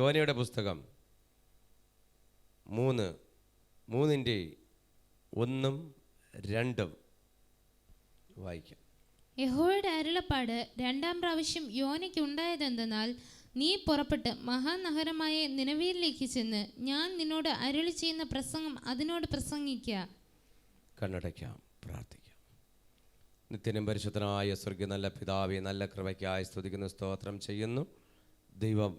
യോനയുടെ പുസ്തകം 3:1-2 വായിക്കാം. യഹോവയുടെ അരുളപ്പാട് രണ്ടാം പ്രാവശ്യം യോനയ്ക്ക് ഉണ്ടായതെന്തെന്നാൽ, നീ പുറപ്പെട്ട് മഹാനഗരമായ നിനവയിലേക്ക് ചെന്ന് ഞാൻ നിന്നോട് അരുളി ചെയ്യുന്ന പ്രസംഗം അതിനോട് പ്രസംഗിക്കുക. കണ്ണടയ്ക്കാം, പ്രാർത്ഥിക്കാം. നിത്യനും പരിശുദ്ധനായ സ്വർഗ്ഗീയ നല്ല പിതാവേ, നല്ല കൃപയ്ക്കായി സ്തുതിക്കുന്നു, സ്തോത്രം ചെയ്യുന്നു. ദൈവം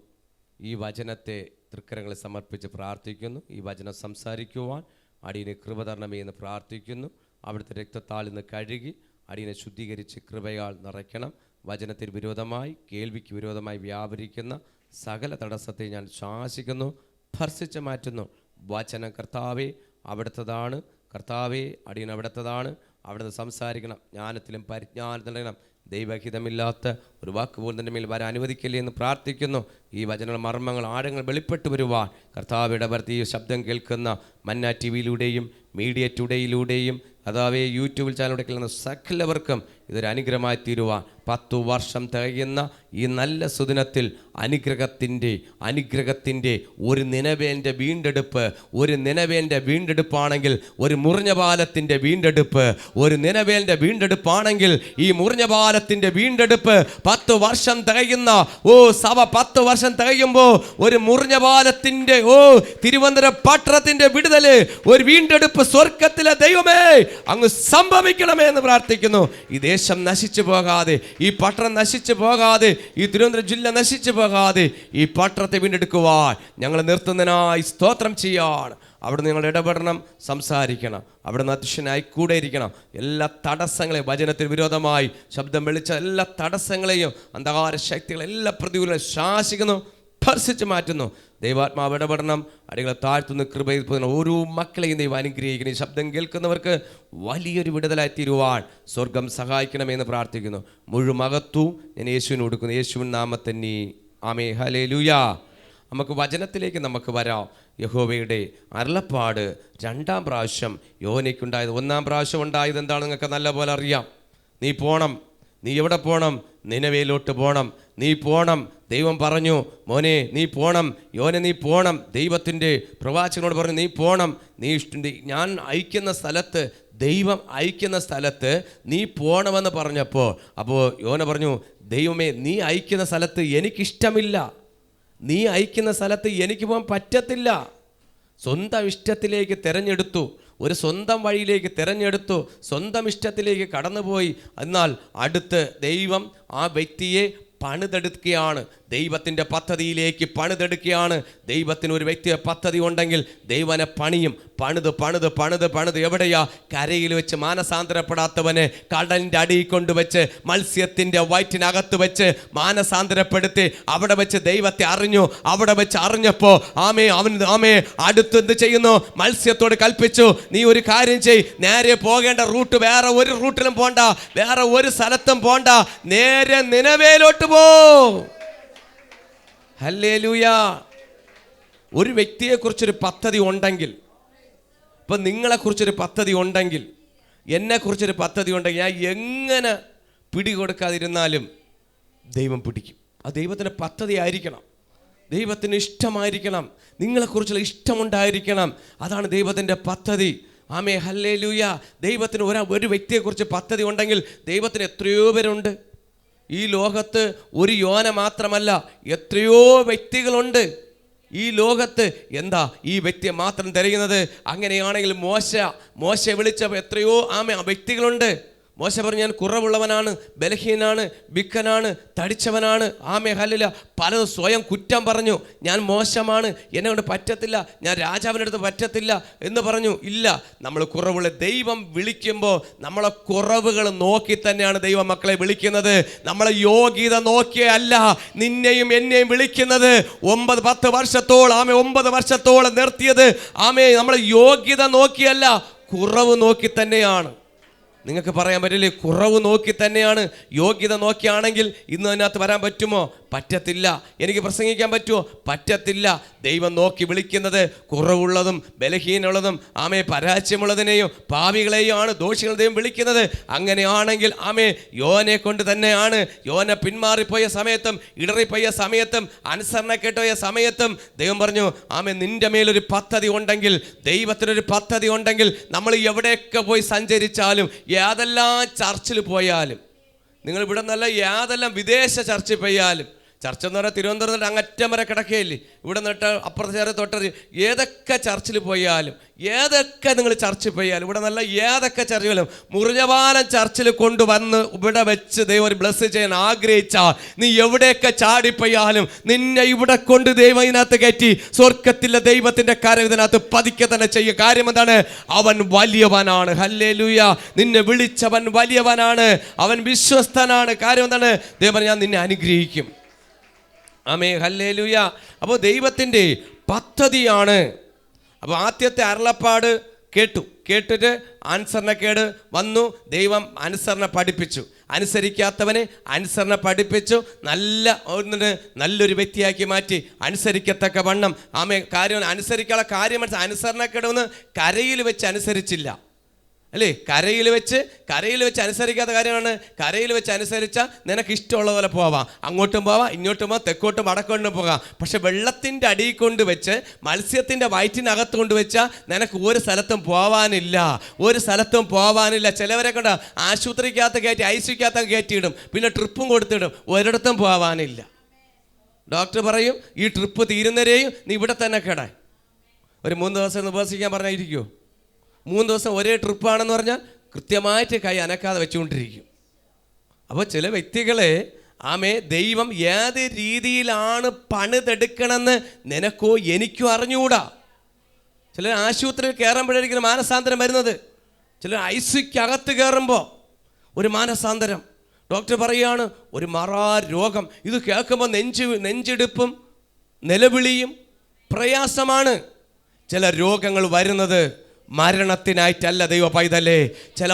ഈ വചനത്തെ തൃക്കരങ്ങളിൽ സമർപ്പിച്ച് പ്രാർത്ഥിക്കുന്നു. ഈ വചനം സംസാരിക്കുവാൻ അടിയനെ കൃപ തരണമേ എന്ന് പ്രാർത്ഥിക്കുന്നു. അവിടുത്തെ രക്തത്താൽ ഇന്ന് കഴുകി അടിയനെ ശുദ്ധീകരിച്ച് കൃപയാൽ നിറയ്ക്കണം. വചനത്തിന് വിരോധമായി, കേൾവിക്ക് വിരോധമായി വ്യാപരിക്കുന്ന സകല തടസ്സത്തെ ഞാൻ ശാസിക്കുന്നു, ഭർസിച്ച് മാറ്റുന്നു. വചനം കർത്താവേ അവിടുത്തതാണ്, കർത്താവേ അടിയൻ അവിടുത്തതാണ്. അവിടുന്ന് സംസാരിക്കണം, ജ്ഞാനത്തിലും പരിജ്ഞാനത്തിലും നൽകണം. ദൈവഹിതമില്ലാത്ത ഒരു വാക്ക് പോലും എൻ്റെ മേൽ വരാൻ അനുവദിക്കില്ലേ എന്ന് പ്രാർത്ഥിക്കുന്നു. ഈ വചന മർമ്മങ്ങൾ ആഴങ്ങൾ വെളിപ്പെട്ടു വരുവാൻ കർത്താവിയുടെ ഭർത്തി ഈ ശബ്ദം കേൾക്കുന്ന മന്ന TV-യിലൂടെയും മീഡിയ ടുഡേയിലൂടെയും കർത്താവേ യൂട്യൂബിൽ ചാനലിലൂടെ കേൾക്കുന്ന സകലവർക്കും ഇതൊരു അനുഗ്രഹമായി തീരുവാൻ 10 വർഷം തികയുന്ന ഈ നല്ല സുദിനത്തിൽ അനുഗ്രഹത്തിൻ്റെ ഒരു നിനവേൻ്റെ വീണ്ടെടുപ്പ്, ഒരു നിനവേൻ്റെ വീണ്ടെടുപ്പാണെങ്കിൽ, ഒരു മുറിഞ്ഞ പാലത്തിൻ്റെ വീണ്ടെടുപ്പ്, ഒരു നിനവേൻ്റെ വീണ്ടെടുപ്പാണെങ്കിൽ ഈ മുറിഞ്ഞ പാലത്തിൻ്റെ വീണ്ടെടുപ്പ് 10 വർഷം തികയുന്ന സഭ 10 വർഷം തികയുമ്പോൾ ഒരു മുറിഞ്ഞ പാലത്തിൻ്റെ തിരുവനന്തപുരം പട്ടണത്തിൻ്റെ വിടുതല്, ഒരു വീണ്ടെടുപ്പ് സ്വർഗത്തിലെ ദൈവമേ അങ്ങ് സംഭവിക്കണമേ എന്ന് പ്രാർത്ഥിക്കുന്നു. ഈ ദേശം നശിച്ചു പോകാതെ, ഈ പട്ടണം നശിച്ചു പോകാതെ, ഈ തിരുവനന്തപുരം ജില്ല നശിച്ചു പോകാതെ ഈ പട്ടണത്തെ വീണ്ടെടുക്കുവാൻ ഞങ്ങൾ നിർത്തുന്നതിനായി സ്തോത്രം ചെയ്യാണ്. അവിടെ നിങ്ങൾ ഇടപെടണം, സംസാരിക്കണം, അവിടുന്ന് അധ്യക്ഷനായി കൂടെ ഇരിക്കണം. എല്ലാ തടസ്സങ്ങളെയും, വചനത്തിന് വിരോധമായി ശബ്ദം വിളിച്ച എല്ലാ തടസ്സങ്ങളെയും, അന്ധകാര ശക്തികളെ എല്ലാ പ്രതികൂലം ശാസിക്കുന്നു, ഭർസിച്ച് മാറ്റുന്നു. ദൈവാത്മാവ് ഇടപെടണം, അടികളെ താഴ്ത്തുന്ന കൃപയിൽ ഓരോ മക്കളെയും ദൈവം അനുഗ്രഹിക്കണം. ഈ ശബ്ദം കേൾക്കുന്നവർക്ക് വലിയൊരു വിടുതലായി തീരുവാൻ സ്വർഗം സഹായിക്കണമെന്ന് പ്രാർത്ഥിക്കുന്നു. മുഴുമകത്തും ഞാൻ യേശുവിന് കൊടുക്കുന്നു, യേശുവിൻ നാമത്തന്നെ ആമേൻ. ഹല്ലേലൂയാ. നമുക്ക് വചനത്തിലേക്ക് നമുക്ക് വരാം. യഹോവയുടെ അരുളപ്പാട് രണ്ടാം പ്രാവശ്യം യോനയ്ക്കുണ്ടായത്. ഒന്നാം പ്രാവശ്യം ഉണ്ടായത് എന്താണ് നിങ്ങൾക്ക് നല്ല പോലെ അറിയാം. നീ പോണം. നീ എവിടെ പോകണം? നിനവയിലോട്ട് പോകണം. നീ പോകണം. ദൈവം പറഞ്ഞു, മോനെ നീ പോകണം, യോനെ നീ പോകണം. ദൈവത്തിൻ്റെ പ്രവാചകനോട് പറഞ്ഞു, നീ പോകണം. ഞാൻ അയക്കുന്ന സ്ഥലത്ത്, ദൈവം അയക്കുന്ന സ്ഥലത്ത് നീ പോകണമെന്ന് പറഞ്ഞപ്പോൾ യോന പറഞ്ഞു, ദൈവമേ നീ അയക്കുന്ന സ്ഥലത്ത് എനിക്കിഷ്ടമില്ല, നീ അയക്കുന്ന സ്ഥലത്ത് എനിക്ക് പോകാൻ പറ്റത്തില്ല. സ്വന്തം ഇഷ്ടത്തിലേക്ക് തിരഞ്ഞെടുത്തു, ഒരു സ്വന്തം വഴിയിലേക്ക് തിരഞ്ഞെടുത്തു, സ്വന്തം ഇഷ്ടത്തിലേക്ക് കടന്നുപോയി. എന്നാൽ അടുത്ത് ദൈവം ആ വ്യക്തിയെ പണിതെടുക്കുകയാണ്, ദൈവത്തിൻ്റെ പദ്ധതിയിലേക്ക് പണിതെടുക്കുകയാണ്. ദൈവത്തിന് ഒരു വ്യക്തിയെ പദ്ധതി ഉണ്ടെങ്കിൽ ദൈവനെ പണിയും. പണിത് എവിടെയാ? കരയിൽ വെച്ച് മാനസാന്തരപ്പെടാത്തവനെ കടലിൻ്റെ അടിയിൽ കൊണ്ടുവച്ച്, മത്സ്യത്തിൻ്റെ വയറ്റിനകത്ത് വെച്ച് മാനസാന്തരപ്പെടുത്തി അവിടെ വെച്ച് ദൈവത്തെ അറിഞ്ഞു. അവിടെ വെച്ച് അറിഞ്ഞപ്പോൾ അടുത്ത് എന്ത് ചെയ്യുന്നു? മത്സ്യത്തോട് കൽപ്പിച്ചു, നീ ഒരു കാര്യം ചെയ്, നേരെ പോകേണ്ട റൂട്ട് വേറെ ഒരു റൂട്ടിലും പോണ്ട, വേറെ ഒരു സ്ഥലത്തും പോണ്ട, നേരെ നിനവേലോട്ട് പോ. ഹല്ലേലൂയാ. ഒരു വ്യക്തിയെക്കുറിച്ചൊരു പദ്ധതി ഉണ്ടെങ്കിൽ, ഇപ്പം നിങ്ങളെക്കുറിച്ചൊരു പദ്ധതി ഉണ്ടെങ്കിൽ, എന്നെക്കുറിച്ചൊരു പദ്ധതി ഉണ്ടെങ്കിൽ, ഞാൻ എങ്ങനെ പിടികൊടുക്കാതിരുന്നാലും ദൈവം പിടിക്കും. അത് ദൈവത്തിൻ്റെ പദ്ധതി ആയിരിക്കണം, ദൈവത്തിന് ഇഷ്ടമായിരിക്കണം, നിങ്ങളെക്കുറിച്ചുള്ള ഇഷ്ടമുണ്ടായിരിക്കണം. അതാണ് ദൈവത്തിൻ്റെ പദ്ധതി. ആമേ ഹല്ലേലൂയാ. ദൈവത്തിന് ഒരു വ്യക്തിയെക്കുറിച്ച് പദ്ധതി ഉണ്ടെങ്കിൽ ദൈവത്തിന് എത്രയോ പേരുണ്ട്. ഈ ലോകത്ത് ഒരു യോന മാത്രമല്ല, എത്രയോ വ്യക്തികളുണ്ട് ഈ ലോകത്ത്. എന്താ ഈ വ്യക്തിയെ മാത്രം തിരയുന്നത്? അങ്ങനെയാണെങ്കിൽ മോശ വിളിച്ചപ്പോൾ എത്രയോ വ്യക്തികളുണ്ട്. മോശ പറഞ്ഞു, ഞാൻ കുറവുള്ളവനാണ്, ബലഹീനാണ്, വിക്കനാണ്, തടിച്ചവനാണ്. ഹല്ലേലൂയ. പലതും സ്വയം കുറ്റം പറഞ്ഞു, ഞാൻ മോശമാണ്, എന്നെ കൊണ്ട് പറ്റത്തില്ല, ഞാൻ രാജാവിൻ്റെ അടുത്ത് പറ്റത്തില്ല എന്ന് പറഞ്ഞു. ഇല്ല, നമ്മൾ കുറവുള്ള ദൈവം വിളിക്കുമ്പോൾ നമ്മളെ കുറവുകൾ നോക്കി തന്നെയാണ് ദൈവം മക്കളെ വിളിക്കുന്നത്. നമ്മളെ യോഗ്യത നോക്കിയല്ല നിന്നെയും എന്നെയും വിളിക്കുന്നത്. 9-10 വർഷത്തോളം 9 വർഷത്തോളം നിർത്തിയത് നമ്മളെ യോഗ്യത നോക്കിയല്ല, കുറവ് നോക്കി തന്നെയാണ്. നിങ്ങൾക്ക് പറയാൻ പറ്റില്ലേ? കുറവ് നോക്കി തന്നെയാണ്. യോഗ്യത നോക്കിയാണെങ്കിൽ ഇന്ന് അതിനകത്ത് വരാൻ പറ്റുമോ? പറ്റത്തില്ല. എനിക്ക് പ്രസംഗിക്കാൻ പറ്റുമോ? പറ്റത്തില്ല. ദൈവം നോക്കി വിളിക്കുന്നത് കുറവുള്ളതും ബലഹീനമുള്ളതും പരാജയമുള്ളതിനെയും പാപികളെയും ആണ് ദോഷികൾ ദൈവം വിളിക്കുന്നത്. അങ്ങനെയാണെങ്കിൽ യോനെ കൊണ്ട് തന്നെയാണ്. യോന പിന്മാറിപ്പോയ സമയത്തും ഇടറിപ്പോയ സമയത്തും അനുസരണക്കേട്ടോയ സമയത്തും ദൈവം പറഞ്ഞു നിന്റെ മേലൊരു പദ്ധതി ഉണ്ടെങ്കിൽ, ദൈവത്തിനൊരു പദ്ധതി ഉണ്ടെങ്കിൽ, നമ്മൾ എവിടെയൊക്കെ പോയി സഞ്ചരിച്ചാലും, ഏതെല്ലാം ചർച്ചിൽ പോയാലും, നിങ്ങൾ ഇവിടെ നല്ല ഏതെല്ലാം വിദേശ ചർച്ചിൽ പോയാലും, ചർച്ച എന്ന് പറഞ്ഞാൽ തിരുവനന്തപുരത്ത് അങ്ങറ്റം വരെ കിടക്കുകയില്ലേ, ഇവിടെ നിന്നിട്ട് അപ്പുറത്തെ തൊട്ടറി ഏതൊക്കെ ചർച്ചിൽ പോയാലും, ഏതൊക്കെ നിങ്ങൾ ചർച്ചിൽ പോയാലും, ഇവിടെ നല്ല ഏതൊക്കെ ചർച്ചകളും മുറിഞ്ഞപാലം ചർച്ചിൽ കൊണ്ടുവന്ന് ഇവിടെ വെച്ച് ദൈവം ഒരു ബ്ലസ് ചെയ്യാൻ ആഗ്രഹിച്ചാൽ, നീ എവിടെയൊക്കെ ചാടിപ്പോയാലും നിന്നെ ഇവിടെ കൊണ്ട് ദൈവം ഇതിനകത്ത് കയറ്റി സ്വർഗത്തിലെ ദൈവത്തിന്റെ കരം ഇതിനകത്ത് പതിക്കെ തന്നെ ചെയ്യുക. കാര്യം എന്താണ്? അവൻ വലിയവനാണ്. ഹല്ലേലൂയ. നിന്നെ വിളിച്ചവൻ വലിയവനാണ്, അവൻ വിശ്വസ്തനാണ്. കാര്യം എന്താണ്? ദൈവം ഞാൻ നിന്നെ അനുഗ്രഹിക്കും. ഹല്ലേലൂയ. അപ്പോൾ ദൈവത്തിൻ്റെ പദ്ധതിയാണ്. അപ്പോൾ ആദ്യത്തെ അരുളപ്പാട് കേട്ടിട്ട് അനുസരണക്കേട് വന്നു. ദൈവം അനുസരണ പഠിപ്പിച്ചു. അനുസരിക്കാത്തവനെ അനുസരണ പഠിപ്പിച്ചു. നല്ലൊരു വ്യക്തിയാക്കി മാറ്റി. അനുസരിക്കത്തക്ക വണ്ണം കാര്യം അനുസരിക്കാനുള്ള കാര്യം അനുസരണക്കേടൊന്ന് കരയിൽ വെച്ച് അനുസരിച്ചില്ല അല്ലേ? കരയിൽ വെച്ച് അനുസരിക്കാത്ത കാര്യമാണ്. കരയിൽ വെച്ച് അനുസരിച്ചാൽ നിനക്ക് ഇഷ്ടമുള്ള പോലെ പോവാം, അങ്ങോട്ടും പോവാം, ഇങ്ങോട്ടും പോവാം, തെക്കോട്ടും വടക്കോട്ടും പോകാം. പക്ഷെ വെള്ളത്തിൻ്റെ അടിയിൽ കൊണ്ട് വെച്ച്, മത്സ്യത്തിൻ്റെ വയറ്റിനകത്ത് കൊണ്ട് വെച്ചാൽ നിനക്ക് ഒരു സ്ഥലത്തും പോവാനില്ല. ചിലവരെ കൊണ്ട് ആശുപത്രിക്കകത്ത് കയറ്റി, ഐസിക്കകത്ത് കയറ്റിയിടും, പിന്നെ ട്രിപ്പും കൊടുത്തിടും, ഒരിടത്തും പോവാനില്ല. ഡോക്ടർ പറയും ഈ ട്രിപ്പ് തീരുന്നവരെയും നീ ഇവിടെ തന്നെ കിടാൻ. ഒരു 3 ദിവസം ഉപവസിക്കാൻ പറഞ്ഞാൽ ഇരിക്കുമോ? 3 ദിവസം ഒരേ ട്രിപ്പാണെന്ന് പറഞ്ഞാൽ കൃത്യമായിട്ട് കൈ അനക്കാതെ വെച്ചുകൊണ്ടിരിക്കും. അപ്പോൾ ചില വ്യക്തികളെ ദൈവം ഏത് രീതിയിലാണ് പണിതെടുക്കണമെന്ന് നിനക്കോ എനിക്കോ അറിഞ്ഞുകൂടാ. ചിലർ ആശുപത്രിയിൽ കയറുമ്പോഴായിരിക്കും മാനസാന്തരം വരുന്നത്. ചിലർ ഐസിക്കകത്ത് കയറുമ്പോൾ ഒരു മാനസാന്തരം. ഡോക്ടർ പറയുകയാണ് ഒരു മറാരോഗം. ഇത് കേൾക്കുമ്പോൾ നെഞ്ചിടിപ്പും നിലവിളിയും പ്രയാസമാണ്. ചില രോഗങ്ങൾ വരുന്നത് മരണത്തിനായിട്ടല്ല ദൈവ പൈതലേ. ചില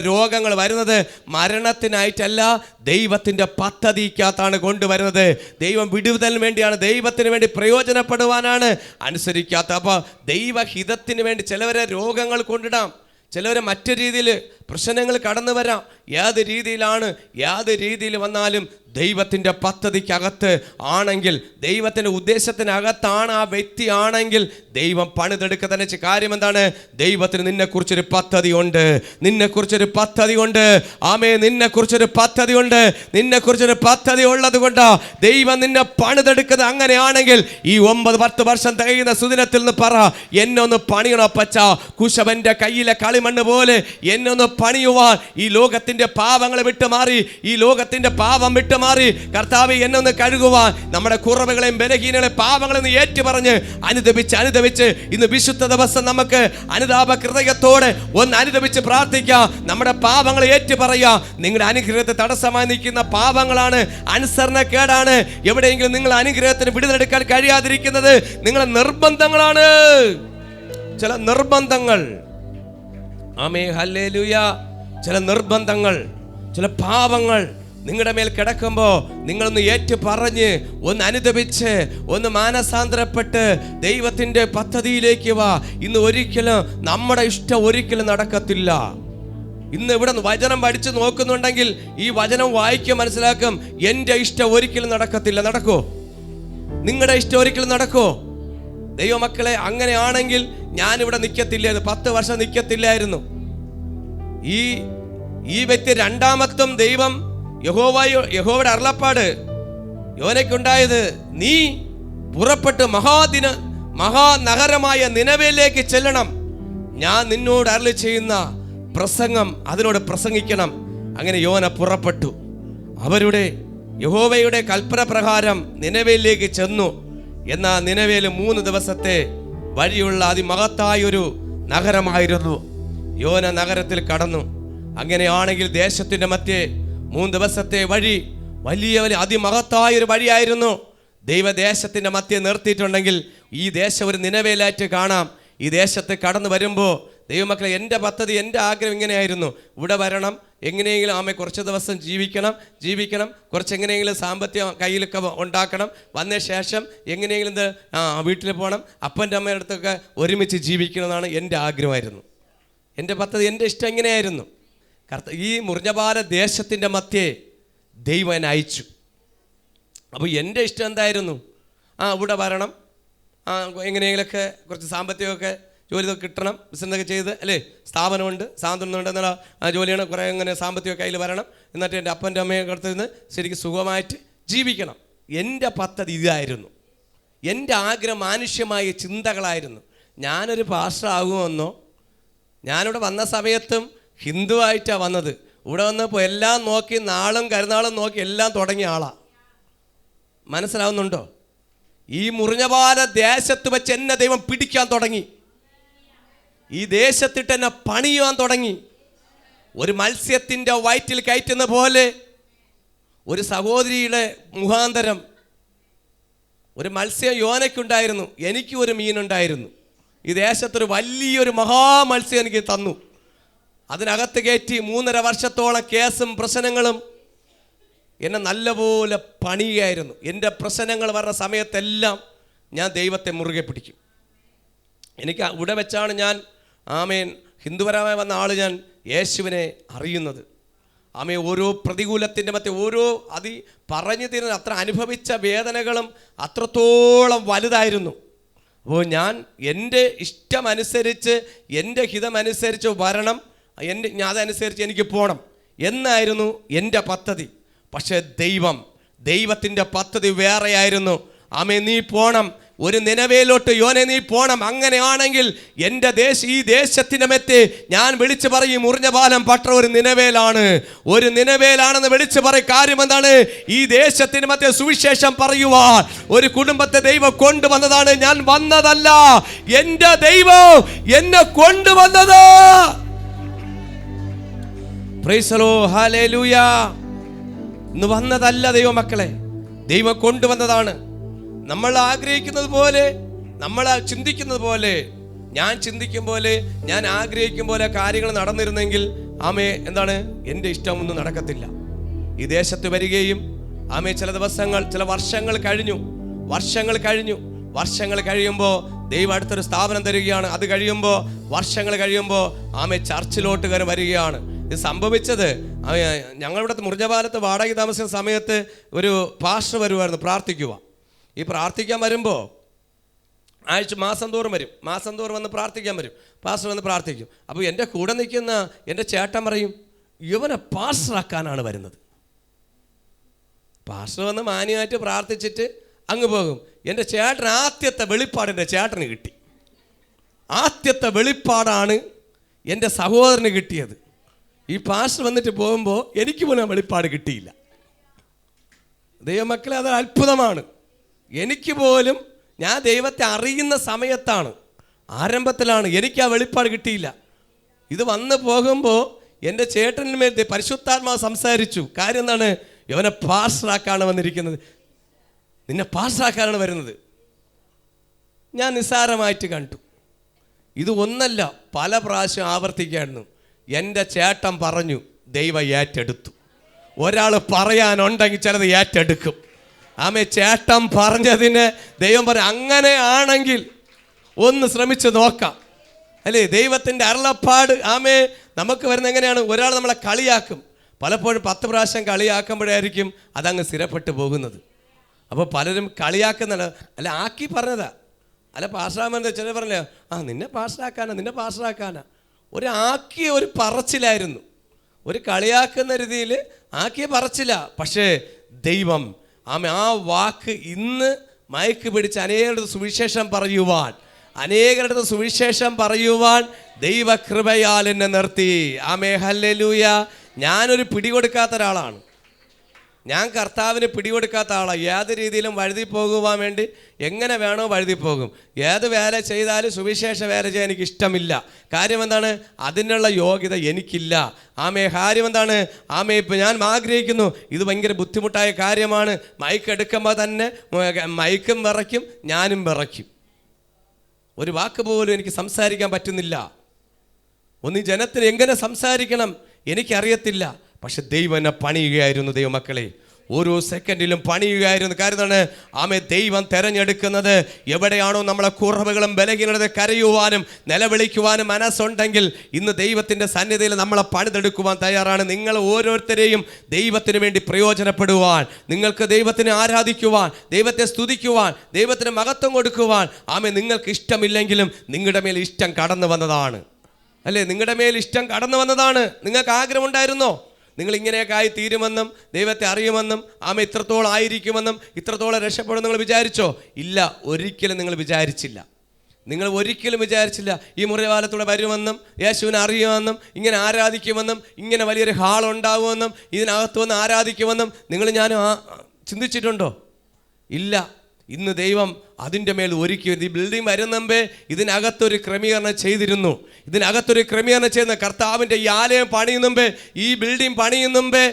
രോഗങ്ങൾ വരുന്നത് മരണത്തിനായിട്ടല്ല, ദൈവത്തിൻ്റെ പദ്ധതിക്കകത്താണ് കൊണ്ടുവരുന്നത്. ദൈവം വിടുതലിന് വേണ്ടിയാണ്, ദൈവത്തിന് വേണ്ടി പ്രയോജനപ്പെടുവാനാണ്. അനുസരിക്കാത്ത അപ്പോൾ ദൈവഹിതത്തിന് വേണ്ടി ചിലവരെ രോഗങ്ങൾ കൊണ്ടിടാം, ചിലവരെ മറ്റു രീതിയിൽ പ്രശ്നങ്ങൾ കടന്നു വരാം. ഏത് രീതിയിൽ വന്നാലും ദൈവത്തിൻ്റെ പദ്ധതിക്കകത്ത് ആണെങ്കിൽ, ദൈവത്തിൻ്റെ ഉദ്ദേശത്തിനകത്താണ് ആ വ്യക്തി ആണെങ്കിൽ ദൈവം പണിതെടുക്കുക തന്നെ. കാര്യം എന്താണ്? ദൈവത്തിന് നിന്നെക്കുറിച്ചൊരു പദ്ധതിയുണ്ട്. നിന്നെക്കുറിച്ചൊരു പദ്ധതി ഉള്ളത് കൊണ്ടാ ദൈവം നിന്നെ പണിതെടുക്കുന്നത്. അങ്ങനെയാണെങ്കിൽ ഈ 9-10 വർഷം തികയുന്ന സുദിനത്തിൽ നിന്ന് പറ, എന്നെ ഒന്ന് പണിയണോ പച്ച? കുശവന്റെ കയ്യിലെ കളിമണ്ണ് പോലെ എന്നെ ഒന്ന് പണിയുവാൻ, ഈ ലോകത്തിന്റെ പാവങ്ങളെ വിട്ടുമാറി, കർത്താവേ എന്നെ ഒന്ന് കഴുകുവാൻ, നമ്മുടെ കുറവുകളെയും ബലഹീനങ്ങളെയും പാവങ്ങളെ ഒന്ന് ഏറ്റുപറഞ്ഞ് അനുദപിച്ച് ഇന്ന് വിശുദ്ധ ദിവസം നമുക്ക് അനുതാപ ഹൃദയത്തോടെ ഒന്ന് അനുദപിച്ച് പ്രാർത്ഥിക്കാം. നമ്മുടെ പാവങ്ങളെ ഏറ്റുപറയാം. നിങ്ങളുടെ അനുഗ്രഹത്തെ തടസ്സമായി നിൽക്കുന്ന പാവങ്ങളാണ്, അനുസരണക്കേടാണ്. എവിടെയെങ്കിലും നിങ്ങൾ അനുഗ്രഹത്തിന് വിടുതലെടുക്കാൻ കഴിയാതിരിക്കുന്നത് നിങ്ങളുടെ നിർബന്ധങ്ങളാണ്. ചില നിർബന്ധങ്ങൾ, ഹല്ലേലൂയ, ചില നിർബന്ധങ്ങൾ, ചില പാവങ്ങൾ നിങ്ങളുടെ മേൽ കിടക്കുമ്പോൾ നിങ്ങളൊന്ന് ഏറ്റുപറഞ്ഞ് ഒന്ന് അനുദപിച്ച് ഒന്ന് മാനസാന്തരപ്പെട്ട് ദൈവത്തിൻ്റെ പദ്ധതിയിലേക്ക് വാ. ഇന്ന് ഒരിക്കലും നമ്മുടെ ഇഷ്ടം ഒരിക്കലും നടക്കത്തില്ല. ഇന്ന് ഇവിടെ വചനം പഠിച്ച് നോക്കുന്നുണ്ടെങ്കിൽ ഈ വചനം വായിക്കാൻ മനസ്സിലാക്കും, എൻ്റെ ഇഷ്ടം ഒരിക്കലും നടക്കത്തില്ല. നടക്കോ? നിങ്ങളുടെ ഇഷ്ടം ഒരിക്കലും നടക്കോ? ദൈവമക്കളെ, അങ്ങനെയാണെങ്കിൽ ഞാനിവിടെ നിൽക്കത്തില്ലായിരുന്നു, 10 വർഷം നിൽക്കത്തില്ലായിരുന്നു. ഈ വ്യക്തി രണ്ടാമത്തും ദൈവം യഹോവയുടെ അരുളപ്പാട് യോനയ്ക്കുണ്ടായത്, നീ പുറപ്പെട്ട് മഹാനഗരമായ നിനവേലേക്ക് ചെല്ലണം, ഞാൻ നിന്നോട് അരുളി ചെയ്യുന്ന പ്രസംഗം അതിനോട് പ്രസംഗിക്കണം. അങ്ങനെ യോന പുറപ്പെട്ടു. യഹോവയുടെ കൽപ്പന പ്രകാരം നിനവേലേക്ക് ചെന്നു. എന്നാൽ നിനവേല് 3 ദിവസത്തെ വഴിയുള്ള അതിമഹത്തായൊരു നഗരമായിരുന്നു. യോന നഗരത്തിൽ കടന്നു. അങ്ങനെയാണെങ്കിൽ ദേശത്തിൻ്റെ മധ്യേ 3 ദിവസത്തെ വഴി വലിയ അതിമഹത്തായൊരു വഴിയായിരുന്നു. ദൈവദേശത്തിൻ്റെ മധ്യേ നിർത്തിയിട്ടുണ്ടെങ്കിൽ ഈ ദേശം ഒരു നിനവേലായിട്ട് കാണാം. ഈ ദേശത്ത് കടന്നു വരുമ്പോൾ ദൈവമക്കളെ, എൻ്റെ പദ്ധതി, എൻ്റെ ആഗ്രഹം ഇങ്ങനെയായിരുന്നു, ഇവിടെ വരണം, എങ്ങനെയെങ്കിലും ആമേ കുറച്ച് ദിവസം ജീവിക്കണം, കുറച്ച് എങ്ങനെയെങ്കിലും സാമ്പത്തികം കയ്യിലൊക്കെ ഉണ്ടാക്കണം, വന്ന ശേഷം എങ്ങനെയെങ്കിലും വീട്ടിൽ പോകണം, അപ്പൻ്റെ അമ്മയുടെ അടുത്തൊക്കെ ഒരുമിച്ച് ജീവിക്കണമെന്നാണ് എൻ്റെ ആഗ്രഹമായിരുന്നു. എൻ്റെ പദ്ധതി, എൻ്റെ ഇഷ്ടം എങ്ങനെയായിരുന്നു. ഈ മുറിഞ്ഞപാല ദേശത്തിൻ്റെ മധ്യേ ദൈവം എന്നെ അയച്ചു. അപ്പോൾ എൻ്റെ ഇഷ്ടം എന്തായിരുന്നു? ഇവിടെ വരണം, എങ്ങനെയെങ്കിലൊക്കെ കുറച്ച് സാമ്പത്തികമൊക്കെ ജോലി കിട്ടണം, ബിസിനസ്സൊക്കെ ചെയ്ത് അല്ലേ, സ്ഥാപനമുണ്ട്, സാന്ത്വനമുണ്ട് എന്നുള്ള ജോലിയാണ്, കുറേ അങ്ങനെ സാമ്പത്തിക കയ്യിൽ വരണം, എന്നിട്ട് എൻ്റെ അപ്പൻ്റെ അമ്മയുടെ അടുത്ത് നിന്ന് ശരിക്കും സുഖമായിട്ട് ജീവിക്കണം. എൻ്റെ പദ്ധതി ഇതായിരുന്നു. എൻ്റെ ആഗ്രഹം മാനുഷ്യമായ ചിന്തകളായിരുന്നു. ഞാനൊരു പാസ്റ്റർ ആകുമെന്നോ, ഞാനിവിടെ വന്ന സമയത്തും ഹിന്ദുവായിട്ടാണ് വന്നത്. ഇവിടെ വന്നപ്പോൾ എല്ലാം നോക്കി, നാളും കരുനാളും നോക്കി എല്ലാം തുടങ്ങിയ ആളാണ്. മനസ്സിലാവുന്നുണ്ടോ? ഈ മുറിഞ്ഞപാല ദേശത്ത് വെച്ച് എന്നെ ദൈവം പിടിക്കാൻ തുടങ്ങി. ഈ ദേശത്തിട്ട് എന്നെ പണിയുവാൻ തുടങ്ങി. ഒരു മത്സ്യത്തിൻ്റെ വയറ്റിൽ കയറ്റുന്ന പോലെ ഒരു സഹോദരിയുടെ മുഖാന്തരം ഒരു മത്സ്യം യോനയ്ക്കുണ്ടായിരുന്നു, എനിക്കും ഒരു മീനുണ്ടായിരുന്നു. ഈ ദേശത്തൊരു വലിയൊരു മഹാമത്സ്യം എനിക്ക് തന്നു. അതിനകത്ത് കയറ്റി 3.5 വർഷത്തോളം കേസും പ്രശ്നങ്ങളും എന്നെ നല്ലപോലെ പണിയായിരുന്നു. എൻ്റെ പ്രശ്നങ്ങൾ വരുന്ന സമയത്തെല്ലാം ഞാൻ ദൈവത്തെ മുറുകെ പിടിക്കും. എനിക്ക് ഇവിടെ വെച്ചാണ് ഞാൻ ഹിന്ദുപരമായി വന്ന ആൾ ഞാൻ യേശുവിനെ അറിയുന്നത്. ഓരോ പ്രതികൂലത്തിൻ്റെ മറ്റേ ഓരോ പറഞ്ഞു തീരുന്ന അത്ര അനുഭവിച്ച വേദനകളും അത്രത്തോളം വലുതായിരുന്നു. അപ്പോൾ ഞാൻ എൻ്റെ ഇഷ്ടമനുസരിച്ച്, എൻ്റെ ഹിതമനുസരിച്ച് വരണം, അതനുസരിച്ച് എനിക്ക് പോകണം എന്നായിരുന്നു എൻ്റെ പദ്ധതി. പക്ഷേ ദൈവത്തിൻ്റെ പദ്ധതി വേറെയായിരുന്നു. നീ പോണം, ഒരു നിനവേലോട്ട് യോനെ നീ പോണം. അങ്ങനെയാണെങ്കിൽ എൻ്റെ ഈ ദേശത്തിൻ്റെ മെത്തെ ഞാൻ വിളിച്ചു പറയും, മുറിഞ്ഞപാലം പട്ടണം ഒരു നിനവേലാണെന്ന് വിളിച്ചു പറയും. കാര്യം എന്താണ്? ഈ ദേശത്തിന് മറ്റേ സുവിശേഷം പറയുവാൻ ഒരു കുടുംബത്തെ ദൈവം കൊണ്ടുവന്നതാണ്. ഞാൻ വന്നതല്ല, എൻ്റെ ദൈവം എന്നെ കൊണ്ടുവന്നത്. Price the lord, hallelujah. ഇന്ന് വന്നതല്ല ദൈവമക്കളെ, ദൈവം കൊണ്ടുവന്നതാണ്. നമ്മൾ ആഗ്രഹിക്കുന്നത് പോലെ, നമ്മൾ ചിന്തിക്കുന്നത് പോലെ, ഞാൻ ചിന്തിക്കും പോലെ, ഞാൻ ആഗ്രഹിക്കും പോലെ കാര്യങ്ങൾ നടന്നിരുന്നെങ്കിൽ എന്താണ്, എൻ്റെ ഇഷ്ടമൊന്നും നടക്കത്തില്ല. ഈ ദേശത്ത് വരികയും ചില ദിവസങ്ങൾ, ചില വർഷങ്ങൾ കഴിയുമ്പോൾ ദൈവം അടുത്തൊരു സ്ഥാപനം തരികയാണ്. അത് കഴിയുമ്പോൾ, വർഷങ്ങൾ കഴിയുമ്പോൾ ചർച്ചിലോട്ട് കയറി വരികയാണ്. ഇത് സംഭവിച്ചത് ഞങ്ങളിവിടെ മുറിഞ്ഞപാലത്ത് വാടക താമസിക്കുന്ന സമയത്ത് ഒരു പാസ്റ്റർ വരുമായിരുന്നു പ്രാർത്ഥിക്കുക. ഈ പ്രാർത്ഥിക്കാൻ വരുമ്പോൾ മാസം തോറും വന്ന് പ്രാർത്ഥിക്കാൻ വരും. പാസ്റ്റർ വന്ന് പ്രാർത്ഥിക്കും. അപ്പോൾ എൻ്റെ കൂടെ നിൽക്കുന്ന എൻ്റെ ചേട്ടൻ പറയും, ഇവനെ പാസ്റ്ററാക്കാനാണ് വരുന്നത്. പാസ്റ്റർ വന്ന് മാന്യമായിട്ട് പ്രാർത്ഥിച്ചിട്ട് അങ്ങ് പോകും. എൻ്റെ ചേട്ടൻ ആദ്യത്തെ വെളിപ്പാട് എൻ്റെ ചേട്ടന് കിട്ടി. ആദ്യത്തെ വെളിപ്പാടാണ് എൻ്റെ സഹോദരന് കിട്ടിയത്. ഈ പാസ്റ്റർ വന്നിട്ട് പോകുമ്പോൾ എനിക്ക് പോലും ആ വെളിപ്പാട് കിട്ടിയില്ല. ദൈവമക്കളെ, അത് അത്ഭുതമാണ്. എനിക്ക് പോലും, ഞാൻ ദൈവത്തെ അറിയുന്ന സമയത്താണ്, ആരംഭത്തിലാണ്, എനിക്ക് ആ വെളിപ്പാട് കിട്ടിയില്ല. ഇത് വന്ന് പോകുമ്പോൾ എൻ്റെ ചേട്ടന് മേൽ പരിശുദ്ധാത്മാവ് സംസാരിച്ചു. കാര്യം എന്താണ്? ഇവനെ പാസ്റ്ററാക്കാണ് വന്നിരിക്കുന്നത്, നിന്നെ പാസ്റ്ററാക്കാനാണ് വരുന്നത്. ഞാൻ നിസ്സാരമായിട്ട് കണ്ടു. ഇത് ഒന്നല്ല, പല പ്രാവശ്യം ആവർത്തിക്കായിരുന്നു. എൻ്റെ ചേട്ടൻ പറഞ്ഞു, ദൈവം ഏറ്റെടുത്തു. ഒരാൾ പറയാനുണ്ടെങ്കിൽ ചിലത് ഏറ്റെടുക്കും. ചേട്ടൻ പറഞ്ഞതിന് ദൈവം പറയും, അങ്ങനെയാണെങ്കിൽ ഒന്ന് ശ്രമിച്ച് നോക്കാം അല്ലേ. ദൈവത്തിൻ്റെ അരുളപ്പാട് നമുക്ക് വരുന്ന എങ്ങനെയാണ്? ഒരാൾ നമ്മളെ കളിയാക്കും. പലപ്പോഴും 10 പ്രാവശ്യം കളിയാക്കുമ്പോഴായിരിക്കും അതങ്ങ് സ്ഥിരപ്പെട്ടു പോകുന്നത്. അപ്പോൾ പലരും കളിയാക്കുന്നല്ല, അല്ല ആക്കി പറഞ്ഞതാ, അല്ല പാസ്റ്ററാമെന്ന് ചിലർ പറഞ്ഞല്ലോ, നിന്നെ പാസ്റ്ററാക്കാനാ. ആക്കിയ ഒരു പറച്ചിലായിരുന്നു, ഒരു കളിയാക്കുന്ന രീതിയിൽ ആക്കിയ പറച്ചില്ല. പക്ഷേ ദൈവം ആ വാക്ക് ഇന്ന് മയക്ക് പിടിച്ച് അനേകരുടെ സുവിശേഷം പറയുവാൻ ദൈവകൃപയാൽ എന്നെ നിർത്തി. ഹല്ലേലൂയ. ഞാനൊരു പിടികൊടുക്കാത്ത ഒരാളാണ്. ഞാൻ കർത്താവിന് പിടികൊടുക്കാത്ത ആളാണ്. ഏത് രീതിയിലും വഴുതി പോകുവാൻ വേണ്ടി എങ്ങനെ വേണോ വഴുതി പോകും. ഏത് വേല ചെയ്താലും സുവിശേഷ വേല ചെയ്യാൻ എനിക്ക് ഇഷ്ടമില്ല. കാര്യം എന്താണ്? അതിനുള്ള യോഗ്യത എനിക്കില്ല. കാര്യം എന്താണ്? ഇപ്പം ഞാൻ ആഗ്രഹിക്കുന്നു, ഇത് ഭയങ്കര ബുദ്ധിമുട്ടായ കാര്യമാണ്. മൈക്ക് എടുക്കുമ്പോൾ തന്നെ മൈക്കും വിറയ്ക്കും, ഞാനും വിറയ്ക്കും. ഒരു വാക്ക് പോലും എനിക്ക് സംസാരിക്കാൻ പറ്റുന്നില്ല. ഒന്ന് ജനത്തിന് എങ്ങനെ സംസാരിക്കണം, എനിക്കറിയത്തില്ല. പക്ഷെ ദൈവം എന്നെ പണിയുകയായിരുന്നു. ദൈവമക്കളെ, ഓരോ സെക്കൻഡിലും പണിയുകയായിരുന്നു. കാരണം ദൈവം തിരഞ്ഞെടുക്കുന്നത് എവിടെയാണോ നമ്മളെ കുറവുകളും ബലഹീനത കരയുവാനും നിലവിളിക്കുവാനും മനസ്സുണ്ടെങ്കിൽ ഇന്ന് ദൈവത്തിൻ്റെ സന്നിധിയിൽ നമ്മളെ പണിതെടുക്കുവാൻ തയ്യാറാണ്. നിങ്ങൾ ഓരോരുത്തരെയും ദൈവത്തിന് വേണ്ടി പ്രയോജനപ്പെടുവാൻ, നിങ്ങൾക്ക് ദൈവത്തിനെ ആരാധിക്കുവാൻ, ദൈവത്തെ സ്തുതിക്കുവാൻ, ദൈവത്തിന് മഹത്വം കൊടുക്കുവാൻ നിങ്ങൾക്ക് ഇഷ്ടമില്ലെങ്കിലും നിങ്ങളുടെ മേൽ ഇഷ്ടം കടന്നു വന്നതാണ്. അല്ലേ? നിങ്ങളുടെ മേൽ ഇഷ്ടം കടന്നു വന്നതാണ്. നിങ്ങൾക്ക് ആഗ്രഹമുണ്ടായിരുന്നോ നിങ്ങൾ ഇങ്ങനെയൊക്കെ ആയി തീരുമെന്നും ദൈവത്തെ അറിയുമെന്നും ഇത്രത്തോളം ആയിരിക്കുമെന്നും ഇത്രത്തോളം രക്ഷപ്പെടും നിങ്ങൾ വിചാരിച്ചോ? ഇല്ല, ഒരിക്കലും നിങ്ങൾ വിചാരിച്ചില്ല. നിങ്ങൾ ഒരിക്കലും വിചാരിച്ചില്ല ഈ മുറിവാലത്തൂടെ വരുമെന്നും യേശുവിനെ അറിയുമെന്നും ഇങ്ങനെ ആരാധിക്കുമെന്നും ഇങ്ങനെ വലിയൊരു ഹാളുണ്ടാകുമെന്നും ഇതിനകത്ത് വന്ന് ആരാധിക്കുമെന്നും ഞാനും ചിന്തിച്ചിട്ടുണ്ടോ? ഇല്ല. ഇന്ന് ദൈവം അതിൻ്റെ മേൽ ഒരുക്കി. ഈ ബിൽഡിംഗ് വരുന്നമ്പേ ഇതിനകത്തൊരു ക്രമീകരണം ചെയ്തിരുന്നു. ഇതിനകത്തൊരു ക്രമീകരണം ചെയ്യുന്ന കർത്താവിൻ്റെ ഈ ആലയം പണിയുന്നുമ്പേ, ഈ ബിൽഡിംഗ് പണിയുന്നുമ്പേ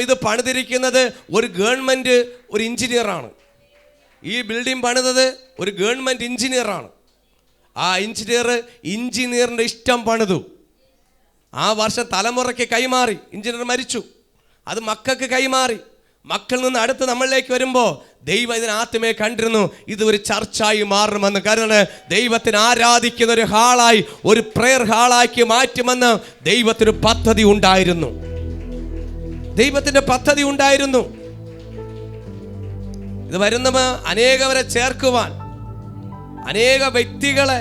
ഇത് പണിതിരിക്കുന്നത് ഒരു ഗവൺമെൻറ് ഒരു എഞ്ചിനീയറാണ്. ഈ ബിൽഡിംഗ് പണിതത് ഒരു ഗവൺമെൻറ് എഞ്ചിനീയറാണ്. ആ എഞ്ചിനീയറിൻ്റെ ഇഷ്ടം പണിതു. ആ വർഷം തലമുറയ്ക്ക് കൈമാറി. എഞ്ചിനീയർ മരിച്ചു, അത് മക്കൾക്ക് കൈമാറി. മക്കളിൽ നിന്ന് അടുത്ത് നമ്മളിലേക്ക് വരുമ്പോൾ ദൈവം ഇതിനാദ്യമേ കണ്ടിരുന്നു ഇത് ഒരു ചർച്ചായി മാറുമെന്ന്. കാരണം ദൈവത്തിന് ആരാധിക്കുന്ന ഒരു ഹാളായി, ഒരു പ്രെയർ ഹാളാക്കി മാറ്റുമെന്ന് ദൈവത്തിന് പദ്ധതി ഉണ്ടായിരുന്നു. ദൈവത്തിന്റെ പദ്ധതി ഉണ്ടായിരുന്നു. ഇത് വരുന്നവ അനേകവരെ ചേർക്കുവാൻ, അനേക വ്യക്തികളെ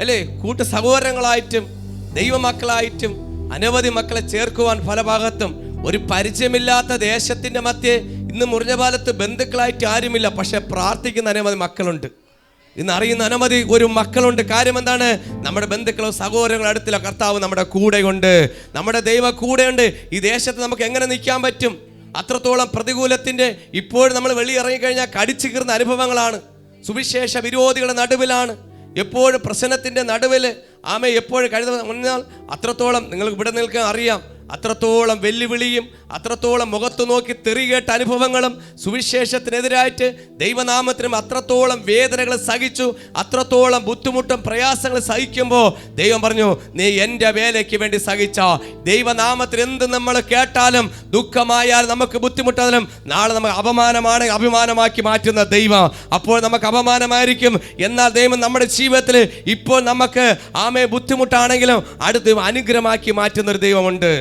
അല്ലേ കൂട്ടു സഹോദരങ്ങളായിട്ടും ദൈവമക്കളായിട്ടും അനവധി മക്കളെ ചേർക്കുവാൻ പല ഭാഗത്തും. ഒരു പരിചയമില്ലാത്ത ദേശത്തിൻ്റെ മധ്യേ ഇന്ന് മുറിഞ്ഞപാലത്ത് ബന്ധുക്കളായിട്ട് ആരുമില്ല, പക്ഷെ പ്രാർത്ഥിക്കുന്ന അനവധി മക്കളുണ്ട്. ഇന്ന് അറിയുന്ന അനവധി ഒരു മക്കളുണ്ട്. കാര്യം എന്താണ്? നമ്മുടെ ബന്ധുക്കളോ സഹോദരങ്ങളോ അടുത്തില്ല. കർത്താവ് നമ്മുടെ കൂടെയുണ്ട്, നമ്മുടെ ദൈവം കൂടെയുണ്ട്. ഈ ദേശത്ത് നമുക്ക് എങ്ങനെ നിൽക്കാൻ പറ്റും? അത്രത്തോളം പ്രതികൂലത്തിൻ്റെ ഇപ്പോഴും നമ്മൾ വെളിയിറങ്ങിക്കഴിഞ്ഞാൽ കടിച്ചു കീറുന്ന അനുഭവങ്ങളാണ്. സുവിശേഷ വിരോധികളുടെ നടുവിലാണ്, എപ്പോഴും പ്രശ്നത്തിൻ്റെ നടുവിൽ എപ്പോഴും കഴിഞ്ഞാൽ അത്രത്തോളം നിങ്ങൾക്ക് ഇവിടെ നിൽക്കാൻ അറിയാം. അത്രത്തോളം വെല്ലുവിളിയും അത്രത്തോളം മുഖത്തു നോക്കി തെറികേട്ട അനുഭവങ്ങളും സുവിശേഷത്തിനെതിരായിട്ട് ദൈവനാമത്തിനും അത്രത്തോളം വേദനകൾ സഹിച്ചു, അത്രത്തോളം ബുദ്ധിമുട്ടും പ്രയാസങ്ങൾ സഹിക്കുമ്പോൾ ദൈവം പറഞ്ഞു, നീ എൻ്റെ വേലയ്ക്ക് വേണ്ടി സഹിച്ച ദൈവനാമത്തിൽ എന്ത് നമ്മൾ കേട്ടാലും ദുഃഖമായാൽ നമുക്ക് ബുദ്ധിമുട്ടാലും നാളെ നമുക്ക് അഭിമാനമാക്കി മാറ്റുന്ന ദൈവം. അപ്പോൾ നമുക്ക് അപമാനമായിരിക്കും, എന്നാൽ ദൈവം നമ്മുടെ ജീവിതത്തിൽ ഇപ്പോൾ നമുക്ക് ബുദ്ധിമുട്ടാണെങ്കിലും അടുത്ത് അനുഗ്രഹമാക്കി മാറ്റുന്ന ഒരു ദൈവമുണ്ട്.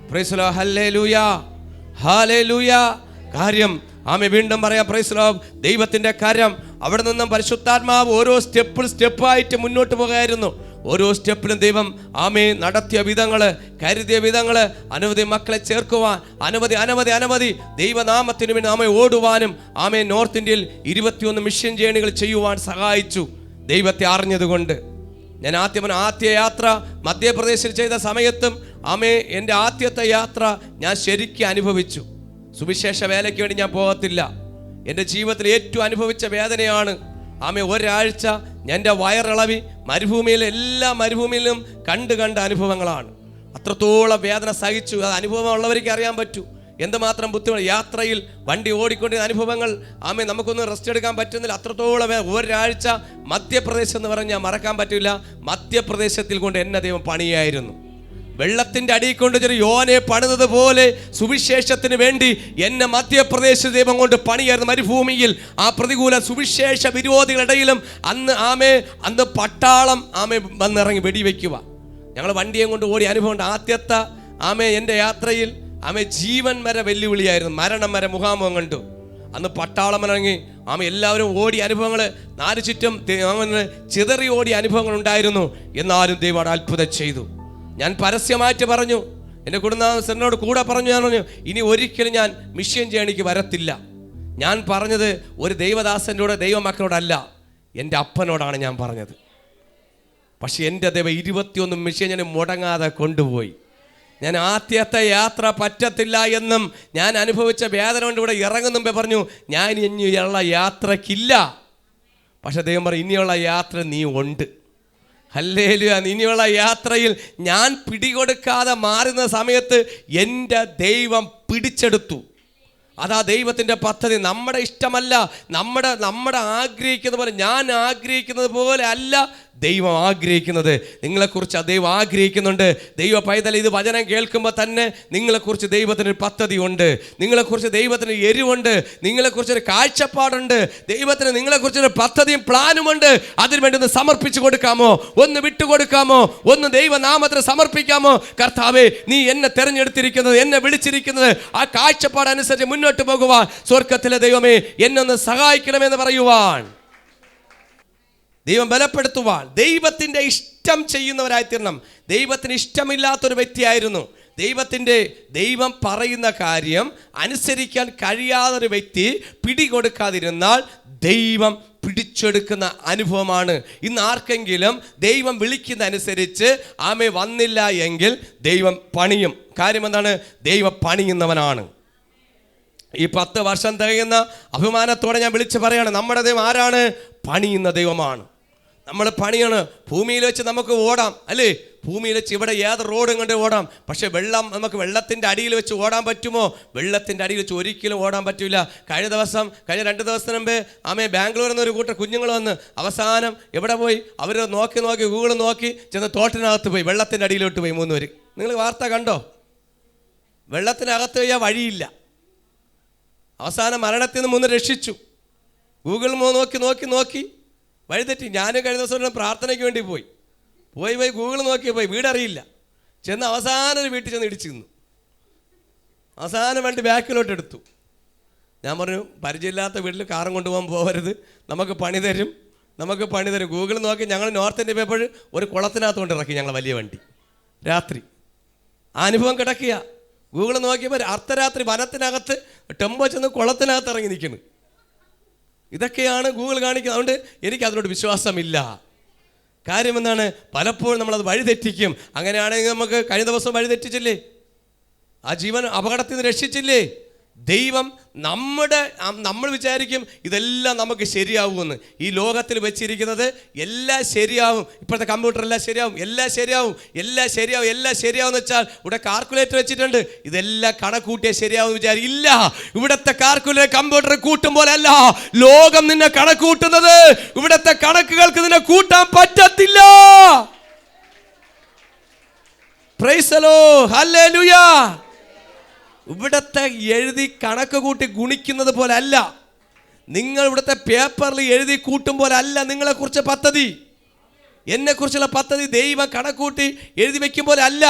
Price the lord, hallelujah, hallelujah. കാര്യം വീണ്ടും പറയാം, പ്രൈസ് ദി ലോർഡ്. ദൈവത്തിന്റെ കാര്യം അവിടെ നിന്നും പരിശുദ്ധാത്മാവ് ഓരോ സ്റ്റെപ്പായിട്ട് മുന്നോട്ട് പോകുകയായിരുന്നു. ഓരോ സ്റ്റെപ്പിലും ദൈവം നടത്തിയ വിധങ്ങള്, കരുതിയ വിധങ്ങള്, അനവധി മക്കളെ ചേർക്കുവാൻ, അനവധി ദൈവനാമത്തിന് വേണ്ടി ഓടുവാനും നോർത്ത് ഇന്ത്യയിൽ 21 മിഷൻ ജേണികൾ ചെയ്യുവാൻ സഹായിച്ചു ദൈവത്തെ അറിഞ്ഞതുകൊണ്ട്. ഞാൻ ആദ്യ യാത്ര മധ്യപ്രദേശിൽ ചെയ്ത സമയത്തും എൻ്റെ ആദ്യത്തെ യാത്ര ഞാൻ ശരിക്കും അനുഭവിച്ചു. സുവിശേഷ വേലയ്ക്ക് വേണ്ടി ഞാൻ പോകത്തില്ല. എൻ്റെ ജീവിതത്തിൽ ഏറ്റവും അനുഭവിച്ച വേദനയാണ്. ഒരാഴ്ച എൻ്റെ വയറിളവി എല്ലാ മരുഭൂമിയിലും കണ്ട അനുഭവങ്ങളാണ്. അത്രത്തോളം വേദന സഹിച്ചു. അത് അനുഭവം ഉള്ളവർക്ക് അറിയാൻ പറ്റൂ എന്തുമാത്രം ബുദ്ധിമുട്ട്. യാത്രയിൽ വണ്ടി ഓടിക്കൊണ്ടിരുന്ന അനുഭവങ്ങൾ നമുക്കൊന്നും റെസ്റ്റ് എടുക്കാൻ പറ്റുന്നില്ല. അത്രത്തോളം ഒരാഴ്ച മധ്യപ്രദേശ് എന്ന് പറഞ്ഞാൽ മറക്കാൻ പറ്റില്ല. മധ്യപ്രദേശത്തിൽ കൊണ്ട് എന്നെ ദൈവം പണിയായിരുന്നു. വെള്ളത്തിൻ്റെ അടിയിൽ കൊണ്ട് ചെറിയ യോനെ പണിതത് പോലെ സുവിശേഷത്തിന് വേണ്ടി എന്നെ മധ്യപ്രദേശ് ദൈവം കൊണ്ട് പണിയായിരുന്നു. മരുഭൂമിയിൽ ആ പ്രതികൂല സുവിശേഷ വിരോധികളിടയിലും അന്ന് പട്ടാളം വന്നിറങ്ങി വെടിവെക്കുക. ഞങ്ങൾ വണ്ടിയെ കൊണ്ട് ഓടി അനുഭവമുണ്ട്. ആദ്യത്തെ എൻ്റെ യാത്രയിൽ ജീവൻ വരെ വെല്ലുവിളിയായിരുന്നു. മരണം വരെ മുഖാമുഖം കണ്ടു. അന്ന് പട്ടാളം ഇറങ്ങി എല്ലാവരും ഓടിയ അനുഭവങ്ങൾ, നാല് ചുറ്റും ചിതറി ഓടിയ അനുഭവങ്ങൾ ഉണ്ടായിരുന്നു. എന്നാലും ദൈവം അവിടെ അത്ഭുതം ചെയ്തു. ഞാൻ പരസ്യമായിട്ട് പറഞ്ഞു, എൻ്റെ കുടുംബാംഗങ്ങളോട് കൂടെ പറഞ്ഞു, ഞാൻ പറഞ്ഞു ഇനി ഒരിക്കലും ഞാൻ മിഷൻ ജേണിക്ക് വരത്തില്ല. ഞാൻ പറഞ്ഞത് ഒരു ദൈവദാസനോട് ദൈവമക്കളോടല്ല, എൻ്റെ അപ്പനോടാണ് ഞാൻ പറഞ്ഞത്. പക്ഷെ എൻ്റെ ദൈവം 21 മിഷൻ ഞാൻ മുടങ്ങാതെ കൊണ്ടുപോയി. ഞാൻ ആദ്യത്തെ യാത്ര പറ്റത്തില്ല എന്നും ഞാൻ അനുഭവിച്ച വേദന കൊണ്ട് ഇവിടെ ഇറങ്ങുന്നുമ്പേ പറഞ്ഞു, ഞാൻ ഇനിയുള്ള യാത്രക്കില്ല. പക്ഷെ ദൈവം പറഞ്ഞു, ഇനിയുള്ള യാത്ര നീ ഉണ്ട്. ഹല്ലേലൂയ. ഇനിയുള്ള യാത്രയിൽ ഞാൻ പിടികൊടുക്കാതെ മാറുന്ന സമയത്ത് എൻ്റെ ദൈവം പിടിച്ചെടുത്തു. അതാ ദൈവത്തിൻ്റെ പദ്ധതി. നമ്മുടെ ഇഷ്ടമല്ല, നമ്മുടെ ആഗ്രഹിക്കുന്ന പോലെ, ഞാൻ ആഗ്രഹിക്കുന്നത് പോലെ അല്ല ദൈവം ആഗ്രഹിക്കുന്നത്. നിങ്ങളെക്കുറിച്ച് ദൈവം ആഗ്രഹിക്കുന്നുണ്ട്. ദൈവ പൈതൽ ഇത് വചനം കേൾക്കുമ്പോൾ തന്നെ നിങ്ങളെക്കുറിച്ച് ദൈവത്തിനൊരു പദ്ധതി ഉണ്ട്, നിങ്ങളെക്കുറിച്ച് ദൈവത്തിന് എരിവുണ്ട്, നിങ്ങളെക്കുറിച്ചൊരു കാഴ്ചപ്പാടുണ്ട്, ദൈവത്തിന് നിങ്ങളെക്കുറിച്ചൊരു പദ്ധതിയും പ്ലാനുമുണ്ട്. അതിനുവേണ്ടി ഒന്ന് സമർപ്പിച്ചു കൊടുക്കാമോ? ഒന്ന് വിട്ടുകൊടുക്കാമോ? ഒന്ന് ദൈവനാമത്തിന് സമർപ്പിക്കാമോ? കർത്താവേ, നീ എന്നെ തെരഞ്ഞെടുത്തിരിക്കുന്നത്, എന്നെ വിളിച്ചിരിക്കുന്നത്, ആ കാഴ്ചപ്പാടനുസരിച്ച് മുന്നോട്ട് പോകുവാൻ സ്വർഗത്തിലെ ദൈവമേ എന്നെ ഒന്ന് സഹായിക്കണമെന്ന് പറയുവാൻ, ദൈവം ബലപ്പെടുത്തുവാൻ, ദൈവത്തിൻ്റെ ഇഷ്ടം ചെയ്യുന്നവരായി തീരണം. ദൈവത്തിന് ഇഷ്ടമില്ലാത്തൊരു വ്യക്തിയായിരുന്നു. ദൈവം പറയുന്ന കാര്യം അനുസരിക്കാൻ കഴിയാതൊരു വ്യക്തി പിടികൊടുക്കാതിരുന്നാൽ ദൈവം പിടിച്ചെടുക്കുന്ന അനുഭവമാണ്. ഇന്ന് ആർക്കെങ്കിലും ദൈവം വിളിക്കുന്ന അനുസരിച്ച് ആമേ വന്നില്ല എങ്കിൽ ദൈവം പണിയും. കാര്യം എന്താണ്? ദൈവം പണിയുന്നവനാണ്. ഈ 10 വർഷം തികയുന്ന അഭിമാനത്തോടെ ഞാൻ വിളിച്ച് പറയാണ്, നമ്മുടെ ദൈവം ആരാണ്? പണിയുന്ന ദൈവമാണ്. നമ്മൾ പണിയാണ്. ഭൂമിയിൽ വെച്ച് നമുക്ക് ഓടാം, അല്ലേ? ഭൂമിയിൽ വെച്ച് ഇവിടെ ഏത് റോഡും കൊണ്ട് ഓടാം. പക്ഷേ നമുക്ക് വെള്ളത്തിൻ്റെ അടിയിൽ വെച്ച് ഓടാൻ പറ്റുമോ? വെള്ളത്തിൻ്റെ അടിയിൽ വെച്ച് ഒരിക്കലും ഓടാൻ പറ്റില്ല. കഴിഞ്ഞ 2 ദിവസത്തിന് മുമ്പേ ബാംഗ്ലൂരിൽ നിന്ന് ഒരു കൂട്ടർ കുഞ്ഞുങ്ങൾ വന്ന് അവസാനം എവിടെ പോയി? അവർ നോക്കി ഗൂഗിൾ നോക്കി ചെന്ന് തോട്ടിനകത്ത് പോയി, വെള്ളത്തിൻ്റെ അടിയിലോട്ട് പോയി 3 പേര്. നിങ്ങൾ വാർത്ത കണ്ടോ? വെള്ളത്തിനകത്ത് പോയാൽ വഴിയില്ല. അവസാനം മരണത്തിൽ നിന്ന് 3 രക്ഷിച്ചു. ഗൂഗിൾ നോക്കി വഴിതെറ്റി. ഞാനും കഴിഞ്ഞ ദിവസം പ്രാർത്ഥനയ്ക്ക് വേണ്ടി പോയി ഗൂഗിൾ പോയി വീടറിയില്ല. ചെന്ന് അവസാനം ഒരു വീട്ടിൽ ചെന്ന് ഇടിച്ചു നിന്നു. അവസാനം വേണ്ടി ബാക്കിലോട്ട് എടുത്തു. ഞാൻ പറഞ്ഞു, പരിചയമില്ലാത്ത വീട്ടിൽ കാറും കൊണ്ടുപോകാൻ പോകരുത്, നമുക്ക് പണി തരും. ഗൂഗിൾ നോക്കി ഞങ്ങൾ നോർത്ത് ഇന്ത്യ പോയപ്പോൾ ഒരു കുളത്തിനകത്ത് കൊണ്ട് ഇറക്കി ഞങ്ങൾ വലിയ വണ്ടി. രാത്രി ആ അനുഭവം കിടക്കുക. ഗൂഗിൾ നോക്കിയപ്പോൾ അർദ്ധരാത്രി വനത്തിനകത്ത് ടെമ്പോ ചെന്ന് കുളത്തിനകത്ത് ഇറങ്ങി നിൽക്കുന്നു. ഇതൊക്കെയാണ് ഗൂഗിൾ കാണിക്കുന്നത്. അതുകൊണ്ട് എനിക്ക് അതിനോട് വിശ്വാസമില്ല. കാര്യം എന്താണ്? പലപ്പോഴും നമ്മളത് വഴിതെറ്റിക്കും. അങ്ങനെയാണെങ്കിൽ നമുക്ക് കഴിഞ്ഞ ദിവസം വഴിതെറ്റിച്ചില്ലേ? ആ ജീവൻ അപകടത്തിൽ നിന്ന് രക്ഷിച്ചില്ലേ? ദൈവം നമ്മൾ വിചാരിക്കും ഇതെല്ലാം നമുക്ക് ശരിയാവുമെന്ന്. ഈ ലോകത്തിൽ വെച്ചിരിക്കുന്നത് എല്ലാം ശരിയാവും. ഇപ്പോഴത്തെ കമ്പ്യൂട്ടർ എല്ലാം ശരിയാവും എന്ന് വെച്ചാൽ ഇവിടെ കാൽക്കുലേറ്റർ വെച്ചിട്ടുണ്ട്, ഇതെല്ലാം കണക്കൂട്ടിയാൽ ശരിയാവും വിചാരിക്കും. ഇല്ല, ഇവിടുത്തെ കാൽക്കുലേറ്റർ കമ്പ്യൂട്ടർ കൂട്ടും പോലെ അല്ല ലോകം നിന്നെ കണക്കൂട്ടുന്നത്. ഇവിടുത്തെ കണക്കുകൾക്ക് നിന്നെ കൂട്ടാൻ പറ്റത്തില്ല. Price the lord, hallelujah. ഇവിടത്തെ എഴുതി കണക്ക് കൂട്ടി ഗുണിക്കുന്നത് പോലെ അല്ല, നിങ്ങൾ ഇവിടുത്തെ പേപ്പറിൽ എഴുതി കൂട്ടും പോലെ അല്ല നിങ്ങളെക്കുറിച്ച് പദ്ധതി. എന്നെക്കുറിച്ചുള്ള പദ്ധതി ദൈവം കണക്കൂട്ടി എഴുതി വയ്ക്കും പോലെ അല്ല.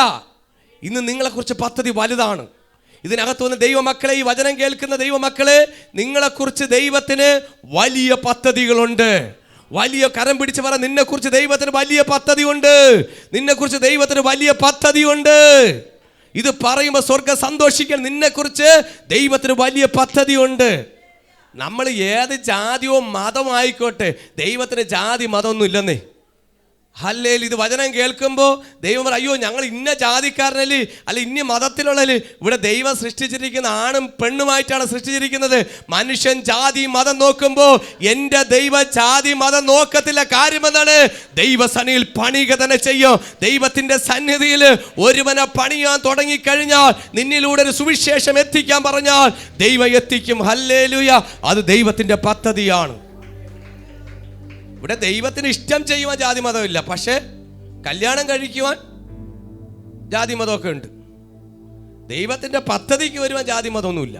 ഇന്ന് നിങ്ങളെക്കുറിച്ച് പദ്ധതി വലുതാണ്. ഇതിനകത്ത് വന്ന് ദൈവമക്കളെ, ഈ വചനം കേൾക്കുന്ന ദൈവമക്കളെ, നിങ്ങളെക്കുറിച്ച് ദൈവത്തിന് വലിയ പദ്ധതികളുണ്ട്. വലിയ കരം പിടിച്ച് പറ, നിന്നെക്കുറിച്ച് ദൈവത്തിന് വലിയ പദ്ധതിയുണ്ട്. നിന്നെക്കുറിച്ച് ദൈവത്തിന് വലിയ പദ്ധതിയുണ്ട്. ഇത് പറയുമ്പോൾ സ്വർഗ്ഗം സന്തോഷിക്കണം. നിന്നെക്കുറിച്ച് ദൈവത്തിന് വലിയ പദ്ധതിയുണ്ട്. നമ്മൾ ഏത് ജാതിയോ മതമോ ആയിക്കോട്ടെ, ദൈവത്തിന് ജാതി മതമൊന്നും ഇല്ലെന്നേ. ഹല്ലേലൂയ. ഇത് വചനം കേൾക്കുമ്പോൾ ദൈവം പറയും, അയ്യോ ഞങ്ങൾ ഇന്ന ജാതിക്കാരനല്ലേ, അല്ല ഇന്ന മതത്തിലുള്ളല്ലേ. ഇവിടെ ദൈവം സൃഷ്ടിച്ചിരിക്കുന്ന ആണും പെണ്ണുമായിട്ടാണ് സൃഷ്ടിച്ചിരിക്കുന്നത്. മനുഷ്യൻ ജാതി മതം നോക്കുമ്പോൾ എൻ്റെ ദൈവ ജാതി മതം നോക്കത്തില്ല. കാര്യം എന്താണ്? ദൈവസന്നിധിയിൽ പണിക തന്നെ ചെയ്യും. ദൈവത്തിൻ്റെ സന്നിധിയിൽ ഒരുവനെ പണിയാൻ തുടങ്ങിക്കഴിഞ്ഞാൽ, നിന്നിലൂടെ ഒരു സുവിശേഷം എത്തിക്കാൻ പറഞ്ഞാൽ ദൈവം എത്തിക്കും. ഹല്ലേലൂയ. അത് ദൈവത്തിൻ്റെ പദ്ധതിയാണ്. ഇവിടെ ദൈവത്തിന് ഇഷ്ടം ചെയ്യുവാൻ ജാതി മതമില്ല, പക്ഷേ കല്യാണം കഴിക്കുവാൻ ജാതി മതമൊക്കെ ഉണ്ട്. ദൈവത്തിൻ്റെ പദ്ധതിക്ക് വരുവാൻ ജാതി മതമൊന്നുമില്ല.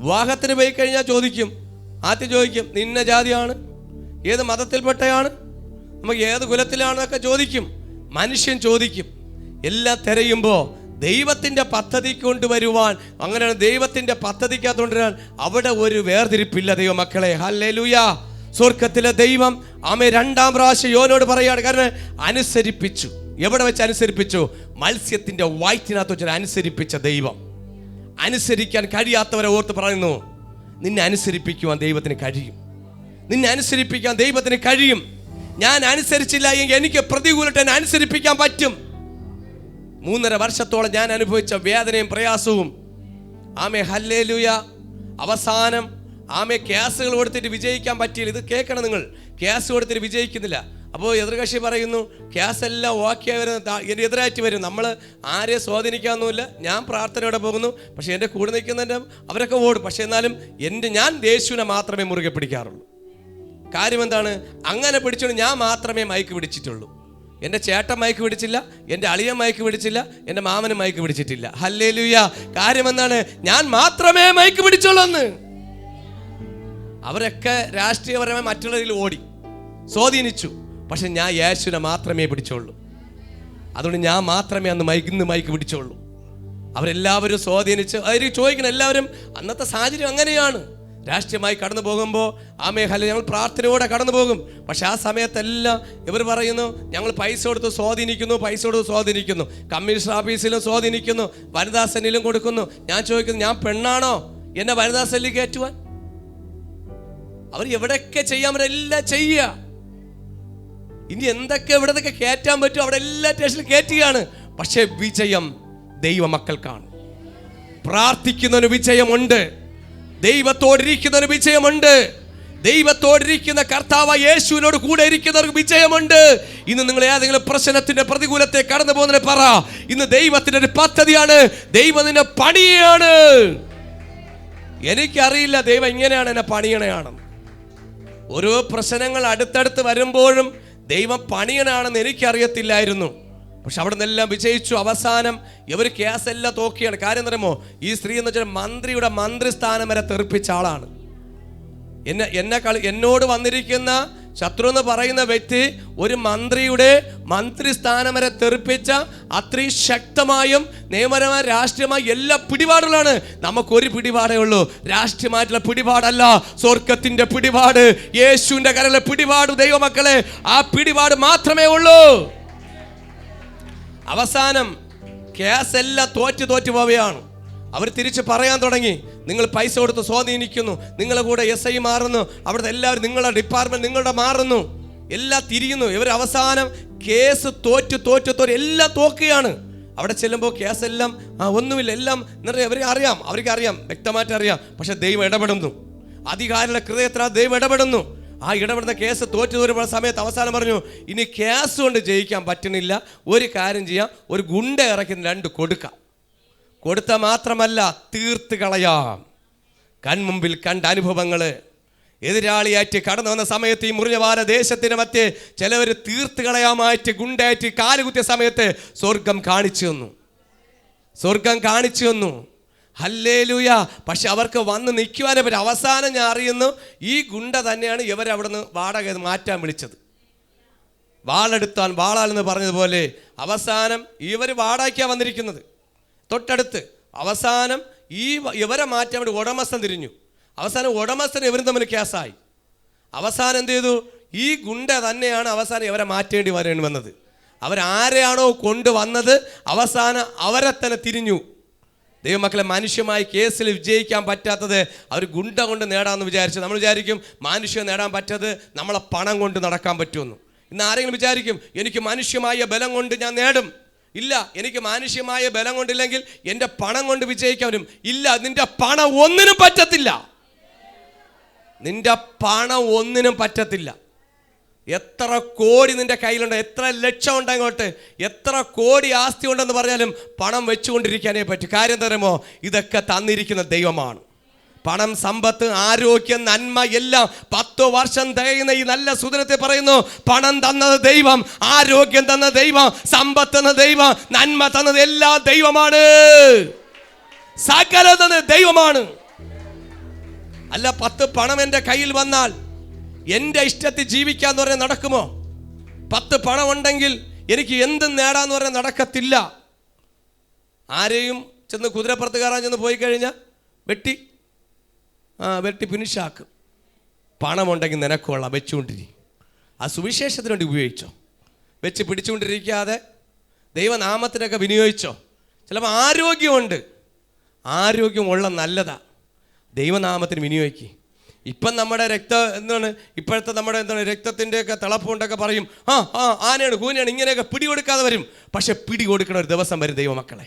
വിവാഹത്തിന് പോയി കഴിഞ്ഞാൽ ആദ്യം ചോദിക്കും നിന്ന ജാതിയാണ്, ഏത് മതത്തിൽപ്പെട്ടയാണ്, നമുക്ക് ഏത് കുലത്തിലാണെന്നൊക്കെ ചോദിക്കും. മനുഷ്യൻ ചോദിക്കും. എല്ലാം തിരയുമ്പോൾ ദൈവത്തിൻ്റെ പദ്ധതി കൊണ്ടുവരുവാൻ, അങ്ങനെയാണ് ദൈവത്തിൻ്റെ പദ്ധതിക്കകത്ത് കൊണ്ടുവരാൻ അവിടെ ഒരു വേർതിരിപ്പില്ല ദൈവമക്കളെ. ഹല്ലേലൂയ. സ്വർഗത്തിലെ ദൈവം രണ്ടാം പ്രാവശ്യം യോനോട് പറയാണ്. കാരണം അനുസരിപ്പിച്ചു. എവിടെ വെച്ച് അനുസരിപ്പിച്ചു? മത്സ്യത്തിൻ്റെ വയറ്റിനകത്ത് വെച്ച് അനുസരിപ്പിച്ച ദൈവം. അനുസരിക്കാൻ കഴിയാത്തവരെ ഓർത്ത് പറയുന്നു, നിന്നെ അനുസരിപ്പിക്കുവാൻ ദൈവത്തിന് കഴിയും. നിന്നെ അനുസരിപ്പിക്കാൻ ദൈവത്തിന് കഴിയും. ഞാൻ അനുസരിച്ചില്ല എങ്കിൽ എനിക്ക് പ്രതികൂലത്തെ അനുസരിപ്പിക്കാൻ പറ്റും. 3.5 വർഷത്തോളം ഞാൻ അനുഭവിച്ച വേദനയും പ്രയാസവും ഹല്ലേലൂയ. അവസാനം കേസുകൾ കൊടുത്തിട്ട് വിജയിക്കാൻ പറ്റിയില്ല. ഇത് കേൾക്കണം നിങ്ങൾ. കേസ് കൊടുത്തിട്ട് വിജയിക്കുന്നില്ല. അപ്പോൾ എതിർകക്ഷി പറയുന്നു കേസെല്ലാം ഓക്കെ എൻ്റെ എതിരായിട്ട് വരും. നമ്മൾ ആരെയും സ്വാധീനിക്കാനൊന്നുമില്ല. ഞാൻ പ്രാർത്ഥനയോടെ പോകുന്നു. പക്ഷേ എൻ്റെ കൂടെ നിൽക്കുന്നതിൻ്റെ അവരൊക്കെ ഓടും. പക്ഷേ എന്നാലും ഞാൻ യേശുവിനെ മാത്രമേ മുറുകെ പിടിക്കാറുള്ളൂ. കാര്യം എന്താണ്? അങ്ങനെ പിടിച്ചോണ്ട് ഞാൻ മാത്രമേ മയക്ക് പിടിച്ചിട്ടുള്ളൂ. എൻ്റെ ചേട്ടൻ മയക്ക് പിടിച്ചില്ല, എൻ്റെ അളിയൻ മയക്ക് പിടിച്ചില്ല, എൻ്റെ മാമനും മയക്ക് പിടിച്ചിട്ടില്ല. ഹല്ലേലൂയ. കാര്യം എന്താണ്? ഞാൻ മാത്രമേ മയക്ക് പിടിച്ചുള്ളൂ എന്ന്. അവരൊക്കെ രാഷ്ട്രീയപരമായി മറ്റുള്ളവരിൽ ഓടി സ്വാധീനിച്ചു. പക്ഷെ ഞാൻ യേശുവിനെ മാത്രമേ പിടിച്ചോളൂ. അതുകൊണ്ട് ഞാൻ മാത്രമേ അന്ന് മയക്ക് പിടിച്ചോളൂ. അവരെല്ലാവരും സ്വാധീനിച്ച് അവർ ചോദിക്കണം. എല്ലാവരും അന്നത്തെ സാഹചര്യം അങ്ങനെയാണ്. രാഷ്ട്രീയമായി കടന്നു പോകുമ്പോൾ ഞങ്ങൾ പ്രാർത്ഥനയോടെ കടന്നു പോകും. പക്ഷെ ആ സമയത്തെല്ലാം ഇവർ പറയുന്നു, ഞങ്ങൾ പൈസ കൊടുത്ത് സ്വാധീനിക്കുന്നു, കമ്മീഷൻ ഓഫീസിലും സ്വാധീനിക്കുന്നു, വനിതാ സെല്ലിലും കൊടുക്കുന്നു. ഞാൻ ചോദിക്കുന്നു, ഞാൻ പെണ്ണാണോ എന്നെ വനിതാ സെല്ലിൽ കയറ്റുവാൻ? അവർ എവിടെയൊക്കെ ചെയ്യാൻ പറ്റും എല്ലാം ചെയ്യുക. ഇനി എന്തൊക്കെ എവിടത്തൊക്കെ കയറ്റാൻ പറ്റും അവിടെ എല്ലാ സ്റ്റേഷനിലും കയറ്റുകയാണ്. പക്ഷെ വിജയം ദൈവമക്കൾക്കാണ്. പ്രാർത്ഥിക്കുന്നതിന് വിജയമുണ്ട്, ദൈവത്തോടിരിക്കുന്നതിന് വിജയമുണ്ട്, ദൈവത്തോടിരിക്കുന്ന കർത്താവ് യേശുവിനോട് കൂടെ ഇരിക്കുന്നവർക്ക് വിജയമുണ്ട്. ഇന്ന് നിങ്ങൾ ഏതെങ്കിലും പ്രശ്നത്തിന്റെ പ്രതികൂലത്തെ കടന്നു പോകുന്നതിന് പറ, ഇന്ന് ദൈവത്തിന്റെ ഒരു പദ്ധതിയാണ്, ദൈവത്തിന്റെ പണിയാണ്. എനിക്കറിയില്ല ദൈവം ഇങ്ങനെയാണ് എന്നെ പണിയണയാണെന്ന്. ഓരോ പ്രശ്നങ്ങൾ അടുത്തടുത്ത് വരുമ്പോഴും ദൈവം പണിയനാണെന്ന് എനിക്കറിയത്തില്ലായിരുന്നു. പക്ഷെ അവിടെ നിന്നെല്ലാം വിജയിച്ചു. അവസാനം ഇവർ കേസെല്ലാം തോക്കിയാണ്. കാര്യം പറയുമോ, ഈ സ്ത്രീ എന്ന് വെച്ചാൽ മന്ത്രിയുടെ മന്ത്രിസ്ഥാനം വരെ തെറിപ്പിച്ച ആളാണ്. എന്നോട് വന്നിരിക്കുന്ന ശത്രു എന്ന് പറയുന്ന വ്യക്തി ഒരു മന്ത്രിയുടെ മന്ത്രിസ്ഥാനം വരെ തെറിപ്പിച്ച അത്രയും ശക്തമായും നിയമപരമായ രാഷ്ട്രീയമായി എല്ലാ പിടിപാടുകളാണ്. നമുക്കൊരു പിടിപാടേ ഉള്ളൂ, രാഷ്ട്രീയമായിട്ടുള്ള പിടിപാടല്ല, സ്വർഗത്തിന്റെ പിടിപാട്, യേശുവിന്റെ കരയിലെ പിടിപാട്. ദൈവമക്കളെ, ആ പിടിപാട് മാത്രമേ ഉള്ളൂ. അവസാനം കേസെല്ലാം തോറ്റു പോവുകയാണ്. അവർ തിരിച്ച് പറയാൻ തുടങ്ങി, നിങ്ങൾ പൈസ കൊടുത്ത് സ്വാധീനിക്കുന്നു, നിങ്ങളുടെ കൂടെ SI മാറുന്നു, അവിടുത്തെ എല്ലാവരും നിങ്ങളുടെ ഡിപ്പാർട്ട്മെന്റ് നിങ്ങളുടെ മാറുന്നു, എല്ലാം തിരിയുന്നു. ഇവർ അവസാനം കേസ് തോറ്റു എല്ലാം തോക്കുകയാണ്. അവിടെ ചെല്ലുമ്പോൾ കേസെല്ലാം ഒന്നുമില്ല, എല്ലാം അവർക്ക് അറിയാം, വ്യക്തമായിട്ട് അറിയാം. പക്ഷെ ദൈവം ഇടപെടുന്നു, അധികാരികളുടെ ഹൃദയത്തിൽ ദൈവം ഇടപെടുന്നു. ആ ഇടപെടുന്ന കേസ് തോറ്റു വരുമ്പോൾ സമയത്ത് അവസാനം പറഞ്ഞു, ഇനി കേസ് കൊണ്ട് ജയിക്കാൻ പറ്റുന്നില്ല, ഒരു കാര്യം ചെയ്യാം, ഒരു ഗുണ്ട ഇറക്കി 2 കൊടുത്ത മാത്രമല്ല തീർത്ത് കളയാം. കൺമുമ്പിൽ കണ്ട അനുഭവങ്ങൾ എതിരാളിയായിട്ട് കടന്നു വന്ന സമയത്ത് ഈ മുറിഞ്ഞവാല ദേശത്തിന് മധ്യേ ചിലവർ തീർത്ത് കളയാമായിട്ട് ഗുണ്ടയായിട്ട് കാലുകുത്തിയ സമയത്ത് സ്വർഗം കാണിച്ചു തന്നു. ഹല്ലേലൂയ. പക്ഷെ അവർക്ക് വന്ന് നിൽക്കുവാനേ പറ്റും. അവസാനം ഞാൻ അറിയുന്നു, ഈ ഗുണ്ട തന്നെയാണ് ഇവരവിടുന്ന് വാടക മാറ്റാൻ വിളിച്ചത്. വാളാലെന്ന് പറഞ്ഞതുപോലെ അവസാനം ഇവർ വാടകയ്ക്കാണ് വന്നിരിക്കുന്നത്. തൊട്ടടുത്ത് അവസാനം ഇവരെ മാറ്റാൻ വേണ്ടി ഉടമസ്ഥൻ തിരിഞ്ഞു. അവസാനം ഉടമസ്ഥൻ ഇവരും തമ്മിൽ കേസായി. അവസാനം എന്ത് ചെയ്തു, ഈ ഗുണ്ട തന്നെയാണ് അവസാനം ഇവരെ മാറ്റേണ്ടി വന്നത്. അവരാരെയാണോ കൊണ്ടുവന്നത് അവസാനം അവരെ തന്നെ തിരിഞ്ഞു. ദൈവമക്കളെ, മനുഷ്യമായി കേസിൽ വിജയിക്കാൻ പറ്റാത്തത് അവർ ഗുണ്ട കൊണ്ട് നേടാമെന്ന് വിചാരിച്ചു. നമ്മൾ വിചാരിക്കും മനുഷ്യൻ നേടാൻ പറ്റാത്തത് നമ്മളെ പണം കൊണ്ട് നടക്കാൻ പറ്റുമെന്ന്. ഇന്ന് ആരെങ്കിലും വിചാരിക്കും എനിക്ക് മനുഷ്യമായ ബലം കൊണ്ട് ഞാൻ നേടും. ഇല്ല, എനിക്ക് മാനുഷ്യമായ ബലം കൊണ്ടില്ലെങ്കിൽ എൻ്റെ പണം കൊണ്ട് വിജയിക്കാൻ വരും. ഇല്ല, നിന്റെ പണം ഒന്നിനും പറ്റത്തില്ല. എത്ര കോടി നിന്റെ കയ്യിലുണ്ട്, എത്ര ലക്ഷം ഉണ്ടങ്ങോട്ട്, എത്ര കോടി ആസ്തി ഉണ്ടെന്ന് പറഞ്ഞാലും പണം വെച്ചുകൊണ്ടിരിക്കാനേ പറ്റും. കാര്യം തരുമോ, ഇതൊക്കെ തന്നിരിക്കുന്ന ദൈവമാണ്. പണം, സമ്പത്ത്, ആരോഗ്യം, നന്മ എല്ലാം 10 വർഷം തികയുന്ന ഈ നല്ല സുദിനത്തെ പറയുന്നു, പണം തന്നത് ദൈവം, ആരോഗ്യം തന്ന ദൈവം, സമ്പത്ത് തന്ന ദൈവം, നന്മ തന്നത് എല്ലാം ദൈവമാണ്. സകല തന്നത് ദൈവമാണ്. അല്ല 10 പണം എൻ്റെ കയ്യിൽ വന്നാൽ എൻ്റെ ഇഷ്ടത്തിൽ ജീവിക്കാന്ന് പറഞ്ഞാൽ നടക്കുമോ? 10 പണം ഉണ്ടെങ്കിൽ എനിക്ക് എന്തും നേടാന്ന് പറഞ്ഞാൽ നടക്കത്തില്ല. ആരെയും ചെന്ന് കുതിരപ്പുറത്ത് കയറാൻ ചെന്ന് പോയി കഴിഞ്ഞാൽ വെട്ടി ഫിനിഷാക്കും. പണമുണ്ടെങ്കിൽ നിനക്കുള്ള വെച്ചുകൊണ്ടിരിക്കും. ആ സുവിശേഷത്തിന് വേണ്ടി ഉപയോഗിച്ചോ, വെച്ച് പിടിച്ചുകൊണ്ടിരിക്കാതെ ദൈവനാമത്തിനൊക്കെ വിനിയോഗിച്ചോ. ചിലപ്പോൾ ആരോഗ്യമുള്ള നല്ലതാ, ദൈവനാമത്തിന് വിനിയോഗിക്കുക. ഇപ്പം നമ്മുടെ ഇപ്പോഴത്തെ നമ്മുടെ രക്തത്തിൻ്റെയൊക്കെ തിളപ്പുകൊണ്ടൊക്കെ പറയും, ആനയാണ് കൂനയാണ് ഇങ്ങനെയൊക്കെ പിടികൊടുക്കാതെ വരും. പക്ഷെ പിടികൊടുക്കണ ഒരു ദിവസം വരും ദൈവമക്കളെ.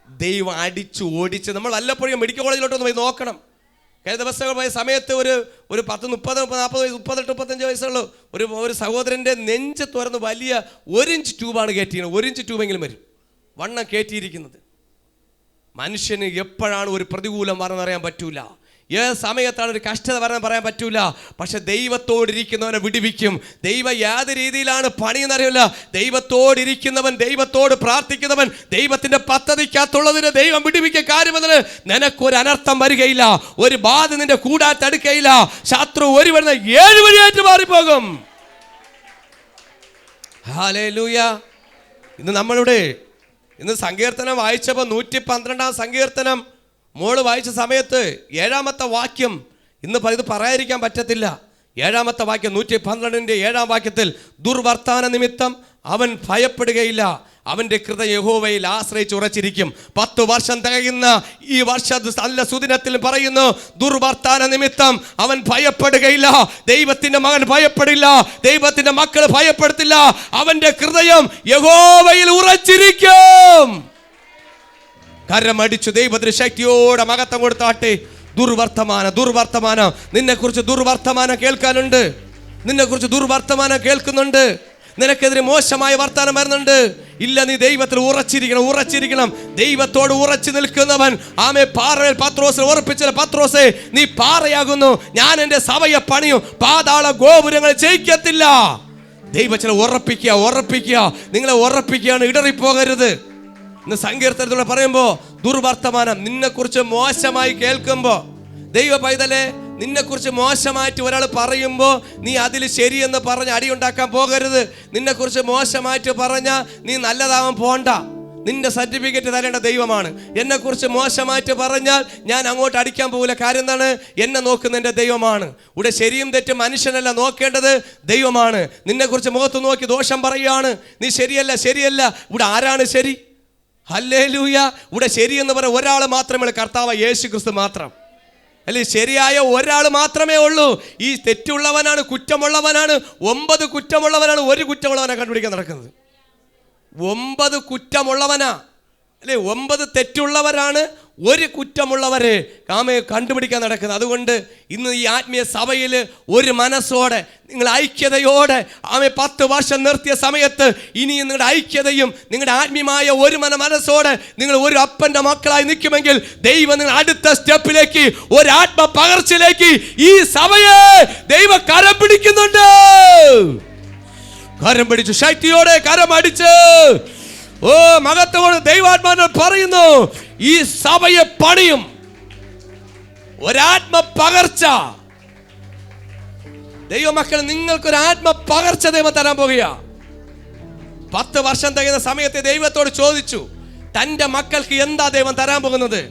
ദൈവം അടിച്ചു ഓടിച്ച് നമ്മൾ വല്ലപ്പോഴും മെഡിക്കൽ കോളേജിലോട്ടൊന്ന് പോയി നോക്കണം. കഴിഞ്ഞ ദിവസങ്ങൾ പോയ സമയത്ത് ഒരു 10, 30, 40, 38, 35 വയസ്സുള്ള ഒരു സഹോദരൻ്റെ നെഞ്ച് തുറന്ന് വലിയ 1 ഇഞ്ച് ട്യൂബാണ് കയറ്റിയിരുന്നത്. 1 ഇഞ്ച് ട്യൂബെങ്കിലും വരും വണ്ണം കയറ്റിയിരിക്കുന്നത്. മനുഷ്യന് എപ്പോഴാണ് ഒരു പ്രതികൂലം വരണമെന്നറിയാൻ പറ്റൂല. ഏത് സമയത്താണ് ഒരു കഷ്ടത വരാൻ പറയാൻ പറ്റൂല. പക്ഷെ ദൈവത്തോടിരിക്കുന്നവനെ വിടുവിക്കും. ദൈവം ഏത് രീതിയിലാണ് പണിയെന്നറിയില്ല. ദൈവത്തോടിരിക്കുന്നവൻ, ദൈവത്തോട് പ്രാർത്ഥിക്കുന്നവൻ, ദൈവത്തിന്റെ പദ്ധതിക്കകത്തുള്ളതിന് ദൈവം വിടുവിക്കുക. കാര്യമെന്നത് നിനക്കൊരു അനർത്ഥം വരികയില്ല, ഒരു ബാധ നിന്റെ കൂടാത്തടുക്കയില്ല. ശത്രു ഒരു വരുന്ന 7 വഴിയായിട്ട് മാറിപ്പോകും. ഹല്ലേലൂയ. ഇന്ന് സങ്കീർത്തനം വായിച്ചപ്പോൾ 112 സങ്കീർത്തനം മോള് വായിച്ച സമയത്ത് 7-ാമത്തെ വാക്യം ഇന്ന് ഇത് പറയാതിരിക്കാൻ പറ്റത്തില്ല. 7-ാമത്തെ വാക്യം 112 7-ാം വാക്യത്തിൽ ദുർവർത്താന നിമിത്തം അവൻ ഭയപ്പെടുകയില്ല, അവന്റെ ഹൃദയം യഹോവയിൽ ആശ്രയിച്ച് ഉറച്ചിരിക്കും. 10 വർഷം തികയുന്ന ഈ വർഷ നല്ല സുദിനത്തിൽ പറയുന്നു, ദുർവർത്താന നിമിത്തം അവൻ ഭയപ്പെടുകയില്ല. ദൈവത്തിന്റെ മകൻ ഭയപ്പെടില്ല, ദൈവത്തിന്റെ മക്കൾ ഭയപ്പെടുത്തില്ല. അവന്റെ ഹൃദയം യഹോവയിൽ ഉറച്ചിരിക്കും. കരമടിച്ചു ദൈവത്തിന് ശക്തിയോടെ മഹത്വം കൊടുത്താട്ടെ. ദുർവർത്തമാനം നിന്നെക്കുറിച്ച് ദുർവർത്തമാനം കേൾക്കാനുണ്ട്, നിന്നെക്കുറിച്ച് ദുർവർത്തമാനം കേൾക്കുന്നുണ്ട്, നിനക്കെതിരെ മോശമായ വർത്താനം വരുന്നുണ്ട്. ഇല്ല, നീ ദൈവത്തിൽ ഉറച്ചിരിക്കണം. ദൈവത്തോട് ഉറച്ചു നിൽക്കുന്നവൻ ആമേ പാറയിൽ പത്രോസ് ഉറപ്പിച്ച പത്രോസേ, നീ പാറയാകുന്നു, ഞാൻ എൻ്റെ സഭയെ പണിയും, പാതാള ഗോപുരങ്ങൾ ജയിക്കത്തില്ല. ദൈവത്തിൽ ഉറപ്പിക്കുക. നിങ്ങളെ ഉറപ്പിക്കുകയാണ്, ഇടറിപ്പോകരുത്. ഇന്ന് സങ്കീർത്തനത്തിലൂടെ പറയുമ്പോൾ ദുർവർത്തമാനം നിന്നെക്കുറിച്ച് മോശമായി കേൾക്കുമ്പോൾ, ദൈവ പൈതലേ, നിന്നെക്കുറിച്ച് മോശമായിട്ട് ഒരാൾ പറയുമ്പോൾ നീ അതിൽ ശരിയെന്ന് പറഞ്ഞ് അടിയുണ്ടാക്കാൻ പോകരുത്. നിന്നെക്കുറിച്ച് മോശമായിട്ട് പറഞ്ഞാൽ നീ നല്ലതാവാൻ പോണ്ട. നിന്റെ സർട്ടിഫിക്കറ്റ് തരേണ്ട ദൈവമാണ്. എന്നെക്കുറിച്ച് മോശമായിട്ട് പറഞ്ഞാൽ ഞാൻ അങ്ങോട്ട് അടിക്കാൻ പോകില്ല. കാര്യം എന്താണ്? എന്നെ നോക്കുന്ന എൻ്റെ ദൈവമാണ്. ഇവിടെ ശരിയും തെറ്റും മനുഷ്യനല്ല നോക്കേണ്ടത്, ദൈവമാണ്. നിന്നെക്കുറിച്ച് മുഖത്ത് നോക്കി ദോഷം പറയുകയാണ്, നീ ശരിയല്ല. ഇവിടെ ആരാണ് ശരി? ഹല്ലേലൂയ. ഇവിടെ ശരിയെന്ന് പറയാൻ ഒരാൾ മാത്രമേ ഉള്ളൂ, കർത്താവ് യേശു ക്രിസ്തു മാത്രം. അല്ലെ, ശരിയായ ഒരാൾ മാത്രമേ ഉള്ളൂ. ഈ തെറ്റുള്ളവനാണ്, കുറ്റമുള്ളവനാണ്, 9 കുറ്റമുള്ളവനാണ്, 1 കുറ്റമുള്ളവനാണ് കണ്ടുപിടിക്കാൻ നടക്കുന്നത്. 9 കുറ്റമുള്ളവനാ, അല്ലെ, 9 തെറ്റുള്ളവരാണ്, 1 കുറ്റമുള്ളവരെ കണ്ടുപിടിക്കാൻ നടക്കുന്നത്. അതുകൊണ്ട് ഇന്ന് ഈ ആത്മീയ സഭയിൽ ഒരു മനസ്സോടെ നിങ്ങൾ ഐക്യതയോടെ 10 വർഷം നിർത്തിയ സമയത്ത് ഇനിയും നിങ്ങളുടെ ഐക്യതയും നിങ്ങളുടെ ആത്മീയമായ ഒരു മനസ്സോടെ നിങ്ങൾ ഒരു അപ്പന്റെ മക്കളായി നിൽക്കുമെങ്കിൽ ദൈവം നിങ്ങൾ അടുത്ത സ്റ്റെപ്പിലേക്ക്, ഒരു ആത്മ പകർച്ചയിലേക്ക് ഈ സഭയെ ദൈവം കരം പിടിക്കുന്നുണ്ട്. കരം പിടിച്ചു, ശക്തിയോടെ കരം അടിച്ച് മഹത്വത്തോടെ ദൈവാത്മാവിനെ പറയുന്നു, ഈ സഭയെ പണിയും. ഒരാത്മ പകർച്ച ദൈവമക്കൾ, നിങ്ങൾക്കൊരു ആത്മ പകർച്ച ദൈവം തരാൻ പോകുക. 10 വർഷം തികയുന്ന സമയത്ത് ദൈവത്തോട് ചോദിച്ചു, തൻ്റെ മക്കൾക്ക് എന്താ ദൈവം തരാൻ പോകുന്നത്?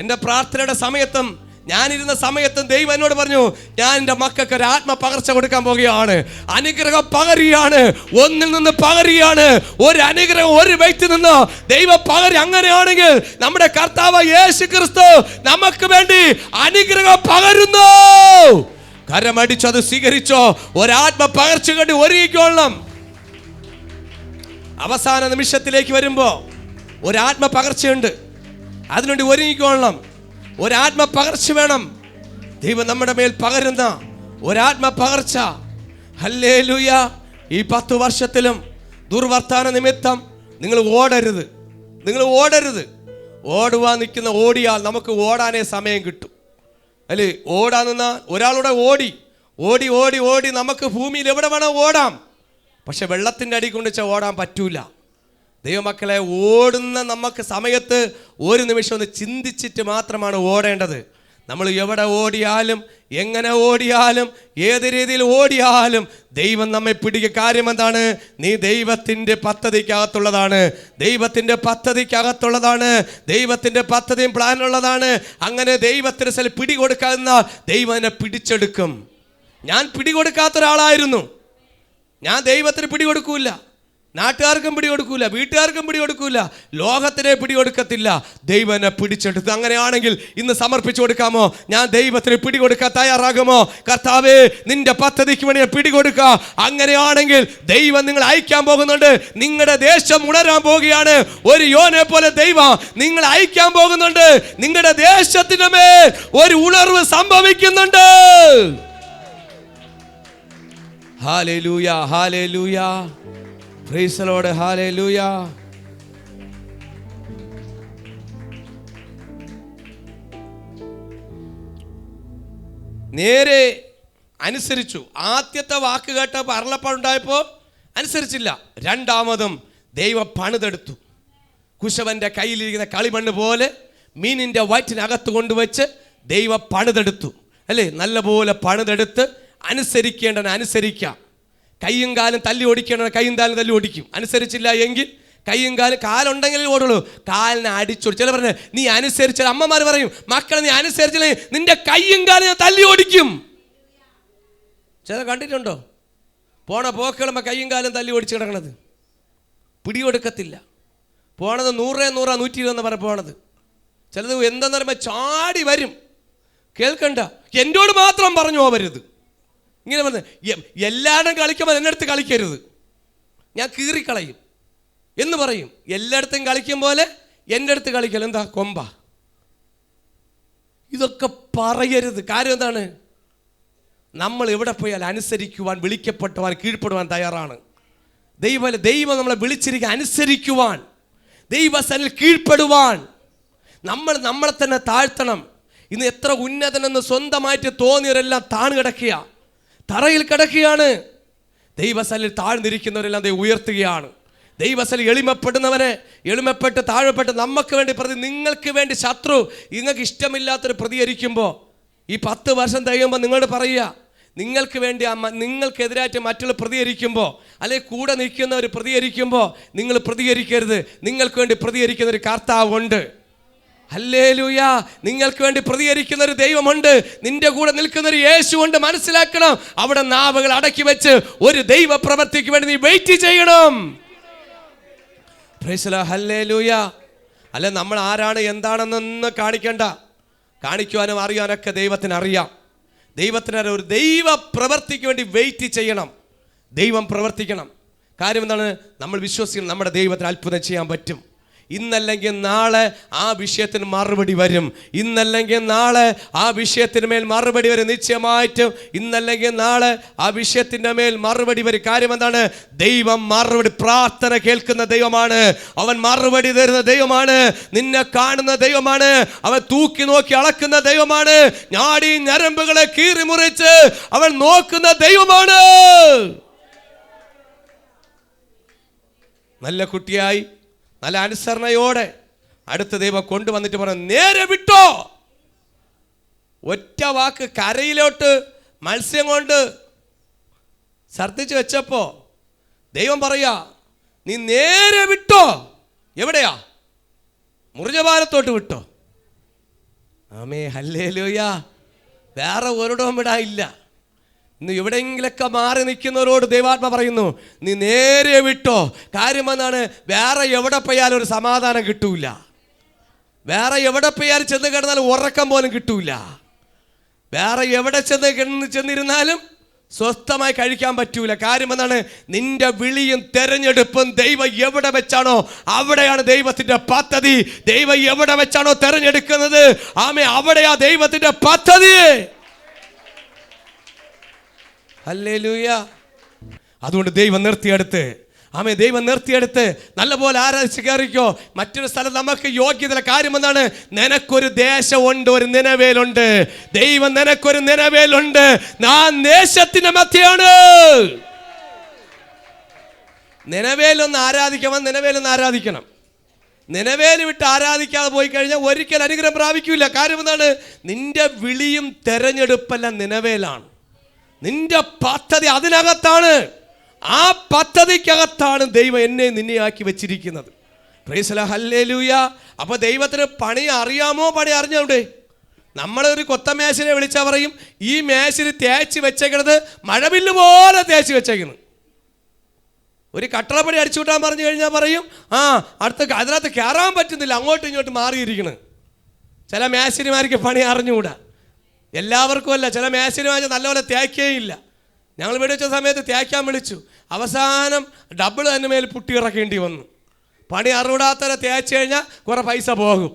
എൻ്റെ പ്രാർത്ഥനയുടെ സമയത്തും ഞാനിരുന്ന സമയത്തും ദൈവം എന്നോട് പറഞ്ഞു, ഞാൻ എൻ്റെ മക്കൾക്ക് ഒരു ആത്മ പകർച്ച കൊടുക്കാൻ പോകുകയാണ്. അനുഗ്രഹം പകരുകയാണ്, ഒന്നിൽ നിന്ന് പകരുകയാണ്. ഒരു അനുഗ്രഹം ഒരു വ്യക്തി നിന്ന് ദൈവം പകരി. അങ്ങനെയാണെങ്കിൽ നമ്മുടെ കർത്താവ് യേശു ക്രിസ്തു നമുക്ക് വേണ്ടി അനുഗ്രഹം പകരുന്നു. കരമടിച്ചു അത് സ്വീകരിച്ചോ. ഒരാത്മ പകർച്ച കണ്ട് ഒരുങ്ങിക്കൊള്ളണം. അവസാന നിമിഷത്തിലേക്ക് വരുമ്പോ ഒരാത്മ പകർച്ചയുണ്ട്, അതിനുവേണ്ടി ഒരുങ്ങിക്കൊള്ളണം. ഒരാത്മ പകർച്ച വേണം. ദൈവം നമ്മുടെ മേൽ പകരുന്ന ഒരാത്മ പകർച്ച. ഹല്ലേലൂയ. ഈ 10 വർഷത്തിലും ദുർവർത്താന നിമിത്തം നിങ്ങൾ ഓടരുത്. ഓടുവാൻ നിൽക്കുന്ന ഓടിയാൽ നമുക്ക് ഓടാനേ സമയം കിട്ടും. അല്ലേ, ഓടാൻ നിന്ന ഒരാളുടെ ഓടി നമുക്ക് ഭൂമിയിൽ എവിടെ വേണം ഓടാം. പക്ഷെ വെള്ളത്തിൻ്റെ അടി കൊണ്ടുവച്ചാൽ ഓടാൻ പറ്റൂല. ദൈവമക്കളെ, ഓടുന്ന നമുക്ക് സമയത്ത് ഒരു നിമിഷം ഒന്ന് ചിന്തിച്ചിട്ട് മാത്രമാണ് ഓടേണ്ടത്. നമ്മൾ എവിടെ ഓടിയാലും, എങ്ങനെ ഓടിയാലും, ഏത് രീതിയിൽ ഓടിയാലും ദൈവം നമ്മെ പിടിക്കുക. കാര്യം എന്താണ്? നീ ദൈവത്തിൻ്റെ പദ്ധതിക്കകത്തുള്ളതാണ്, ദൈവത്തിൻ്റെ പദ്ധതിയും പ്ലാനുള്ളതാണ്. അങ്ങനെ ദൈവത്തിന് പിടികൊടുക്കാവുന്ന ദൈവം എന്നെ പിടിച്ചെടുക്കും. ഞാൻ പിടികൊടുക്കാത്ത ഒരാളായിരുന്നു. ഞാൻ ദൈവത്തിന് പിടികൊടുക്കൂല, നാട്ടുകാർക്കും പിടികൊടുക്കൂല, വീട്ടുകാർക്കും പിടികൊടുക്കൂല, ലോകത്തിനെ പിടികൊടുക്കത്തില്ല. ദൈവം എന്നെ പിടിച്ചെടുത്തു. അങ്ങനെയാണെങ്കിൽ ഇന്ന് സമർപ്പിച്ചു കൊടുക്കാമോ? ഞാൻ ദൈവത്തിന് പിടികൊടുക്കാൻ തയ്യാറാകുമോ? കർത്താവേ, നിന്റെ പദ്ധതിക്ക് വേണ്ടി പിടികൊടുക്കുക. അങ്ങനെയാണെങ്കിൽ ദൈവം നിങ്ങൾ അയക്കാൻ പോകുന്നുണ്ട്. നിങ്ങളുടെ ദേശം ഉണരാൻ പോവുകയാണ്. ഒരു യോനെ പോലെ ദൈവം നിങ്ങൾ അയക്കാൻ പോകുന്നുണ്ട്. നിങ്ങളുടെ ദേശത്തിന് മേൽ ഒരു ഉണർവ് സംഭവിക്കുന്നുണ്ട്. Hallelujah, hallelujah. Praise the Lord, hallelujah. നേരെ അനുസരിച്ചു. ആദ്യത്തെ വാക്ക് കേട്ടപ്പോൾ അരുളപ്പാടുണ്ടായപ്പോൾ അനുസരിച്ചില്ല. രണ്ടാമതും ദൈവം പണിതെടുത്തു. കുശവൻ്റെ കയ്യിലിരിക്കുന്ന കളിമണ്ണ് പോലെ മീനിൻ്റെ വയറ്റിനകത്ത് കൊണ്ടുവച്ച് ദൈവം പണിതെടുത്തു. അല്ലേ? നല്ലപോലെ പണിതെടുത്ത് അനുസരിക്കേണ്ടവൻ അനുസരിക്കാം. കയ്യും കാലും തല്ലി ഓടിക്കേണ്ടവൻ കയ്യും കാലും തല്ലി ഓടിക്കും. അനുസരിച്ചില്ല എങ്കിൽ കയ്യും കാലും, കാലുണ്ടെങ്കിലേ ഓടുള്ളൂ, കാലിനെ അടിച്ചോടും. ചില പറഞ്ഞ നീ അനുസരിച്ചാൽ, അമ്മമാർ പറയും മക്കളെ നീ അനുസരിച്ചില്ലേ നിന്റെ കയ്യും കാലും ഞാൻ തല്ലി ഓടിക്കും. ചില കണ്ടിട്ടുണ്ടോ? പോണ പോക്കുകളുമ്പോൾ കയ്യും കാലും തല്ലി ഓടിച്ച് കിടക്കണത്, പിടികൊടുക്കത്തില്ല. പോണത് 100 120 പറഞ്ഞ പോണത്. ചിലത് എന്തെന്ന് പറയുമ്പോൾ ചാടി വരും. കേൾക്കണ്ട, എന്നോട് മാത്രം പറഞ്ഞു പോവരുത്. ഇങ്ങനെ പറഞ്ഞ് എല്ലായിടും കളിക്കുമ്പോൾ എൻ്റെ അടുത്ത് കളിക്കരുത്, ഞാൻ കീറിക്കളയും എന്ന് പറയും. എല്ലായിടത്തും കളിക്കും പോലെ എൻ്റെ അടുത്ത് കളിക്കൽ എന്താ കൊമ്പ? ഇതൊക്കെ പറയരുത്. കാര്യം എന്താണ്? നമ്മൾ എവിടെ പോയാൽ അനുസരിക്കുവാൻ, വിളിക്കപ്പെടുവാൻ, കീഴ്പ്പെടുവാൻ തയ്യാറാണ്. ദൈവം നമ്മളെ വിളിച്ചിരിക്കുക അനുസരിക്കുവാൻ, ദൈവസനിൽ കീഴ്പ്പെടുവാൻ. നമ്മളെ തന്നെ താഴ്ത്തണം. ഇന്ന് എത്ര ഉന്നതനെന്ന് സ്വന്തമായിട്ട് തോന്നിയവരെല്ലാം താണു കിടക്കുക, തറയിൽ കിടക്കുകയാണ്. ദൈവസനിൽ താഴ്ന്നിരിക്കുന്നവരെല്ലാം ദൈവം ഉയർത്തുകയാണ്. ദൈവസനിൽ എളിമപ്പെട്ട് താഴെപ്പെട്ട് നമുക്ക് വേണ്ടി നിങ്ങൾക്ക് വേണ്ടി ശത്രു നിങ്ങൾക്ക് ഇഷ്ടമില്ലാത്തൊരു പ്രതികരിക്കുമ്പോൾ, ഈ 10 വർഷം കഴിയുമ്പോൾ നിങ്ങളോട് പറയുക, നിങ്ങൾക്ക് വേണ്ടി നിങ്ങൾക്കെതിരായിട്ട് മറ്റുള്ള പ്രതികരിക്കുമ്പോൾ, അല്ലെങ്കിൽ കൂടെ നിൽക്കുന്നവർ പ്രതികരിക്കുമ്പോൾ നിങ്ങൾ പ്രതികരിക്കരുത്. നിങ്ങൾക്ക് വേണ്ടി പ്രതികരിക്കുന്ന ഒരു കർത്താവുണ്ട്. ഹല്ലേലൂയ. നിങ്ങൾക്ക് വേണ്ടി പ്രതികരിക്കുന്ന ഒരു ദൈവമുണ്ട്. നിന്റെ കൂടെ നിൽക്കുന്ന ഒരു യേശുവുണ്ട്. മനസ്സിലാക്കണം. അവിടെ നാവുകൾ അടക്കി വെച്ച് ഒരു ദൈവ പ്രവൃത്തിക്ക് വേണ്ടി നീ വെയിറ്റ് ചെയ്യണം. Price the lord. ഹല്ലേലൂയ. അല്ല, നമ്മൾ ആരാണ് എന്താണെന്നൊന്ന് കാണിക്കുവാനും അറിയാനൊക്കെ ദൈവത്തിന് അറിയാം. ദൈവത്തിന് ഒരു ദൈവ പ്രവൃത്തിക്ക് വേണ്ടി വെയിറ്റ് ചെയ്യണം. ദൈവം പ്രവർത്തിക്കണം. കാര്യം എന്താണ്? നമ്മൾ വിശ്വസിക്കണം നമ്മുടെ ദൈവത്തിന് അത്ഭുതം ചെയ്യാൻ പറ്റും. ഇന്നല്ലെങ്കിൽ നാളെ ആ വിഷയത്തിന് മറുപടി വരും. ഇന്നല്ലെങ്കിൽ നാളെ ആ വിഷയത്തിന് മേൽ മറുപടി വരും. നിശ്ചയമായിട്ടും ഇന്നല്ലെങ്കിൽ നാളെ ആ വിഷയത്തിൻ്റെ മേൽ മറുപടി വരും. കാര്യം എന്താണ്? ദൈവം മറുപടി, പ്രാർത്ഥന കേൾക്കുന്ന ദൈവമാണ്. അവൻ മറുപടി തരുന്ന ദൈവമാണ്. നിന്നെ കാണുന്ന ദൈവമാണ്. അവൻ തൂക്കി നോക്കി അളക്കുന്ന ദൈവമാണ്. ഞാടി ഞരമ്പുകളെ കീറി മുറിച്ച് അവൻ നോക്കുന്ന ദൈവമാണ്. നല്ല കുട്ടിയായി നല്ല അനുസരണയോടെ അടുത്ത ദൈവം കൊണ്ടുവന്നിട്ട് പറഞ്ഞു, നേരെ വിട്ടോ. ഒറ്റ വാക്ക് കരയിലോട്ട് മത്സ്യം കൊണ്ട് ഛർദ്ദിച്ച് വെച്ചപ്പോ ദൈവം പറയാ, നീ നേരെ വിട്ടോ. എവിടെയാ? മുറിഞ്ഞപാലത്തോട്ട് വിട്ടോ. ആമേ, ഹല്ലേലൂയ. വേറെ ഒരിടവും വിടാനില്ല. ഇന്ന് എവിടെയെങ്കിലൊക്കെ മാറി നിൽക്കുന്നവരോട് ദൈവാത്മ പറയുന്നു, നീ നേരെ വിട്ടോ. കാര്യം എന്നാണ്? വേറെ എവിടെ പോയാലും ഒരു സമാധാനം കിട്ടൂല. വേറെ എവിടെ പോയാലും ചെന്ന് കിടന്നാലും ഉറക്കം പോലും കിട്ടൂല. വേറെ എവിടെ ചെന്നിരുന്നാലും സ്വസ്ഥമായി കഴിക്കാൻ പറ്റൂല. കാര്യം എന്താണ്? നിന്റെ വിളിയും തെരഞ്ഞെടുപ്പും ദൈവം എവിടെ വെച്ചാണോ അവിടെയാണ് ദൈവത്തിന്റെ പദ്ധതി. ദൈവം എവിടെ വെച്ചാണോ തെരഞ്ഞെടുക്കുന്നത്, ആമേ, അവിടെയാ ദൈവത്തിന്റെ പദ്ധതി. ഹല്ലേലൂയ. അതുകൊണ്ട് ദൈവം നിർത്തിയെടുത്ത്, ആമേ, ദൈവം നിർത്തിയെടുത്ത് നല്ലപോലെ ആരാധിച്ച് കയറിക്കോ. മറ്റൊരു സ്ഥലം നമുക്ക് യോഗ്യതയില്ല. കാര്യം എന്താണ്? നിനക്കൊരു ദേശമുണ്ട്, ഒരു നിനവേലുണ്ട്. ദൈവം നിനക്കൊരു നിനവേലുണ്ട്. ഞാൻ ദേശത്തിന്റെ മധ്യയാണ്. നിനവേലൊന്ന് ആരാധിക്കണം. നിനവേല് വിട്ട് ആരാധിക്കാതെ പോയി കഴിഞ്ഞാൽ ഒരിക്കൽ അനുഗ്രഹം പ്രാപിക്കൂല. കാര്യം എന്താണ്? നിന്റെ വിളിയും തെരഞ്ഞെടുപ്പെല്ലാം നിനവേലാണ്. നിന്റെ പദ്ധതി അതിനകത്താണ്. ആ പദ്ധതിക്കകത്താണ് ദൈവം എന്നെ നിന്നെ ആക്കി വെച്ചിരിക്കുന്നത്. Price the lord. ഹല്ലേലൂയ. അപ്പോൾ ദൈവത്തിന് പണി അറിയാമോ? പണി അറിഞ്ഞൂടെ? നമ്മളൊരു കൊത്തമേശിനെ വിളിച്ചാൽ പറയും, ഈ മേശിന് തേച്ച് വെച്ചേക്കണത് മഴവില്ല് പോലെ തേച്ച് വെച്ചേക്കണം. ഒരു കട്ടളപ്പടി അടിച്ചു വിട്ടാൻ പറഞ്ഞു കഴിഞ്ഞാൽ പറയും, അതിനകത്ത് കയറാൻ പറ്റുന്നില്ല, അങ്ങോട്ടും ഇങ്ങോട്ടും മാറിയിരിക്കണം. ചില മേശിനിമാർക്ക് പണി അറിഞ്ഞുകൂടാ. എല്ലാവർക്കും അല്ല. ചില മേശിനിമാർ നല്ലപോലെ തേക്കുകയില്ല. ഞങ്ങൾ ഇവിടെ വെച്ച സമയത്ത് തേക്കാൻ വിളിച്ചു. അവസാനം ഡബിൾ തന്നെ മേൽ പുട്ടി ഇറക്കേണ്ടി വന്നു. പണി അറിവിടാത്തവരെ തേച്ച് കഴിഞ്ഞാൽ കുറേ പൈസ പോകും.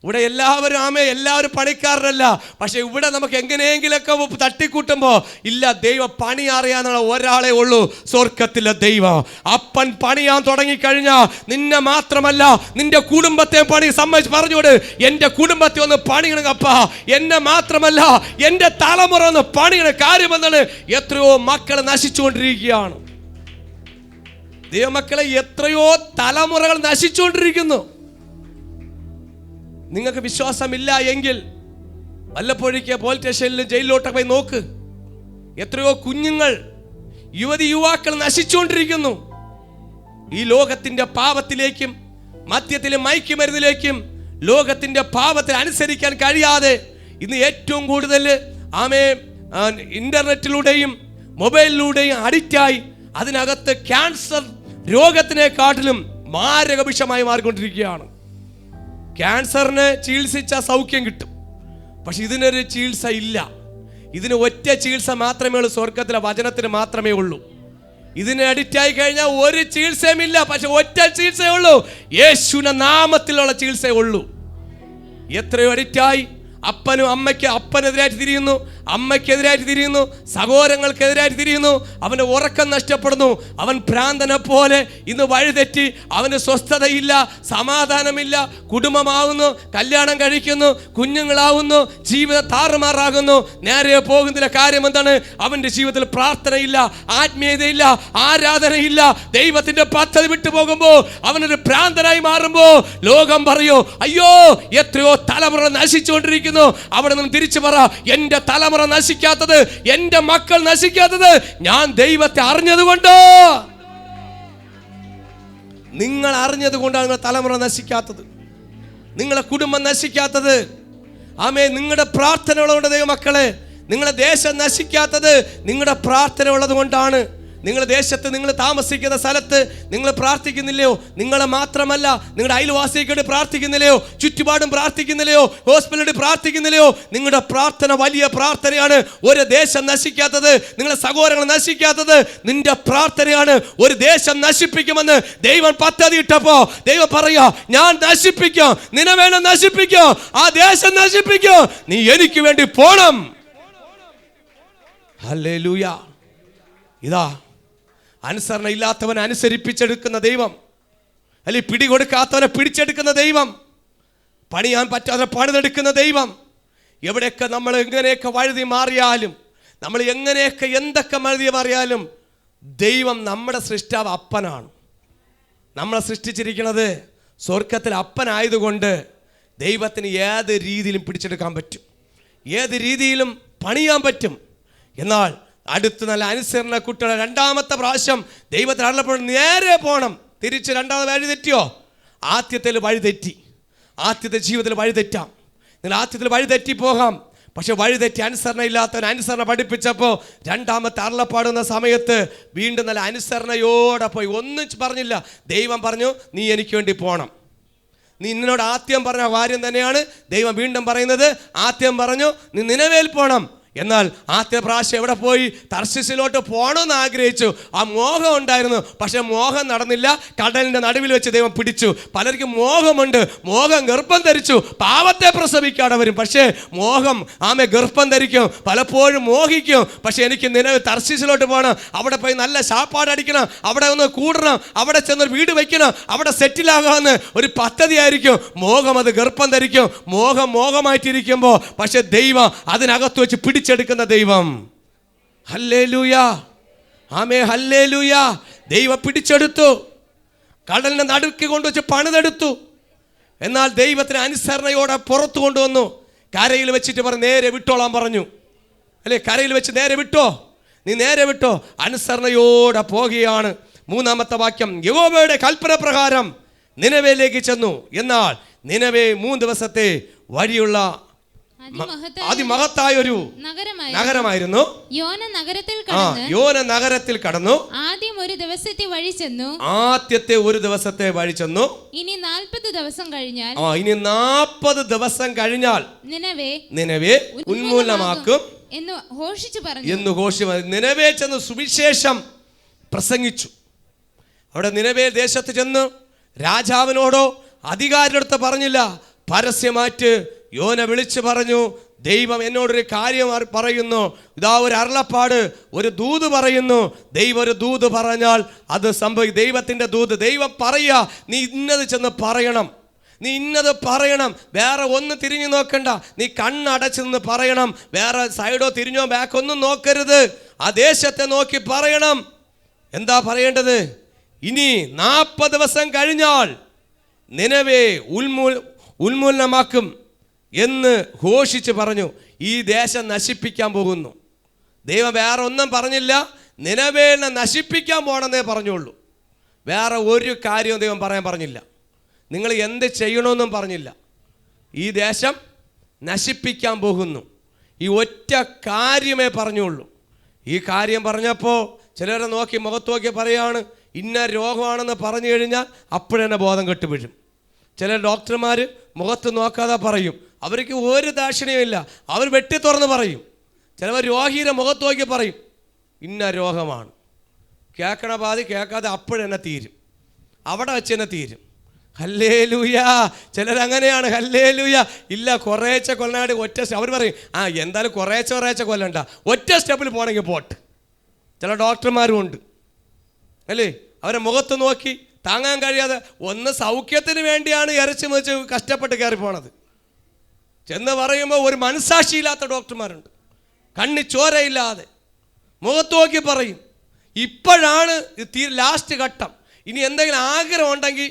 ഇവിടെ എല്ലാവരും എല്ലാവരും പണിക്കാരനല്ല. പക്ഷെ ഇവിടെ നമുക്ക് എങ്ങനെയെങ്കിലൊക്കെ തട്ടിക്കൂട്ടുമ്പോൾ ഇല്ല, ദൈവം പണി അറിയാന്നുള്ള ഒരാളെ ഉള്ളൂ, സ്വർഗത്തിലെ ദൈവം. അപ്പൻ പണിയാൻ തുടങ്ങിക്കഴിഞ്ഞാൽ നിന്നെ മാത്രമല്ല നിന്റെ കുടുംബത്തെ പണി സമ്മതിച്ച് പറഞ്ഞുകൊണ്ട് എൻ്റെ കുടുംബത്തെ ഒന്ന് പണിയണപ്പ, എന്നെ മാത്രമല്ല എൻ്റെ തലമുറ ഒന്ന് പണിയണ. കാര്യമെന്നാണ്, എത്രയോ മക്കൾ നശിച്ചുകൊണ്ടിരിക്കുകയാണ്. ദൈവമക്കളെ, എത്രയോ തലമുറകൾ നശിച്ചുകൊണ്ടിരിക്കുന്നു. നിങ്ങൾക്ക് വിശ്വാസമില്ല എങ്കിൽ വല്ലപ്പോഴേക്ക് പോലീസ് സ്റ്റേഷനിലും ജയിലിലോട്ടൊക്കെ പോയി നോക്ക്. എത്രയോ കുഞ്ഞുങ്ങൾ, യുവാക്കൾ നശിച്ചുകൊണ്ടിരിക്കുന്നു. ഈ ലോകത്തിന്റെ പാപത്തിലേക്കും മദ്യത്തിലും മയക്കുമരുന്നിലേക്കും ലോകത്തിന്റെ പാപത്തിൽ അനുസരിക്കാൻ കഴിയാതെ ഇന്ന് ഏറ്റവും കൂടുതൽ ഇന്റർനെറ്റിലൂടെയും മൊബൈലിലൂടെയും അഡിക്റ്റായി അതിനകത്ത് ക്യാൻസർ രോഗത്തിനെക്കാട്ടിലും മാരക വിഷമായി മാറിക്കൊണ്ടിരിക്കുകയാണ്. ക്യാൻസറിന് ചികിത്സിച്ച സൗഖ്യം കിട്ടും, പക്ഷെ ഇതിനൊരു ചികിത്സ ഇല്ല. ഇതിന് ഒറ്റ ചികിത്സ മാത്രമേ ഉള്ളൂ, സ്വർഗത്തിലെ വചനത്തിന് മാത്രമേ ഉള്ളൂ. ഇതിന് അഡിക്റ്റായി കഴിഞ്ഞാൽ ഒരു ചികിത്സയുമില്ല, പക്ഷെ ഒറ്റ ചികിത്സയേ ഉള്ളൂ, യേശുവിന്റെ നാമത്തിലുള്ള ചികിത്സയേ ഉള്ളൂ. എത്രയോ അഡിക്റ്റായി അപ്പനെതിരായിട്ട് തിരിയുന്നു, അമ്മയ്ക്കെതിരായിട്ട് തിരിയുന്നു, സഹോദരങ്ങൾക്കെതിരായിട്ട് തിരിയുന്നു. അവൻ്റെ ഉറക്കം നഷ്ടപ്പെടുന്നു. അവൻ ഭ്രാന്തനെ പോലെ ഇന്ന് വഴിതെറ്റി. അവന് സ്വസ്ഥതയില്ല, സമാധാനമില്ല. കുടുംബമാവുന്നു, കല്യാണം കഴിക്കുന്നു, കുഞ്ഞുങ്ങളാവുന്നു, ജീവിതം താറുമാറാകുന്നു. നേരെ പോകുന്നതിലെ കാര്യം എന്താണ്? അവൻ്റെ ജീവിതത്തിൽ പ്രാർത്ഥനയില്ല, ആത്മീയതയില്ല, ആരാധനയില്ല. ദൈവത്തിന്റെ പദ്ധതി വിട്ടു പോകുമ്പോൾ അവനൊരു ഭ്രാന്തനായി മാറുമ്പോൾ ലോകം പറയോ, അയ്യോ എത്രയോ തലമുറ നശിച്ചുകൊണ്ടിരിക്കുന്നു. അവിടെ നിന്ന് തിരിച്ചു പറ, എന്റെ തലമുറ നശിക്കാത്തത്, എന്റെ മക്കൾ നശിക്കാത്തത് ഞാൻ ദൈവത്തെ അറിഞ്ഞതുകൊണ്ട്. നിങ്ങൾ അറിഞ്ഞതുകൊണ്ടാണ് നിങ്ങളുടെ തലമുറ നശിക്കാത്തത്, നിങ്ങളുടെ കുടുംബം നശിക്കാത്തത്. നിങ്ങളുടെ പ്രാർത്ഥന ഉള്ളതുകൊണ്ട് ദൈവമക്കളെ, നിങ്ങളുടെ ദേശം നശിക്കാത്തത് നിങ്ങളുടെ പ്രാർത്ഥന ഉള്ളത് കൊണ്ടാണ്. നിങ്ങളുടെ ദേശത്ത്, നിങ്ങൾ താമസിക്കുന്ന സ്ഥലത്ത് നിങ്ങൾ പ്രാർത്ഥിക്കുന്നില്ലയോ? നിങ്ങളെ മാത്രമല്ല, നിങ്ങളുടെ അയൽവാസിക്ക് പ്രാർത്ഥിക്കുന്നില്ലയോ? ചുറ്റുപാടും പ്രാർത്ഥിക്കുന്നില്ലയോ? ഹോസ്പിറ്റലിൽ പ്രാർത്ഥിക്കുന്നില്ലയോ? നിങ്ങളുടെ പ്രാർത്ഥന വലിയ പ്രാർത്ഥനയാണ്. ഒരു ദേശം നശിക്കാത്തത്, നിങ്ങളുടെ സഹോദരങ്ങൾ നശിക്കാത്തത് നിന്റെ പ്രാർത്ഥനയാണ്. ഒരു ദേശം നശിപ്പിക്കുമെന്ന് ദൈവം പദ്ധതി ഇട്ടപ്പോ ദൈവം പറയാ, ഞാൻ നശിപ്പിക്കാം, നിനവേണം നശിപ്പിക്കാം, ആ ദേശം നശിപ്പിക്കാം, നീ എനിക്ക് വേണ്ടി പോണം. ഹല്ലേലൂയ. ഇതാ അനുസരണ ഇല്ലാത്തവനെ അനുസരിപ്പിച്ചെടുക്കുന്ന ദൈവം, അല്ലെങ്കിൽ പിടികൊടുക്കാത്തവനെ പിടിച്ചെടുക്കുന്ന ദൈവം, പണിയാൻ പറ്റാതെ പണിതെടുക്കുന്ന ദൈവം. എവിടെയൊക്കെ നമ്മൾ എങ്ങനെയൊക്കെ വഴുതി മാറിയാലും, നമ്മൾ എങ്ങനെയൊക്കെ എന്തൊക്കെ വഴുതി മാറിയാലും ദൈവം നമ്മുടെ സൃഷ്ടാവ് അപ്പനാണ്. നമ്മളെ സൃഷ്ടിച്ചിരിക്കുന്നത് സ്വർഗത്തിൽ അപ്പനായതുകൊണ്ട് ദൈവത്തിന് ഏത് രീതിയിലും പിടിച്ചെടുക്കാൻ പറ്റും, ഏത് രീതിയിലും പണിയാൻ പറ്റും. എന്നാൽ അടുത്ത് നല്ല അനുസരണ കുട്ടികളെ രണ്ടാമത്തെ പ്രാവശ്യം ദൈവത്തിന് അറിയപ്പോൾ നേരെ പോകണം. തിരിച്ച് രണ്ടാമത് വഴി തെറ്റിയോ? ആദ്യത്തിൽ വഴി തെറ്റി, ആദ്യത്തെ ജീവിതത്തിൽ വഴി തെറ്റാം. നിങ്ങൾ ആദ്യത്തിൽ വഴി തെറ്റിപ്പോകാം, പക്ഷെ വഴി തെറ്റി അനുസരണ ഇല്ലാത്തവൻ അനുസരണ പഠിപ്പിച്ചപ്പോൾ രണ്ടാമത്തെ അരുളപ്പാടുന്ന സമയത്ത് വീണ്ടും നല്ല അനുസരണയോടെ പോയി. ഒന്നും പറഞ്ഞില്ല. ദൈവം പറഞ്ഞു, നീ എനിക്ക് വേണ്ടി പോകണം. നീ നിന്നോട് ആദ്യം പറഞ്ഞ കാര്യം തന്നെയാണ് ദൈവം വീണ്ടും പറയുന്നത്. ആദ്യം പറഞ്ഞു, നീ നിനവേൽ പോകണം. എന്നാൽ ആദ്യ പ്രാവശ്യം എവിടെ പോയി? തർശീശിലോട്ട് പോകണമെന്ന് ആഗ്രഹിച്ചു. ആ മോഹം ഉണ്ടായിരുന്നു, പക്ഷെ മോഹം നടന്നില്ല. കടലിൻ്റെ നടുവിൽ വെച്ച് ദൈവം പിടിച്ചു. പലർക്കും മോഹമുണ്ട്, മോഹം ഗർഭം ധരിച്ചു, പാവത്തെ പ്രസവിക്കാതെ വരും. പക്ഷേ മോഹം ഗർഭം ധരിക്കും, പലപ്പോഴും മോഹിക്കും. പക്ഷെ എനിക്ക് നിലവിൽ തർശീശിലോട്ട് പോകണം, അവിടെ പോയി നല്ല ശാപ്പാട് അടിക്കണം, അവിടെ ഒന്ന് കൂടണം, അവിടെ ചെന്നൊരു വീട് വയ്ക്കണം, അവിടെ സെറ്റിലാകാമെന്ന് ഒരു പദ്ധതിയായിരിക്കും. മോഹം അത് ഗർഭം ധരിക്കും. മോഹം മോഹമായിട്ടിരിക്കുമ്പോൾ പക്ഷെ ദൈവം അതിനകത്ത് വെച്ച് പിടിച്ചെടുക്കുന്ന ദൈവം. ഹല്ലേലൂയ, ആമേ, ഹല്ലേലൂയ. ദൈവം പിടിച്ചെടുത്തു, കടലിന്റെ നടുക്ക് കൊണ്ടുവച്ച് പണിതെടുത്തു. എന്നാൽ ദൈവത്തിന് അനുസരണയോടെ പുറത്തു കൊണ്ടുവന്നു. കരയിൽ വെച്ചിട്ട് പറഞ്ഞു, നേരെ വിട്ടോളാൻ പറഞ്ഞു. അല്ലേ, കരയിൽ വെച്ച് നേരെ വിട്ടോ, നീ നേരെ വിട്ടോ. അനുസരണയോടെ പോകുകയാണ്. മൂന്നാമത്തെ വാക്യം, യഹോവയുടെ കൽപ്പന പ്രകാരം നിനവേലേക്ക് ചെന്നു. എന്നാൽ നിനവേ 3 ദിവസത്തെ വഴിയുള്ള അതിമഹത്തായ ഒരു നഗരമായിരുന്നു. യോന നഗരത്തിൽ കടന്നു ആദ്യം ഒരു ദിവസത്തെ വഴി ചെന്നു. ആദ്യത്തെ ഒരു ദിവസത്തെ വഴി ചെന്നു. ഇനി 40 ദിവസം കഴിഞ്ഞാൽ, ഇനി 40 ദിവസം കഴിഞ്ഞാൽ നിനവേ ഉന്മൂലമാക്കും എന്ന് ഘോഷിച്ചു പറഞ്ഞു. നിനവേ ചെന്ന് സുവിശേഷം പ്രസംഗിച്ചു. അവിടെ നിനവേ ദേശത്ത് ചെന്ന് രാജാവിനോടോ അധികാരിയുടെ അടുത്ത് പറഞ്ഞില്ല, പരസ്യമായിട്ട് യോന വിളിച്ചു പറഞ്ഞു, ദൈവം എന്നോടൊരു കാര്യം പറയുന്നു, ഇതാ ഒരു അരുളപ്പാട്, ഒരു ദൂത് പറയുന്നു. ദൈവം ഒരു ദൂത് പറഞ്ഞാൽ അത് സംഭവിക്കും. ദൈവത്തിൻ്റെ ദൂത്. ദൈവം പറയുക, നീ ഇന്നത് ചെന്ന് പറയണം, നീ ഇന്നത് പറയണം. വേറെ ഒന്ന് തിരിഞ്ഞു നോക്കണ്ട, നീ കണ്ണടച്ച് നിന്ന് പറയണം. വേറെ സൈഡോ തിരിഞ്ഞോ ബാക്കൊന്നും നോക്കരുത്. ആ ദേശത്തെ നോക്കി പറയണം. എന്താ പറയേണ്ടത്? ഇനി 40 ദിവസം കഴിഞ്ഞാൽ നിനവേ ഉന്മൂലനമാക്കും എന്ന് ഘോഷിച്ച് പറഞ്ഞു. ഈ ദേശം നശിപ്പിക്കാൻ പോകുന്നു. ദൈവം വേറെ ഒന്നും പറഞ്ഞില്ല, നിനവേനെ നശിപ്പിക്കാൻ പോകണമെന്നേ പറഞ്ഞുള്ളൂ. വേറെ ഒരു കാര്യവും ദൈവം പറയാൻ പറഞ്ഞില്ല. നിങ്ങൾ എന്ത് ചെയ്യണമെന്നും പറഞ്ഞില്ല. ഈ ദേശം നശിപ്പിക്കാൻ പോകുന്നു. ഈ ഒറ്റ കാര്യമേ പറഞ്ഞുള്ളൂ. ഈ കാര്യം പറഞ്ഞപ്പോൾ ചിലരെ നോക്കി മുഖത്ത് നോക്കി പറയാണ്, ഇന്ന രോഗമാണെന്ന് പറഞ്ഞു കഴിഞ്ഞാൽ അപ്പോഴെന്നെ ബോധം കെട്ട് വീഴും. ചില ഡോക്ടർമാർ മുഖത്ത് നോക്കാതെ പറയും. അവർക്ക് ഒരു ദാക്ഷിണ്യമില്ല, അവർ വെട്ടി തുറന്ന് പറയും. ചിലവർ രോഗിയുടെ മുഖത്ത് നോക്കി പറയും ഇന്ന രോഗമാണ്. കേൾക്കണ പാതി കേൾക്കാതെ അപ്പോഴെന്നെ തീരും, അവിടെ വെച്ച് തന്നെ തീരും. ഹല്ലേലൂയ. ചിലരങ്ങനെയാണ്. ഹല്ലേലൂയ. ഇല്ല, കുറേശ്ശെ കൊല്ലാണ്ട് ഒറ്റ അവർ പറയും, എന്തായാലും കുറേശ്ശെ കൊല്ലണ്ട, ഒറ്റ സ്റ്റെപ്പിൽ പോകണമെങ്കിൽ പോട്ട്. ചില ഡോക്ടർമാരും ഉണ്ട് അല്ലേ, അവരെ മുഖത്ത് നോക്കി താങ്ങാൻ കഴിയാതെ, ഒന്ന് സൗഖ്യത്തിന് വേണ്ടിയാണ് ഇറച്ചി വെച്ച് കഷ്ടപ്പെട്ട് കയറി പോണത്. ചെന്ന് പറയുമ്പോൾ ഒരു മനസാക്ഷിയില്ലാത്ത ഡോക്ടർമാരുണ്ട്. കണ്ണി ചോരയില്ലാതെ മുഖത്ത് നോക്കി പറയും, ഇപ്പോഴാണ് ലാസ്റ്റ് ഘട്ടം, ഇനി എന്തെങ്കിലും ആഗ്രഹം ഉണ്ടെങ്കിൽ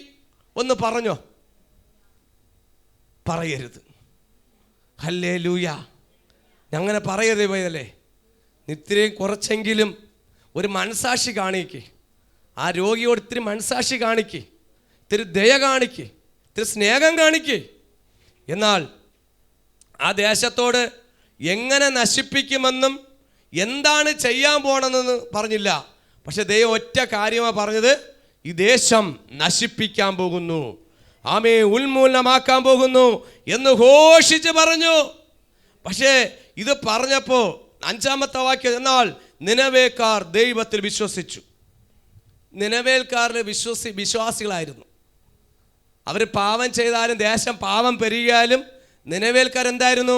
ഒന്ന് പറഞ്ഞോ. പറയരുത്. ഹല്ലേലൂയ. അങ്ങനെ പറയരുത് പോയതല്ലേ. ഇത്രയും കുറച്ചെങ്കിലും ഒരു മനസാക്ഷി കാണിക്കേ. ആ രോഗിയോട് ഇത്തിരി മനസാക്ഷി കാണിക്കേ, ഇത്തിരി ദയ കാണിക്കേ, ഇത്തിരി സ്നേഹം കാണിക്കേ. എന്നാൽ ആ ദേശത്തോട് എങ്ങനെ നശിപ്പിക്കുമെന്നും എന്താണ് ചെയ്യാൻ പോകണമെന്ന് പറഞ്ഞില്ല. പക്ഷെ ദൈവം ഒറ്റ കാര്യമാണ് പറഞ്ഞത്, ഈ ദേശം നശിപ്പിക്കാൻ പോകുന്നു, ആമേ ഉന്മൂലനമാക്കാൻ പോകുന്നു എന്ന് ഘോഷിച്ച് പറഞ്ഞു. പക്ഷേ ഇത് പറഞ്ഞപ്പോൾ 5-ാമത്തെ വാക്യം, എന്നാൽ നിനവേക്കാർ ദൈവത്തിൽ വിശ്വസിച്ചു. നിനവേൽക്കാരിൽ വിശ്വാസികളായിരുന്നു. അവർ പാപം ചെയ്താലും ദേശം പാപം പെരുകിയാലും നിനവേൽക്കാർ എന്തായിരുന്നു?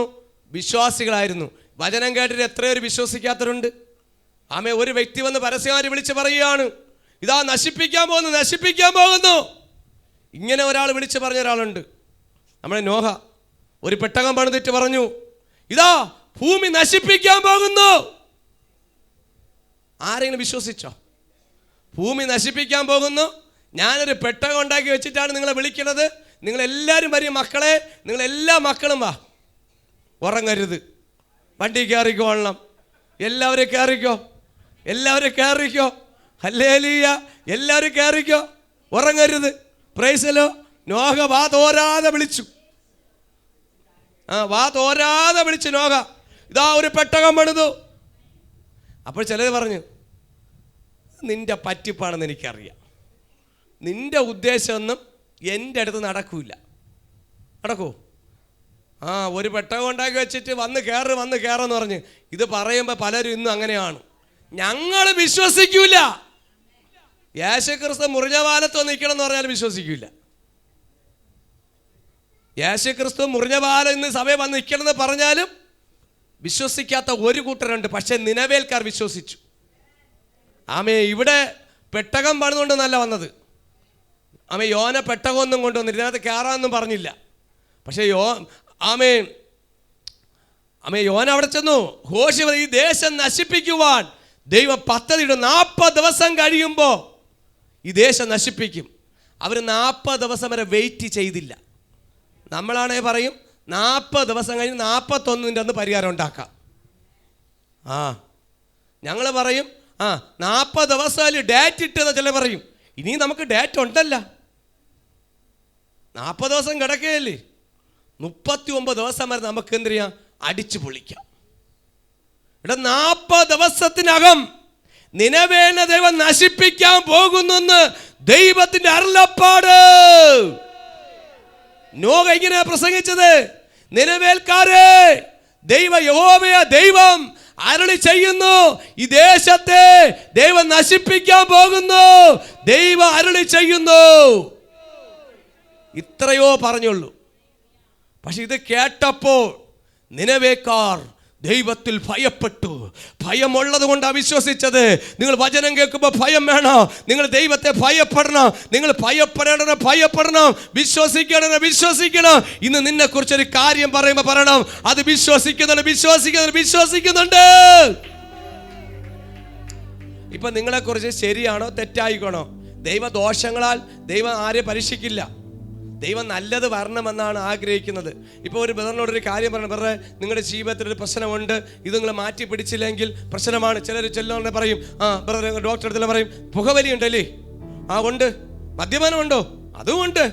വിശ്വാസികളായിരുന്നു. വചനം കേട്ടിട്ട് എത്രയൊരു വിശ്വസിക്കാത്തവരുണ്ട്. ആമേ, ഒരു വ്യക്തി വന്ന് പരസ്യമായി വിളിച്ച് പറയുകയാണ്, ഇതാ നശിപ്പിക്കാൻ പോകുന്നു. ഇങ്ങനെ ഒരാൾ വിളിച്ച് പറഞ്ഞ ഒരാളുണ്ട്. നമ്മുടെ നോഹ ഒരു പെട്ടകം പണിതിട്ട് പറഞ്ഞു, ഇതാ ഭൂമി നശിപ്പിക്കാൻ പോകുന്നു. ആരെങ്കിലും വിശ്വസിച്ചോ? ഭൂമി നശിപ്പിക്കാൻ പോകുന്നു, ഞാനൊരു പെട്ടകം ഉണ്ടാക്കി വെച്ചിട്ടാണ് നിങ്ങളെ വിളിക്കുന്നത്, നിങ്ങളെല്ലാവരും വരും മക്കളെ, നിങ്ങളെല്ലാ മക്കളും വാ, ഉറങ്ങരുത്, വണ്ടി കയറിക്കോളണം, എല്ലാവരും കയറിക്കോ. ഹല്ലേലൂയ. എല്ലാവരും കയറിക്കോ, ഉറങ്ങരുത്. പ്രൈസലോ. നോഹ വാ തോരാതെ വിളിച്ചു. നോഹ ഇതാ ഒരു പെട്ടകം പണിതു. അപ്പോൾ ചിലർ പറഞ്ഞു, നിന്റെ പറ്റിപ്പാണെന്ന് എനിക്കറിയാം, നിന്റെ ഉദ്ദേശമൊന്നും എൻ്റെ അടുത്ത് നടക്കൂ. ഒരു പെട്ടകം ഉണ്ടാക്കി വെച്ചിട്ട് വന്ന് കയറെന്ന് പറഞ്ഞ് ഇത് പറയുമ്പോൾ പലരും ഇന്നും അങ്ങനെയാണ്. ഞങ്ങൾ വിശ്വസിക്കൂല. യേശുക്രിസ്തു മുറിഞ്ഞപാലത്ത് നിൽക്കണം എന്ന് പറഞ്ഞാൽ വിശ്വസിക്കൂല. യേശുക്രിസ്തു മുറിഞ്ഞപാലം ഇന്ന് സഭയിൽ വന്ന് നിൽക്കണം എന്ന് പറഞ്ഞാലും വിശ്വസിക്കാത്ത ഒരു കൂട്ടരുണ്ട്. പക്ഷെ നിനവേൽക്കാർ വിശ്വസിച്ചു. ആമേ, ഇവിടെ പെട്ടകം പണിതുകൊണ്ടൊന്നല്ല വന്നത്. ആമേ, യോന പെട്ടകമൊന്നും കൊണ്ടുവന്നില്ല, ഇതിനകത്ത് കയറാമെന്നും പറഞ്ഞില്ല. പക്ഷേ യോന അവിടെ ചെന്നു ഘോഷി, ഈ ദേശം നശിപ്പിക്കുവാൻ ദൈവം പദ്ധതിയിടും. 40 ദിവസം കഴിയുമ്പോൾ ഈ ദേശം നശിപ്പിക്കും. അവർ 40 ദിവസം വരെ വെയിറ്റ് ചെയ്തില്ല. നമ്മളാണേ പറയും 40 ദിവസം കഴിഞ്ഞ് 41 അന്ന് പരിഹാരം ഉണ്ടാക്കാം. ഞങ്ങൾ പറയും 40 ദിവസം ഡേറ്റ് ഇട്ടെന്ന് ചില പറയും. ഇനി നമുക്ക് ഡേറ്റ് ഉണ്ടല്ലോ, 40 ദിവസം കിടക്കുകയല്ലേ, 39 ദിവസം വരെ നമുക്ക് എന്ത് ചെയ്യാം? അടിച്ചു പൊളിക്കാം. 40 ദിവസത്തിനകം നിനവേനെ ദൈവം നശിപ്പിക്കാൻ പോകുന്നെന്ന് ദൈവത്തിന്റെ അരുളപ്പാട്. നോഹ ഇങ്ങനെ പ്രസംഗിച്ചത്, നിനവേൽക്കാരെ യഹോവയായ ദൈവം അരുളി ചെയ്യുന്നു, ഈ ദേശത്തെ ദൈവം നശിപ്പിക്കാൻ പോകുന്നു. ദൈവം അരുളി ചെയ്യുന്നു. ഇത്രയോ പറഞ്ഞുള്ളൂ. പക്ഷെ ഇത് കേട്ടപ്പോൾ നിനവേക്കാർ ദൈവത്തിൽ ഭയപ്പെട്ടു. ഭയമുള്ളത് കൊണ്ടാണ് വിശ്വസിച്ചത്. നിങ്ങൾ വചനം കേൾക്കുമ്പോൾ ഭയം വേണം. നിങ്ങൾ ദൈവത്തെ ഭയപ്പെടണം. നിങ്ങൾ ഭയപ്പെടണം, വിശ്വസിക്കണം. ഇന്ന് നിന്നെ കുറിച്ചൊരു കാര്യം പറയുമ്പോൾ പറയണം, അത് വിശ്വസിക്കുന്നുണ്ട്. ഇപ്പൊ നിങ്ങളെ കുറിച്ച് ശരിയാണോ തെറ്റായിക്കണോ? ദൈവദോഷങ്ങളാൽ ദൈവം ആരെ പരീക്ഷിക്കില്ല. ദൈവം നല്ലത് വരണമെന്നാണ് ആഗ്രഹിക്കുന്നത്. ഇപ്പോൾ ഒരു ബ്രദറിനോടൊരു കാര്യം പറഞ്ഞു, ബ്രദറെ നിങ്ങളുടെ ജീവിതത്തിലൊരു പ്രശ്നമുണ്ട്, ഇത് നിങ്ങൾ മാറ്റി പിടിച്ചില്ലെങ്കിൽ പ്രശ്നമാണ്. ചിലർ ചെല്ലുന്ന പറയും, ബ്രദർ ഡോക്ടർ അടുത്തുള്ള പറയും, പുകവലി ഉണ്ടല്ലേ? ഉണ്ട്. മദ്യപാനം ഉണ്ടോ? അതുമുണ്ട്.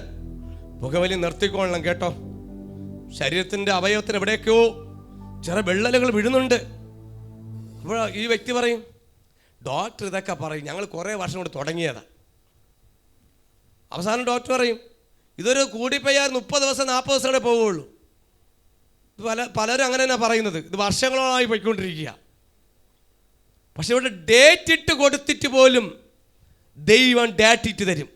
പുകവലി നിർത്തിക്കൊള്ളണം കേട്ടോ. ശരീരത്തിൻ്റെ അവയവത്തിന് എവിടെയൊക്കെയോ ചെറു വെള്ളലുകൾ വീഴുന്നുണ്ട്. അപ്പോൾ ഈ വ്യക്തി പറയും, ഡോക്ടർ ഇതൊക്കെ പറയും, ഞങ്ങൾ കുറേ വർഷം കൊണ്ട് തുടങ്ങിയതാണ്. അവസാനം ഡോക്ടർ പറയും, ഇതൊരു കൂടിപ്പോയാൽ 30 ദിവസം 40 ദിവസം പോവുള്ളൂ. പലരും അങ്ങനെ തന്നെ പറയുന്നത്. ഇത് വർഷങ്ങളോളമായി പോയിക്കൊണ്ടിരിക്കുക. പക്ഷെ ഇവിടെ ഡേറ്റ് ഇട്ട് കൊടുത്തിട്ട് പോലും ദൈവം ഡേറ്റ് ഇട്ട് തരും.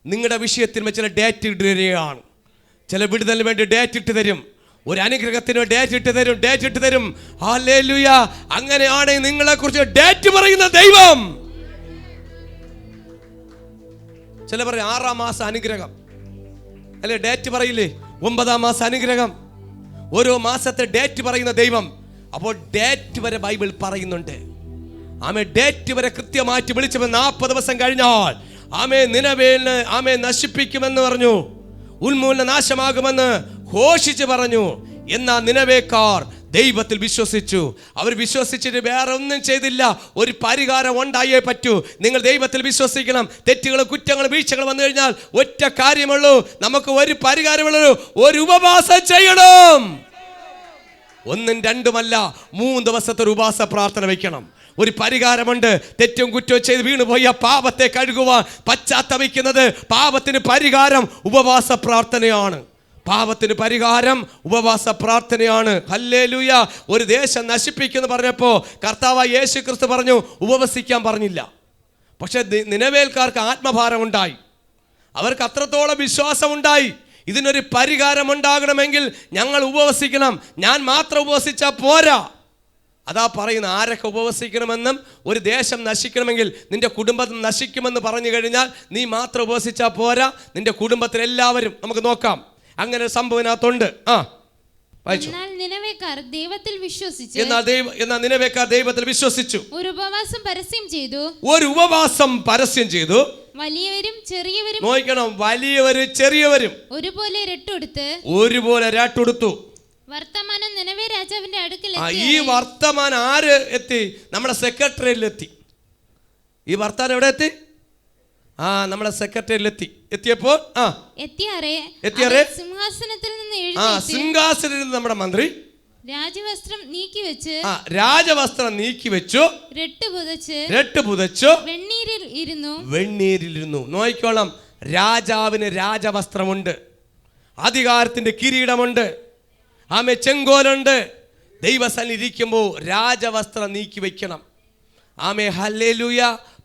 നിങ്ങളുടെ വിഷയത്തിൽ ചില ഡേറ്റ് ഇട്ട് തരികയാണ്. ചില വിടുതലിന് വേണ്ടി ഡേറ്റ് ഇട്ട് തരും. ഒരു അനുഗ്രഹത്തിന് ഡേറ്റ് ഇട്ട് തരും. ഹല്ലേലൂയ. അങ്ങനെയാണെങ്കിൽ നിങ്ങളെക്കുറിച്ച് ഡേറ്റ് പറയുന്ന ദൈവം. ചില പറയും 6-ാം മാസം അനുഗ്രഹം അല്ലെ, ഡേറ്റ് പറയില്ലേ? 9-ാം മാസം അനുഗ്രഹം. ഓരോ മാസത്തെ ഡേറ്റ് പറയുന്ന ദൈവം. അപ്പോൾ ഡേറ്റ് വരെ ബൈബിൾ പറയുന്നുണ്ട്. ഡേറ്റ് വരെ കൃത്യമായിട്ട് വിളിച്ചപ്പോൾ 40 ദിവസം കഴിഞ്ഞാൽ നിനവേലിനെ നശിപ്പിക്കുമെന്ന് പറഞ്ഞു, ഉന്മൂലന നാശമാകുമെന്ന് ഘോഷിച്ച് പറഞ്ഞു. എന്നാൽ നിനവേക്കാർ ദൈവത്തിൽ വിശ്വസിച്ചു. അവർ വിശ്വസിച്ചിട്ട് വേറെ ഒന്നും ചെയ്തില്ല. ഒരു പരിഹാരം ഉണ്ടായേ പറ്റൂ. നിങ്ങൾ ദൈവത്തിൽ വിശ്വസിക്കണം. തെറ്റുകളും കുറ്റങ്ങളും വീഴ്ചകളും വന്നു കഴിഞ്ഞാൽ ഒറ്റ കാര്യമുള്ളൂ, നമുക്ക് ഒരു പരിഹാരമുള്ളൂ, ഒരു ഉപവാസം ചെയ്യണം. 1, 2 3 ദിവസത്തെ ഒരു ഉപവാസ പ്രാർത്ഥന വയ്ക്കണം. ഒരു പരിഹാരമുണ്ട്. തെറ്റും കുറ്റവും ചെയ്ത് വീണുപോയ പാപത്തെ കഴുകുവാൻ പശ്ചാത്തപിക്കുന്നത്. പാപത്തിന് പരിഹാരം ഉപവാസ പ്രാർത്ഥനയാണ്. പാപത്തിന് പരിഹാരം ഉപവാസ പ്രാർത്ഥനയാണ്. ഹല്ലേലൂയ. ഒരു ദേശം നശിപ്പിക്കുമെന്ന് പറഞ്ഞപ്പോൾ കർത്താവായ യേശു ക്രിസ്തു പറഞ്ഞു, ഉപവസിക്കാൻ പറഞ്ഞില്ല. പക്ഷെ നിനവേൽക്കാർക്ക് ആത്മഭാരം ഉണ്ടായി. അവർക്ക് അത്രത്തോളം വിശ്വാസം ഉണ്ടായി. ഇതിനൊരു പരിഹാരം ഉണ്ടാകണമെങ്കിൽ ഞങ്ങൾ ഉപവസിക്കണം. ഞാൻ മാത്രം ഉപവസിച്ചാൽ പോരാ. അതാ പറയുന്നത്, ആരൊക്കെ ഉപവസിക്കണമെന്നും ഒരു ദേശം നശിക്കണമെങ്കിൽ നിന്റെ കുടുംബം നശിക്കുമെന്ന് പറഞ്ഞു കഴിഞ്ഞാൽ നീ മാത്രം ഉപവസിച്ചാൽ പോരാ, നിന്റെ കുടുംബത്തിൽ എല്ലാവരും. നമുക്ക് നോക്കാം, അങ്ങനെ ഒരു സംഭവം ഇതിനകത്തുണ്ട്. എന്നാൽ നിനവേക്കാർ ദൈവത്തിൽ വിശ്വസിച്ചു. ഒരു ഉപവാസം പരസ്യം ചെയ്തു. വലിയവരും ചെറിയവരും, നോക്കണം, വലിയവരും ചെറിയവരും ഒരുപോലെ രട്ടെടുത്തു. വർത്തമാനം നിനവേ രാജാവിന്റെ അടുക്കൽ എത്തി. ഈ വർത്തമാനം ആര് എത്തി? നമ്മുടെ സെക്രട്ടറിയിലെത്തി. ഈ വർത്തമാനം എവിടെ എത്തി? നമ്മുടെ സെക്രട്ടറിയിലെത്തി. എത്തിയപ്പോൾ സിംഹാസനത്തിൽ നിന്ന് നമ്മുടെ മന്ത്രി രാജവസ്ത്രം നീക്കി വെച്ചു, രട്ട് പുതച്ചു വെണ്ണീരിലിരുന്നു. നോക്കിക്കോളാം, രാജാവിന് രാജവസ്ത്രമുണ്ട്, അധികാരത്തിന്റെ കിരീടമുണ്ട്, ചെങ്കോലുണ്ട്. ദൈവസന്നിധിയിൽ ഇരിക്കുമ്പോൾ രാജവസ്ത്രം നീക്കി വെക്കണം. ഹല്ലേലൂയ.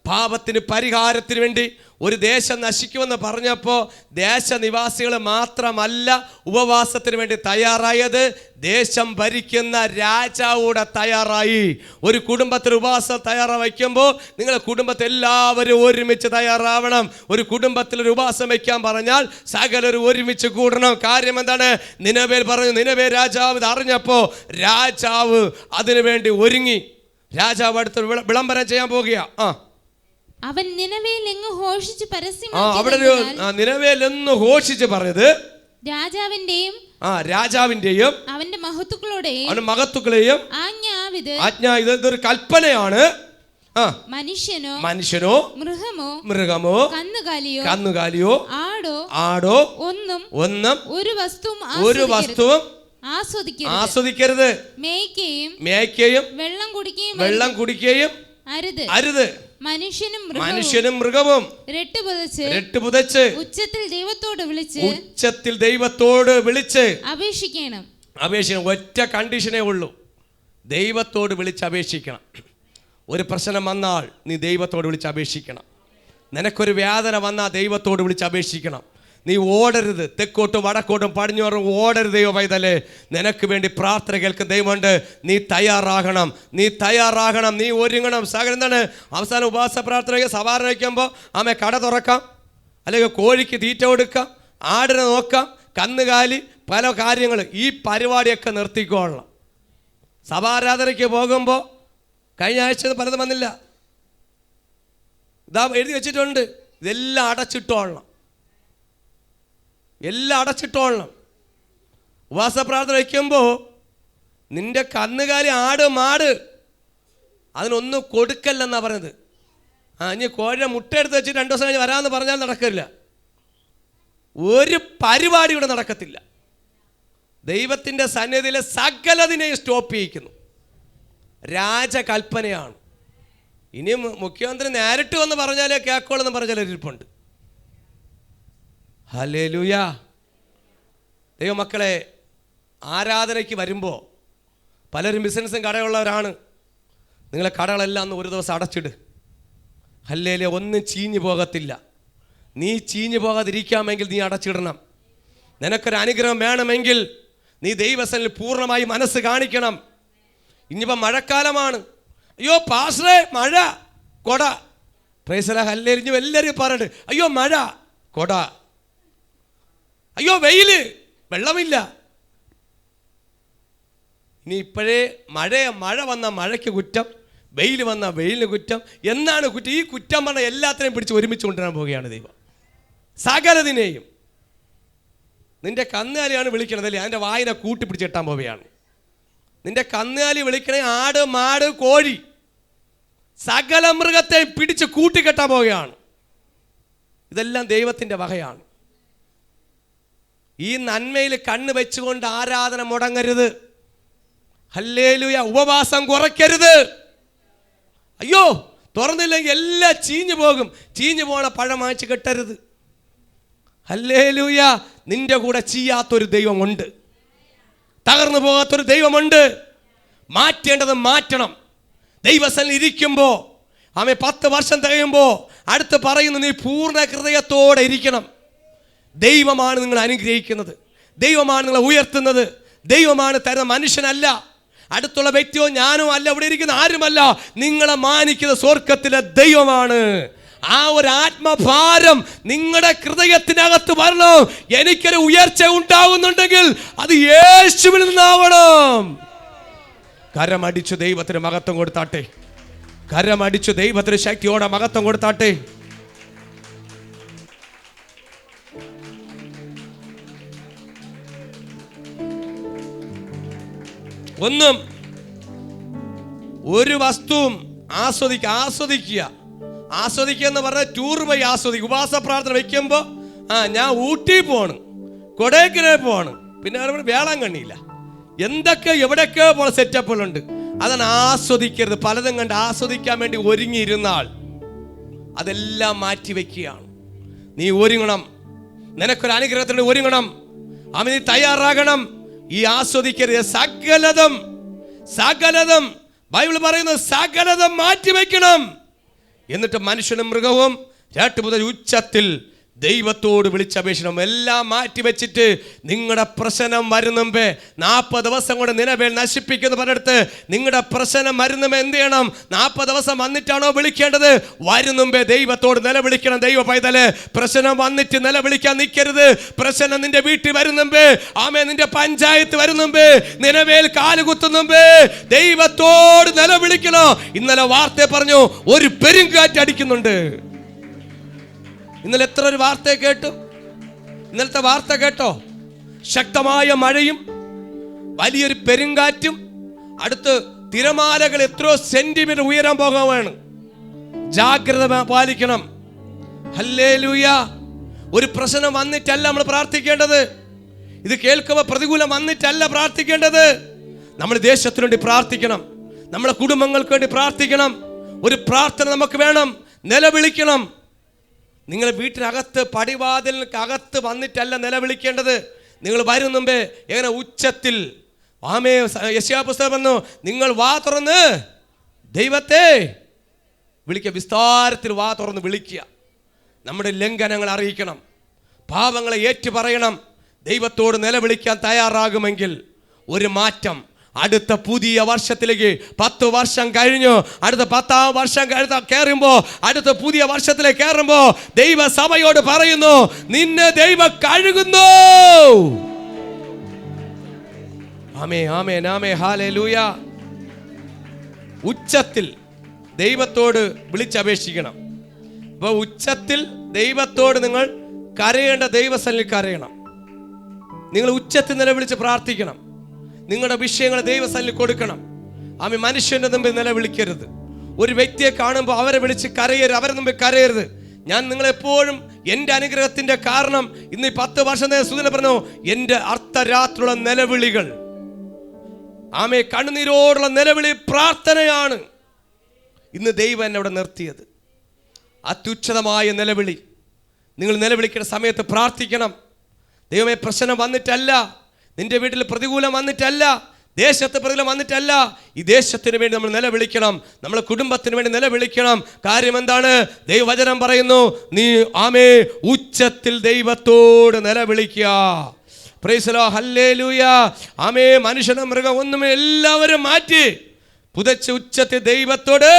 പാപത്തിന് പരിഹാരത്തിന് വേണ്ടി ഒരു ദേശം നശിക്കുമെന്ന് പറഞ്ഞപ്പോൾ ദേശനിവാസികൾ മാത്രമല്ല ഉപവാസത്തിന് വേണ്ടി തയ്യാറായത്, ദേശം ഭരിക്കുന്ന രാജാവൂടെ തയ്യാറായി. ഒരു കുടുംബത്തിൽ ഉപവാസം തയ്യാറായി വയ്ക്കുമ്പോൾ നിങ്ങളുടെ കുടുംബത്തിൽ എല്ലാവരും ഒരുമിച്ച് തയ്യാറാവണം. ഒരു കുടുംബത്തിൽ ഒരു ഉപവാസം വയ്ക്കാൻ പറഞ്ഞാൽ സകലരും ഒരുമിച്ച് കൂടണം. കാര്യം എന്താണ്? നിനവേൽ പറഞ്ഞു. നിനവേ രാജാവ് ഇത് അറിഞ്ഞപ്പോൾ രാജാവ് അതിനു വേണ്ടി ഒരുങ്ങി. രാജാവ് അടുത്ത് വിളംബരം ചെയ്യാൻ പോകുക. അവൻ നിനവേലെങ്ങ് ഘോഷിച്ച് ഘോഷിച്ച് പറഞ്ഞത് രാജാവിന്റെയും അവന്റെ മഹത്തുക്കളെയും ആജ്ഞ ഇതൊരു കൽപ്പനയാണ്. മനുഷ്യനോ മൃഗമോ കന്നുകാലിയോ ആടോ ഒന്നും ഒരു വസ്തുവും ആസ്വദിക്കരുത്. മേയ്ക്കുകയും വെള്ളം കുടിക്കുകയും അരുത്. മനുഷ്യനും മൃഗവും രട്ടുപുതച്ച് ഉച്ചത്തിൽ ദൈവത്തോട് വിളിച്ച് അപേക്ഷിക്കണം. ഒറ്റ കണ്ടീഷനേ ഉള്ളൂ, ദൈവത്തോട് വിളിച്ച് അപേക്ഷിക്കണം. ഒരു പ്രശ്നം വന്നാൽ നീ ദൈവത്തോട് വിളിച്ച് അപേക്ഷിക്കണം. നിനക്കൊരു വേദന വന്നാൽ ദൈവത്തോട് വിളിച്ച് അപേക്ഷിക്കണം. നീ ഓടരുത്. തെക്കോട്ടും വടക്കോട്ടും പടിഞ്ഞോറും ഓടരുത്. ദൈവ പൈതലേ, നിനക്ക് വേണ്ടി പ്രാർത്ഥന കേൾക്കുന്ന ദൈവമുണ്ട്. നീ തയ്യാറാകണം, നീ ഒരുങ്ങണം. സകലം എന്താണ്? അവസാനം ഉപവാസ പ്രാർത്ഥന സവാര വയ്ക്കുമ്പോൾ കട തുറക്കാം, അല്ലെങ്കിൽ കോഴിക്ക് തീറ്റ കൊടുക്കാം, ആടിനെ നോക്കാം, കന്നുകാലി, പല കാര്യങ്ങൾ. ഈ പരിപാടിയൊക്കെ നിർത്തിക്കോളണം. സഭാരാധനയ്ക്ക് പോകുമ്പോൾ കഴിഞ്ഞ ആഴ്ച പലതും വന്നില്ല, ഇതാ എഴുതി വെച്ചിട്ടുണ്ട്, ഇതെല്ലാം അടച്ചിട്ടോളണം, എല്ലാം അടച്ചിട്ടോളണം. ഉപവാസ പ്രാർത്ഥന വയ്ക്കുമ്പോൾ നിന്റെ കന്നുകാലി, ആട്, മാട്, അതിനൊന്നും കൊടുക്കല്ലെന്നാണ് പറഞ്ഞത്. ഇനി കോഴിയെ മുട്ട എടുത്ത് വെച്ചിട്ട് 2 ദിവസം കഴിഞ്ഞ് വരാമെന്ന് പറഞ്ഞാൽ നടക്കില്ല. ഒരു പരിപാടി ഇവിടെ നടക്കത്തില്ല. ദൈവത്തിൻ്റെ സന്നിധിയിലെ സകലതിനെയും സ്റ്റോപ്പ് ചെയ്യിക്കുന്നു. രാജകൽപ്പനയാണ്. ഇനി മുഖ്യമന്ത്രി നേരിട്ട് വന്ന് പറഞ്ഞാലേ കേൾക്കോളെന്ന് പറഞ്ഞാൽ ഇരിപ്പുണ്ട്. ഹല്ലേലൂയ. ദൈവമക്കളെ, ആരാധനയ്ക്ക് വരുമ്പോൾ പലരും ബിസിനസ്സും കടയുള്ളവരാണ്. നിങ്ങളെ കടകളെല്ലാം ഒന്ന് ഒരു ദിവസം അടച്ചിട്. ഹല്ലേലൂയ. ഒന്നും ചീഞ്ഞു പോകത്തില്ല. നീ ചീഞ്ഞു പോകാതിരിക്കാമെങ്കിൽ നീ അടച്ചിടണം. നിനക്കൊരു അനുഗ്രഹം വേണമെങ്കിൽ നീ ദൈവസന്നിധിയിൽ പൂർണ്ണമായി മനസ്സ് കാണിക്കണം. ഇനിയിപ്പോൾ മഴക്കാലമാണ്. അയ്യോ പാസ്റ്ററേ മഴ, കൊട. Praise the hallelujah. ഇനി എല്ലാവരും പറഞ്ഞിട്ട് അയ്യോ മഴ, കൊട. അയ്യോ വെയിൽ, വെള്ളമില്ല. ഇനി ഇപ്പോഴേ മഴ വന്ന മഴയ്ക്ക് കുറ്റം, വെയിൽ വന്ന വെയിലിന് കുറ്റം. എന്നാണ് കുറ്റം? ഈ കുറ്റം പറഞ്ഞ എല്ലാത്തിനെയും പിടിച്ച് ഒരുമിച്ച് കൊണ്ടുവരാൻ പോവുകയാണ് ദൈവം. സകലതിനെയും. നിന്റെ കന്നുകാലിയാണ് വിളിക്കണതല്ലേ, അതിൻ്റെ വായിനെ കൂട്ടിപ്പിടിച്ചിട്ടാൻ പോവുകയാണ്. നിന്റെ കന്നുകാലി വിളിക്കണേ ആട്, മാട്, കോഴി, സകല മൃഗത്തെ പിടിച്ച് കൂട്ടിക്കെട്ടാൻ പോവുകയാണ്. ഇതെല്ലാം ദൈവത്തിൻ്റെ വകയാണ്. ഈ നന്മയിൽ കണ്ണ് വെച്ചുകൊണ്ട് ആരാധന മുടങ്ങരുത്. ഹല്ലേലൂയ. ഉപവാസം കുറയ്ക്കരുത്. അയ്യോ തുറന്നില്ലെങ്കിൽ എല്ലാം ചീഞ്ഞു പോകും. ചീഞ്ഞു പോണ പഴം വാങ്ങിച്ച് കെട്ടരുത്. ഹല്ലേലൂയ. നിന്റെ കൂടെ ചെയ്യാത്തൊരു ദൈവമുണ്ട്, തകർന്നു പോകാത്തൊരു ദൈവമുണ്ട്. മാറ്റേണ്ടത് മാറ്റണം. ദൈവസന്നിധിയിൽ ഇരിക്കുമ്പോൾ 10 വർഷം തികയുമ്പോൾ അടുത്ത് പറയുന്നു, നീ പൂർണ്ണ ഹൃദയത്തോടെ ഇരിക്കണം. ദൈവമാണ് നിങ്ങളെ അനുഗ്രഹിക്കുന്നത്, ദൈവമാണ് നിങ്ങളെ ഉയർത്തുന്നത്, ദൈവമാണ് തരുന്ന, മനുഷ്യനല്ല, അടുത്തുള്ള വ്യക്തിയോ ഞാനോ അല്ല, ഇവിടെ ഇരിക്കുന്ന ആരുമല്ല. നിങ്ങളെ മാനിക്കുന്ന സ്വർഗത്തിലെ ദൈവമാണ്. ആ ഒരു ആത്മഭാരം നിങ്ങളുടെ ഹൃദയത്തിനകത്ത് വരണം. എനിക്കൊരു ഉയർച്ച ഉണ്ടാവുന്നുണ്ടെങ്കിൽ അത് യേശുവിൽ നിന്നാവണം. കരമടിച്ചു ദൈവത്തിന് മഹത്വം കൊടുത്താട്ടെ. കരമടിച്ചു ദൈവത്തിന് ശക്തിയോടെ മഹത്വം കൊടുത്താട്ടെ. ഒന്നും ഒരു വസ്തുവും ആസ്വദിക്കുക എന്ന് പറഞ്ഞാൽ ടൂർ പോയി ആസ്വദിക്കുക. ഉപവാസ പ്രാർത്ഥന വയ്ക്കുമ്പോൾ ഞാൻ ഊട്ടി പോണ്, കൊടൈക്കനാൽ പോണ്, പിന്നെ വേളാങ്കണ്ണിയില്ല, എന്തൊക്കെ എവിടെയൊക്കെ പോലെ സെറ്റപ്പുകളുണ്ട്. അതാണ് ആസ്വദിക്കരുത്. പലതും കണ്ട് ആസ്വദിക്കാൻ വേണ്ടി ഒരുങ്ങിയിരുന്നാൽ അതെല്ലാം മാറ്റി വയ്ക്കുകയാണ്. നീ ഒരുങ്ങണം. നിനക്കൊരു അനുഗ്രഹത്തിന് ഒരുങ്ങണം. നീ തയ്യാറാകണം. ഈ ആസ്വദിക്കരുത്. സകലതും ബൈബിൾ പറയുന്നത് സകലതും മാറ്റിവെക്കണം. എന്നിട്ട് മനുഷ്യനും മൃഗവും 2 മുതൽ ഉച്ചത്തിൽ ദൈവത്തോട് വിളിച്ചപേക്ഷിക്കണം. എല്ലാം മാറ്റിവെച്ചിട്ട് നിങ്ങളുടെ പ്രശ്നം വരുന്നുമ്പേ 40 ദിവസം കൊണ്ട് നിലവേൽ നശിപ്പിക്കുന്ന പലയിടത്ത് നിങ്ങളുടെ പ്രശ്നം വരുന്നുമ്പേ എന്ത് ചെയ്യണം? 40 ദിവസം വന്നിട്ടാണോ വിളിക്കേണ്ടത്? വരുന്നുമ്പേ ദൈവത്തോട് നിലവിളിക്കണം. ദൈവ പൈതല്, പ്രശ്നം വന്നിട്ട് നിലവിളിക്കാൻ നിൽക്കരുത്. പ്രശ്നം നിന്റെ വീട്ടിൽ വരുന്നുമ്പേ, നിന്റെ പഞ്ചായത്ത് വരുന്നുമ്പേ, നിലവേൽ കാലുകുത്തുന്നുമ്പേ ദൈവത്തോട് നിലവിളിക്കണം. ഇന്നലെ വാർത്ത പറഞ്ഞു, ഒരു പെരുങ്കാറ്റ് അടിക്കുന്നുണ്ട്. ഇന്നലെ എത്ര ഒരു വാർത്ത കേട്ടു? ഇന്നലത്തെ വാർത്ത കേട്ടോ? ശക്തമായ മഴയും വലിയൊരു പെരുങ്കാറ്റും, അടുത്ത് തിരമാലകൾ എത്രയോ സെന്റിമീറ്റർ ഉയരാൻ പോകുകയാണ്. ജാഗ്രത പാലിക്കണം. ഹല്ലേലൂയ. ഒരു പ്രശ്നം വന്നിട്ടല്ല നമ്മൾ പ്രാർത്ഥിക്കേണ്ടത്. ഇത് കേൾക്കുമ്പോൾ പ്രതികൂലം വന്നിട്ടല്ല പ്രാർത്ഥിക്കേണ്ടത്. നമ്മൾ ദേശത്തിനു വേണ്ടി പ്രാർത്ഥിക്കണം, നമ്മുടെ കുടുംബങ്ങൾക്ക് വേണ്ടി പ്രാർത്ഥിക്കണം. ഒരു പ്രാർത്ഥന നമുക്ക് വേണം. നിലവിളിക്കണം. നിങ്ങൾ വീട്ടിനകത്ത് പടിവാതിലിനകത്ത് വന്നിട്ടല്ല നിലവിളിക്കേണ്ടത്. നിങ്ങൾ വരും മുമ്പേ എങ്ങനെ ഉച്ചത്തിൽ, യെശയ്യാ പുസ്തകം പറഞ്ഞു, നിങ്ങൾ വാ തുറന്ന് ദൈവത്തെ വിളിക്കുക. വിസ്താരത്തിൽ വാ തുറന്ന് വിളിക്കുക. നമ്മുടെ ലംഘനങ്ങൾ അറിയിക്കണം, പാപങ്ങളെ ഏറ്റുപറയണം. ദൈവത്തോട് നിലവിളിക്കാൻ തയ്യാറാകുമെങ്കിൽ ഒരു മാറ്റം. അടുത്ത പുതിയ വർഷത്തിലേക്ക് 10 വർഷം കഴിഞ്ഞു, അടുത്ത 10-ാം വർഷം കയറുമ്പോൾ, അടുത്ത പുതിയ വർഷത്തിലേക്ക് കയറുമ്പോൾ ദൈവസഭയോട് പറയുന്നു, നിന്നെ ദൈവം കഴുകുന്നു. ആമേൻ, ആമേൻ, ആമേൻ, ഹല്ലേലൂയ. ഉച്ചത്തിൽ ദൈവത്തോട് വിളിച്ചപേക്ഷിക്കണം. അപ്പോൾ ഉച്ചത്തിൽ ദൈവത്തോട് നിങ്ങൾ കരയേണ്ട ദൈവസന്നിധിയിൽ കരയണം. നിങ്ങൾ ഉച്ചത്തിൽ നിലവിളിച്ച് പ്രാർത്ഥിക്കണം. നിങ്ങളുടെ വിഷയങ്ങൾ ദൈവസന്നിധിയിൽ കൊടുക്കണം. ആമേൻ. മനുഷ്യന്റെ മുമ്പിൽ നിലവിളിക്കരുത്. ഒരു വ്യക്തിയെ കാണുമ്പോൾ അവരെ വിളിച്ച് കരയരുത്, അവരെ മുമ്പിൽ കരയരുത്. ഞാൻ നിങ്ങളെപ്പോഴും എൻ്റെ അനുഗ്രഹത്തിൻ്റെ കാരണം ഇന്ന് ഈ 10 വർഷത്തെ സൂചന പറഞ്ഞു, എൻ്റെ അർദ്ധരാത്രിയുള്ള നിലവിളികൾ, ആമേ, കണ്ണുനീരോടുള്ള നിലവിളി പ്രാർത്ഥനയാണ് ഇന്ന് ദൈവം എന്നെ അവിടെ നിർത്തിയത്. അത്യുച്ഛതമായ നിലവിളി. നിങ്ങൾ നിലവിളിക്കുന്ന സമയത്ത് പ്രാർത്ഥിക്കണം. ദൈവമേ, പ്രശ്നം വന്നിട്ടല്ല, നിന്റെ വീട്ടിൽ പ്രതികൂലം വന്നിട്ടല്ല, ദേശത്ത് പ്രതികൂലം വന്നിട്ടല്ല, ഈ ദേശത്തിന് വേണ്ടി നമ്മൾ നിലവിളിക്കണം, നമ്മുടെ കുടുംബത്തിന് വേണ്ടി നിലവിളിക്കണം. കാര്യം എന്താണ്? ദൈവവചനം പറയുന്നു, നീ ആമേ ഉച്ചത്തിൽ ദൈവത്തോട് നിലവിളിക്കുക. Praise the lord, hallelujah. ആമേ. മനുഷ്യനും മൃഗം ഒന്നുമേ എല്ലാവരും മാറ്റി പുതച്ച് ഉച്ചത്തിൽ ദൈവത്തോട്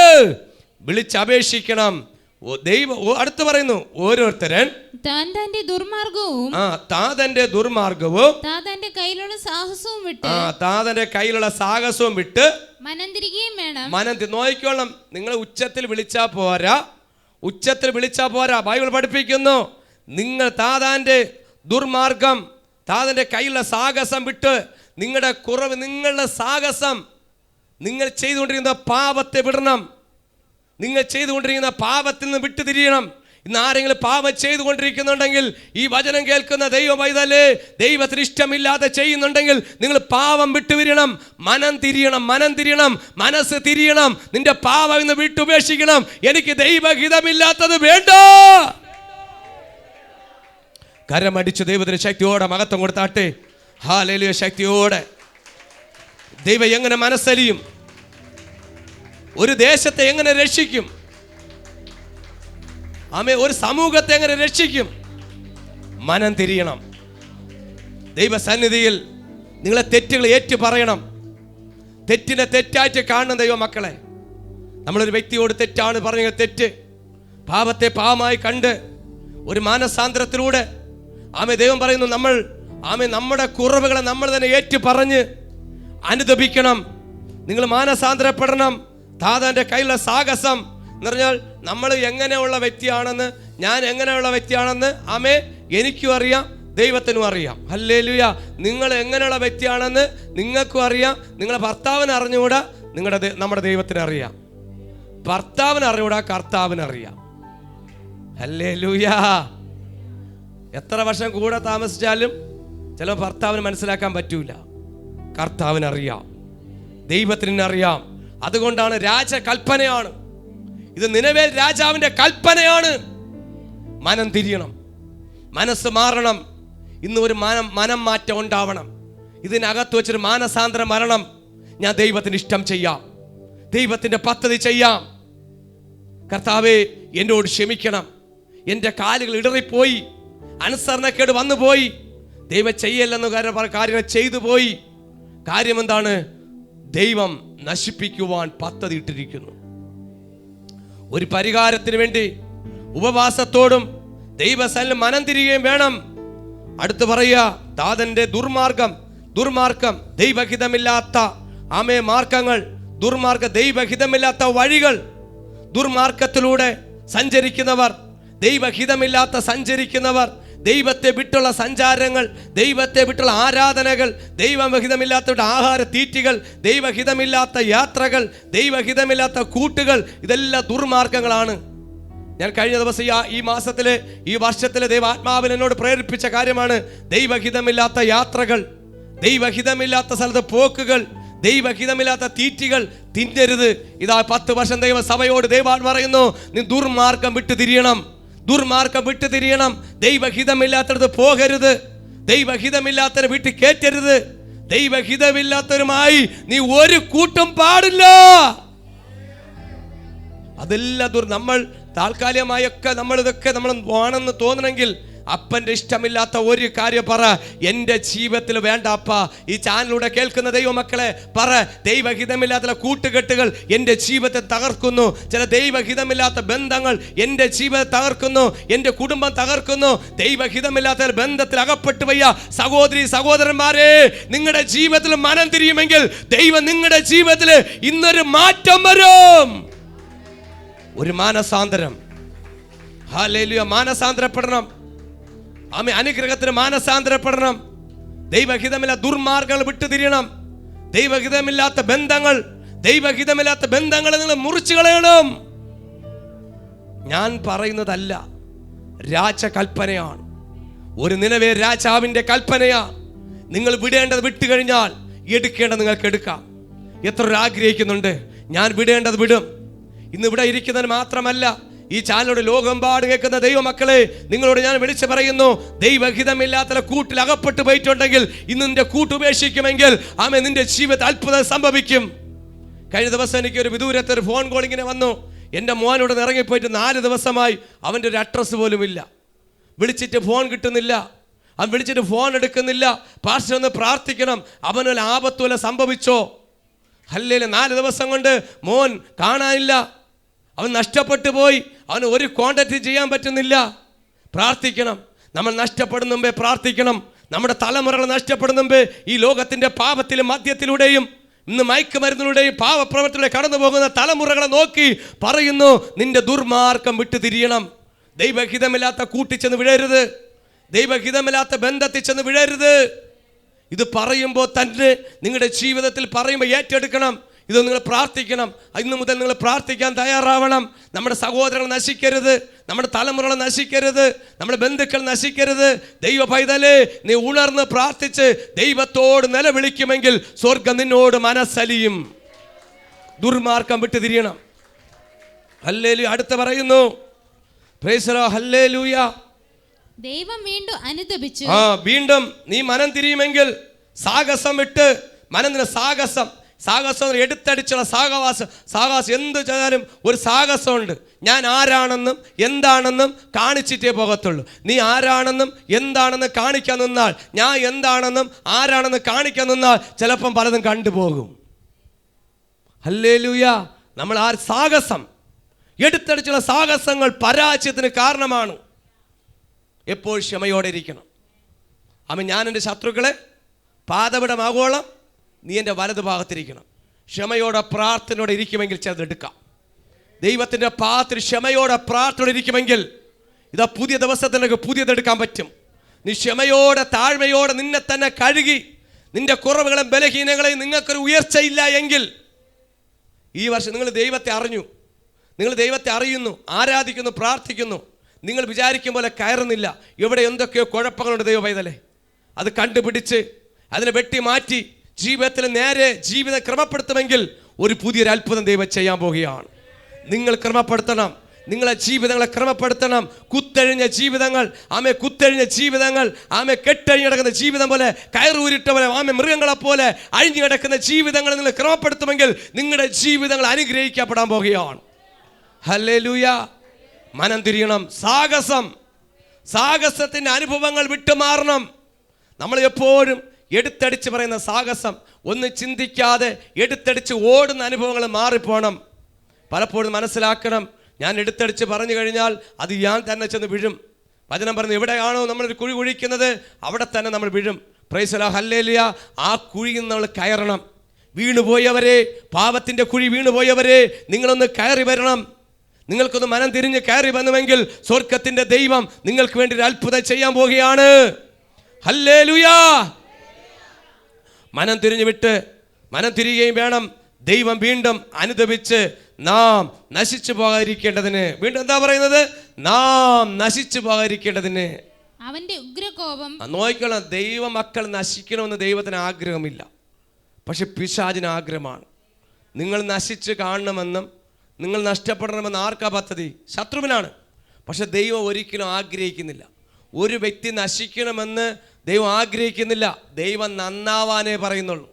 വിളിച്ചപേക്ഷിക്കണം. അടുത്ത് പറയുന്നു, ഓരോരുത്തരൻ താന്റെ ദുർമാർഗവും താതന്റെ ദുർമാർഗവും താതന്റെ കയ്യിലുള്ള സാഹസവും വിട്ട് താതന്റെ കയ്യിലുള്ള സാഹസവും വിട്ട് മനം തിരികെയും വേണം. നോക്കിക്കോളണം. നിങ്ങൾ ഉച്ചത്തിൽ വിളിച്ചാ പോരാ, ഉച്ചത്തിൽ വിളിച്ചാ പോരാ. ബൈബിൾ പഠിപ്പിക്കുന്നു, നിങ്ങൾ താതാന്റെ ദുർമാർഗം, താതന്റെ കയ്യിലുള്ള സാഹസം വിട്ട്, നിങ്ങളുടെ കുറവ്, നിങ്ങളുടെ സാഹസം, നിങ്ങൾ ചെയ്തുകൊണ്ടിരിക്കുന്ന പാപത്തെ വിടണം. നിങ്ങൾ ചെയ്തുകൊണ്ടിരിക്കുന്ന പാപത്തിൽ നിന്ന് വിട്ടുതിരിയണം. ഇന്ന് ആരെങ്കിലും പാപം ചെയ്തുകൊണ്ടിരിക്കുന്നുണ്ടെങ്കിൽ, ഈ വചനം കേൾക്കുന്ന ദൈവ പൈതലേ, ദൈവത്തിന് ഇഷ്ടമില്ലാതെ ചെയ്യുന്നുണ്ടെങ്കിൽ നിങ്ങൾ പാപം വിട്ടുതിരിയണം. മനം തിരിയണം, മനം തിരിയണം, മനസ്സ് തിരിയണം. നിന്റെ പാപം ഇന്ന് വിട്ടുപേക്ഷിക്കണം. എനിക്ക് ദൈവഹിതമില്ലാത്തത് വേണ്ട. കരമടിച്ച് ദൈവത്തിന് ശക്തിയോടെ മഹത്വം കൊടുത്താട്ടെ. ഹല്ലേലൂയ. ശക്തിയോടെ. ദൈവം എങ്ങനെ മനസ്സലിയും? ഒരു ദേശത്തെ എങ്ങനെ രക്ഷിക്കും? ആമേ. ഒരു സമൂഹത്തെ എങ്ങനെ രക്ഷിക്കും? മനം തിരിയണം. ദൈവസന്നിധിയിൽ നിങ്ങളെ തെറ്റുകൾ ഏറ്റു പറയണം. തെറ്റിനെ തെറ്റായിട്ട് കാണണം. ദൈവ മക്കളെ, നമ്മളൊരു വ്യക്തിയോട് തെറ്റാണ് പറഞ്ഞ തെറ്റ്, പാപത്തെ പാപമായി കണ്ട് ഒരു മാനസാന്തരത്തിലൂടെ ആമേ ദൈവം പറയുന്നു, നമ്മൾ ആമേ നമ്മുടെ കുറവുകളെ നമ്മൾ തന്നെ ഏറ്റു പറഞ്ഞ് അനുദപിക്കണം. നിങ്ങൾ മാനസാന്തരപ്പെടണം. താതാന്റെ കയ്യിലുള്ള സാഹസം എന്ന് പറഞ്ഞാൽ നമ്മൾ എങ്ങനെയുള്ള വ്യക്തിയാണെന്ന്, ഞാൻ എങ്ങനെയുള്ള വ്യക്തിയാണെന്ന് ആമേ എനിക്കും അറിയാം, ദൈവത്തിനും അറിയാം. ഹല്ലേലൂയ. നിങ്ങൾ എങ്ങനെയുള്ള വ്യക്തിയാണെന്ന് നിങ്ങൾക്കും അറിയാം. നിങ്ങളെ ഭർത്താവിന് അറിഞ്ഞുകൂടാ, നമ്മുടെ ദൈവത്തിന് അറിയാം. ഭർത്താവിന് അറിഞ്ഞുകൂടാ, കർത്താവിന് അറിയാം. ഹല്ലേലൂയ. എത്ര വർഷം കൂടെ താമസിച്ചാലും ചില ഭർത്താവിന് മനസ്സിലാക്കാൻ പറ്റൂല. കർത്താവിനറിയാം, ദൈവത്തിന് അറിയാം. അതുകൊണ്ടാണ് രാജകൽപ്പനയാണ് ഇത്. നിനവേൽ രാജാവിന്റെ കൽപ്പനയാണ്. മനം തിരിയണം, മനസ്സ് മാറണം. ഇന്ന് ഒരു മനം മാറ്റം ഉണ്ടാവണം. ഇതിനകത്ത് വെച്ചൊരു മാനസാന്തരം വരണം. ഞാൻ ദൈവത്തിന് ഇഷ്ടം ചെയ്യാം, ദൈവത്തിന്റെ പദ്ധതി ചെയ്യാം. കർത്താവേ, എന്നോട് ക്ഷമിക്കണം. എൻ്റെ കാലുകൾ ഇടറിപ്പോയി, അനുസരണക്കേട് വന്നു പോയി, ദൈവം ചെയ്യല്ലെന്ന് കാര്യങ്ങൾ ചെയ്തു പോയി. കാര്യം എന്താണ്? ദൈവം നശിപ്പിക്കുവാൻ പദ്ധതി ഇട്ടിരിക്കുന്നു. ഒരു പരിഹാരത്തിന് വേണ്ടി ഉപവാസത്തോടും ദൈവസന്നിധിയിൽ മനം തിരികെയും വേണം. അടുത്ത് പറയുക, താതന്റെ ദുർമാർഗം, ദൈവഹിതമില്ലാത്ത ആമേ മാർഗങ്ങൾ, ദൈവഹിതമില്ലാത്ത വഴികൾ, ദുർമാർഗത്തിലൂടെ സഞ്ചരിക്കുന്നവർ, ദൈവഹിതമില്ലാത്ത സഞ്ചരിക്കുന്നവർ, ദൈവത്തെ വിട്ടുള്ള സഞ്ചാരങ്ങൾ, ദൈവത്തെ വിട്ടുള്ള ആരാധനകൾ, ദൈവഹിതമില്ലാത്ത ആഹാര തീറ്റികൾ, ദൈവഹിതമില്ലാത്ത യാത്രകൾ, ദൈവഹിതമില്ലാത്ത കൂട്ടുകൾ, ഇതെല്ലാം ദുർമാർഗങ്ങളാണ്. ഞാൻ കഴിഞ്ഞ ദിവസം ഈ വർഷത്തിലെ ദൈവാത്മാവിൽ എന്നോട് പ്രേരിപ്പിച്ച കാര്യമാണ് ദൈവഹിതമില്ലാത്ത യാത്രകൾ, ദൈവഹിതമില്ലാത്ത സ്ഥലത്ത് പോക്കുകൾ, ദൈവഹിതമില്ലാത്ത തീറ്റികൾ തിന്നരുത്. ഇതാ 10 വർഷം ദൈവസഭയോട് ദൈവാത്മാവ് പറയുന്നു, നീ ദുർമാർഗം വിട്ടു തിരിയണം, ദുർമാർഗം വിട്ടു തിരിയണം. ദൈവഹിതമില്ലാത്തടത്ത് പോകരുത്, ദൈവഹിതമില്ലാത്തവരെ വീട്ടിൽ കയറ്റരുത്, ദൈവഹിതമില്ലാത്തവരുമായി നീ ഒരു കൂട്ടം പാടില്ല. അതെല്ലാം നമ്മൾ താൽക്കാലികമായൊക്കെ ഇതൊക്കെ നമ്മൾ വേണമെന്ന് തോന്നണമെങ്കിൽ അപ്പൻ്റെ ഇഷ്ടമില്ലാത്ത ഒരു കാര്യം പറ, എൻ്റെ ജീവിതത്തിൽ വേണ്ട അപ്പ. ഈ ചാനലിലൂടെ കേൾക്കുന്ന ദൈവമക്കളെ പറ, ദൈവഹിതമില്ലാത്ത കൂട്ടുകെട്ടുകൾ എൻ്റെ ജീവിതത്തെ തകർക്കുന്നു. ചില ദൈവഹിതമില്ലാത്ത ബന്ധങ്ങൾ എൻ്റെ ജീവിതത്തെ തകർക്കുന്നു, എൻ്റെ കുടുംബം തകർക്കുന്നു. ദൈവഹിതമില്ലാത്ത ബന്ധത്തിൽ അകപ്പെട്ടു വയ്യ. സഹോദരി സഹോദരന്മാരെ, നിങ്ങളുടെ ജീവിതത്തിൽ മനം തിരിയുമെങ്കിൽ ദൈവം നിങ്ങളുടെ ജീവിതത്തിൽ ഇന്നൊരു മാറ്റം വരും. ഒരു മാനസാന്തരം. ഹല്ലേലൂയ. മാനസാന്തരപ്പെടണം. ആമേൻ. അനുഗ്രഹത്തിന് മാനസാന്തരപ്പെടണം. ദൈവഹിതമില്ല ദുർമാർഗങ്ങൾ വിട്ടുതിരിയണം. ദൈവഹിതമില്ലാത്ത ബന്ധങ്ങളെ നിങ്ങൾ മുറിച്ചു കളയണം. ഞാൻ പറയുന്നതല്ല, രാജകൽപ്പനയാണ്. ഒരു നിലവേ രാജാവിൻ്റെ കൽപ്പനയാണ്. നിങ്ങൾ വിടേണ്ടത് വിട്ടു കഴിഞ്ഞാൽ എടുക്കേണ്ടത് നിങ്ങൾക്ക് എടുക്കാം. എത്ര ആഗ്രഹിക്കുന്നുണ്ട് ഞാൻ വിടേണ്ടത് വിടും. ഇന്ന് ഇവിടെ ഇരിക്കുന്നതിന് മാത്രമല്ല, ഈ ചാനലിലൂടെ ലോകമെമ്പാട് കേൾക്കുന്ന ദൈവമക്കളെ, നിങ്ങളോട് ഞാൻ വിളിച്ചു പറയുന്നു, ദൈവഹിതമില്ലാത്ത കൂട്ടിൽ അകപ്പെട്ടു പോയിട്ടുണ്ടെങ്കിൽ ഇന്ന് നിന്റെ കൂട്ടുപേക്ഷിക്കുമെങ്കിൽ ആമേ, നിന്റെ ജീവിതത്തിൽ അത്ഭുതം സംഭവിക്കും. കഴിഞ്ഞ ദിവസം എനിക്ക് ഒരു വിദൂരത്തെ ഒരു ഫോൺ കോൾ ഇങ്ങനെ വന്നു. എൻ്റെ മോനോട് ഇറങ്ങിപ്പോയിട്ട് 4 ദിവസമായി അവൻ്റെ ഒരു അഡ്രസ്സ് പോലും ഇല്ല. വിളിച്ചിട്ട് ഫോൺ കിട്ടുന്നില്ല, അവൻ വിളിച്ചിട്ട് ഫോൺ എടുക്കുന്നില്ല. പാസ്റ്റർ ഒന്ന് പ്രാർത്ഥിക്കണം, അവനൊരു ആപത്ത് വല്ല സംഭവിച്ചോ? ഹല്ലേലൂയ. 4 ദിവസം കൊണ്ട് മോൻ കാണാനില്ല, അവൻ നഷ്ടപ്പെട്ടു പോയി, അവന് ഒരു കോണ്ടാക്ട് ചെയ്യാൻ പറ്റുന്നില്ല. പ്രാർത്ഥിക്കണം. നമ്മൾ നഷ്ടപ്പെടുന്ന മുമ്പേ പ്രാർത്ഥിക്കണം. നമ്മുടെ തലമുറകൾ നഷ്ടപ്പെടുന്ന മുമ്പേ ഈ ലോകത്തിൻ്റെ പാപത്തിലും മദ്യത്തിലൂടെയും ഇന്ന് മയക്കുമരുന്നിലൂടെയും പാവപ്രവർത്തിലൂടെ കടന്നു പോകുന്ന തലമുറകളെ നോക്കി പറയുന്നു, നിന്റെ ദുർമാർഗം വിട്ടു തിരിയണം. ദൈവഹിതമില്ലാത്ത കൂട്ടിച്ചെന്ന് വിഴരുത്, ദൈവഹിതമില്ലാത്ത ബന്ധത്തിൽ ചെന്ന് വിഴരുത്. ഇത് പറയുമ്പോൾ തന്നെ നിങ്ങളുടെ ജീവിതത്തിൽ പറയുമ്പോൾ ഏറ്റെടുക്കണം. ഇത് നിങ്ങൾ പ്രാർത്ഥിക്കണം. ഇന്ന് മുതൽ നിങ്ങൾ പ്രാർത്ഥിക്കാൻ തയ്യാറാവണം. നമ്മുടെ സഹോദരങ്ങൾ നശിക്കരുത്, നമ്മുടെ തലമുറകൾ നശിക്കരുത്, നമ്മുടെ ബന്ധുക്കൾ നശിക്കരുത്. ദൈവ പൈതലേ, നീ ഉണർന്ന് പ്രാർത്ഥിച്ച് ദൈവത്തോട് നിലവിളിക്കുമെങ്കിൽ സ്വർഗം നിന്നോട് മനസ്സലിയും. ദുർമാർഗം വിട്ടു തിരിയണം. ഹല്ലേലൂയ. അടുത്ത് പറയുന്നു, പ്രൈസ് ദി ലോർഡ്. ഹല്ലേലൂയ. ദൈവം വീണ്ടും അനുതപിച്ചു. വീണ്ടും നീ മനം തിരിയുമെങ്കിൽ സാഹസം വിട്ട് സാഹസം എടുത്തടിച്ചുള്ള സാഹസം എന്ത് ചെയ്താലും ഒരു സാഹസമുണ്ട്. ഞാൻ ആരാണെന്നും എന്താണെന്നും കാണിച്ചിട്ടേ പോകത്തുള്ളൂ. നീ ആരാണെന്നും എന്താണെന്ന് കാണിക്കാൻ നിന്നാൽ, ഞാൻ എന്താണെന്നും ആരാണെന്ന് കാണിക്കാൻ നിന്നാൽ ചിലപ്പം പലതും കണ്ടുപോകും. ഹല്ലേലൂയ. നമ്മൾ സാഹസം എടുത്തടിച്ചുള്ള സാഹസങ്ങൾ പരാജയത്തിന് കാരണമാണ്. എപ്പോൾ ക്ഷമയോടെ ഇരിക്കണം. അവൻ ഞാൻ എൻ്റെ ശത്രുക്കളെ പാദപിടമാകോളം നീ എൻ്റെ വലതു ഭാഗത്തിരിക്കണം. ക്ഷമയോടെ പ്രാർത്ഥനയോടെ ഇരിക്കുമെങ്കിൽ ചെറുതെടുക്കാം. ദൈവത്തിൻ്റെ പാദത്തിൽ ക്ഷമയോടെ പ്രാർത്ഥനയോടെ ഇരിക്കുമെങ്കിൽ ഇതാ പുതിയ ദിവസത്തിനൊക്കെ പുതിയതെടുക്കാൻ പറ്റും. നീ ക്ഷമയോടെ താഴ്മയോടെ നിന്നെ തന്നെ കഴുകി, നിന്റെ കുറവുകളും ബലഹീനങ്ങളെയും നിങ്ങൾക്കൊരു ഉയർച്ചയില്ല എങ്കിൽ ഈ വർഷം നിങ്ങൾ ദൈവത്തെ അറിഞ്ഞു, നിങ്ങൾ ദൈവത്തെ അറിയുന്നു, ആരാധിക്കുന്നു, പ്രാർത്ഥിക്കുന്നു. നിങ്ങൾ വിചാരിക്കും പോലെ കയറുന്നില്ല. ഇവിടെ എന്തൊക്കെയോ കുഴപ്പങ്ങളുണ്ട് ദൈവ പൈതലേ. അത് കണ്ടുപിടിച്ച് അതിനെ വെട്ടി മാറ്റി ജീവിതത്തിൽ നേരെ ജീവിതം ക്രമപ്പെടുത്തുമെങ്കിൽ ഒരു പുതിയൊരു അത്ഭുതം ദൈവം ചെയ്യാൻ പോവുകയാണ്. നിങ്ങൾ ക്രമപ്പെടുത്തണം, നിങ്ങളെ ജീവിതങ്ങളെ ക്രമപ്പെടുത്തണം. കുത്തഴിഞ്ഞ ജീവിതങ്ങൾ ആമെ കെട്ടഴിഞ്ഞ് കിടക്കുന്ന ജീവിതം പോലെ, കയറൂരിട്ട പോലെ, മൃഗങ്ങളെ പോലെ അഴിഞ്ഞു കിടക്കുന്ന ജീവിതങ്ങൾ നിങ്ങൾ ക്രമപ്പെടുത്തുമെങ്കിൽ നിങ്ങളുടെ ജീവിതങ്ങൾ അനുഗ്രഹിക്കപ്പെടാൻ പോവുകയാണ്. ഹല്ലേലൂയ. മനം തിരിയണം. സാഹസത്തിൻ്റെ അനുഭവങ്ങൾ വിട്ടുമാറണം. നമ്മൾ എപ്പോഴും എടുത്തടിച്ച് പറയുന്ന സാഹസം, ഒന്ന് ചിന്തിക്കാതെ എടുത്തടിച്ച് ഓടുന്ന അനുഭവങ്ങൾ മാറിപ്പോണം. പലപ്പോഴും മനസ്സിലാക്കണം, ഞാൻ എടുത്തടിച്ച് പറഞ്ഞു കഴിഞ്ഞാൽ അത് ഞാൻ തന്നെ ചെന്ന് വീഴും. വചനം പറഞ്ഞു, എവിടെയാണോ നമ്മളൊരു കുഴി കുഴിക്കുന്നത് അവിടെ തന്നെ നമ്മൾ വീഴും. Price the lord. ഹല്ലേലൂയ. ആ കുഴിയിൽ നമ്മൾ കയറണം. വീണുപോയവരെ, പാപത്തിൻ്റെ കുഴി വീണുപോയവരെ, നിങ്ങളൊന്ന് കയറി വരണം. നിങ്ങൾക്കൊന്ന് മനം തിരിഞ്ഞ് കയറി വന്നുവെങ്കിൽ സ്വർഗത്തിൻ്റെ ദൈവം നിങ്ങൾക്ക് വേണ്ടി ഒരു അത്ഭുതം ചെയ്യാൻ പോവുകയാണ്. ഹല്ലേലൂയ. മനം തിരിയുകയും വേണം. ദൈവം വീണ്ടും അനുതപിച്ച് നാം നശിച്ചു പോകാതിരിക്കേണ്ടതിന്, വീണ്ടും എന്താ പറയുന്നത്? നാം നശിച്ചു പോകാതിരിക്കേണ്ടതിന് അവന്റെ ഉഗ്രകോപം. നോക്കണം, ദൈവ മക്കൾ നശിക്കണമെന്ന് ദൈവത്തിന് ആഗ്രഹമില്ല, പക്ഷെ പിശാചിന് ആഗ്രഹമാണ്. നിങ്ങൾ നശിച്ച് കാണണമെന്നും നിങ്ങൾ നഷ്ടപ്പെടണമെന്ന് ആർക്കാ പദ്ധതി? ശത്രുവിനാണ്. പക്ഷെ ദൈവം ഒരിക്കലും ആഗ്രഹിക്കുന്നില്ല. ഒരു വ്യക്തി നശിക്കണമെന്ന് ദൈവം ആഗ്രഹിക്കുന്നില്ല. ദൈവം നന്നാവാനേ പറയുന്നുള്ളൂ.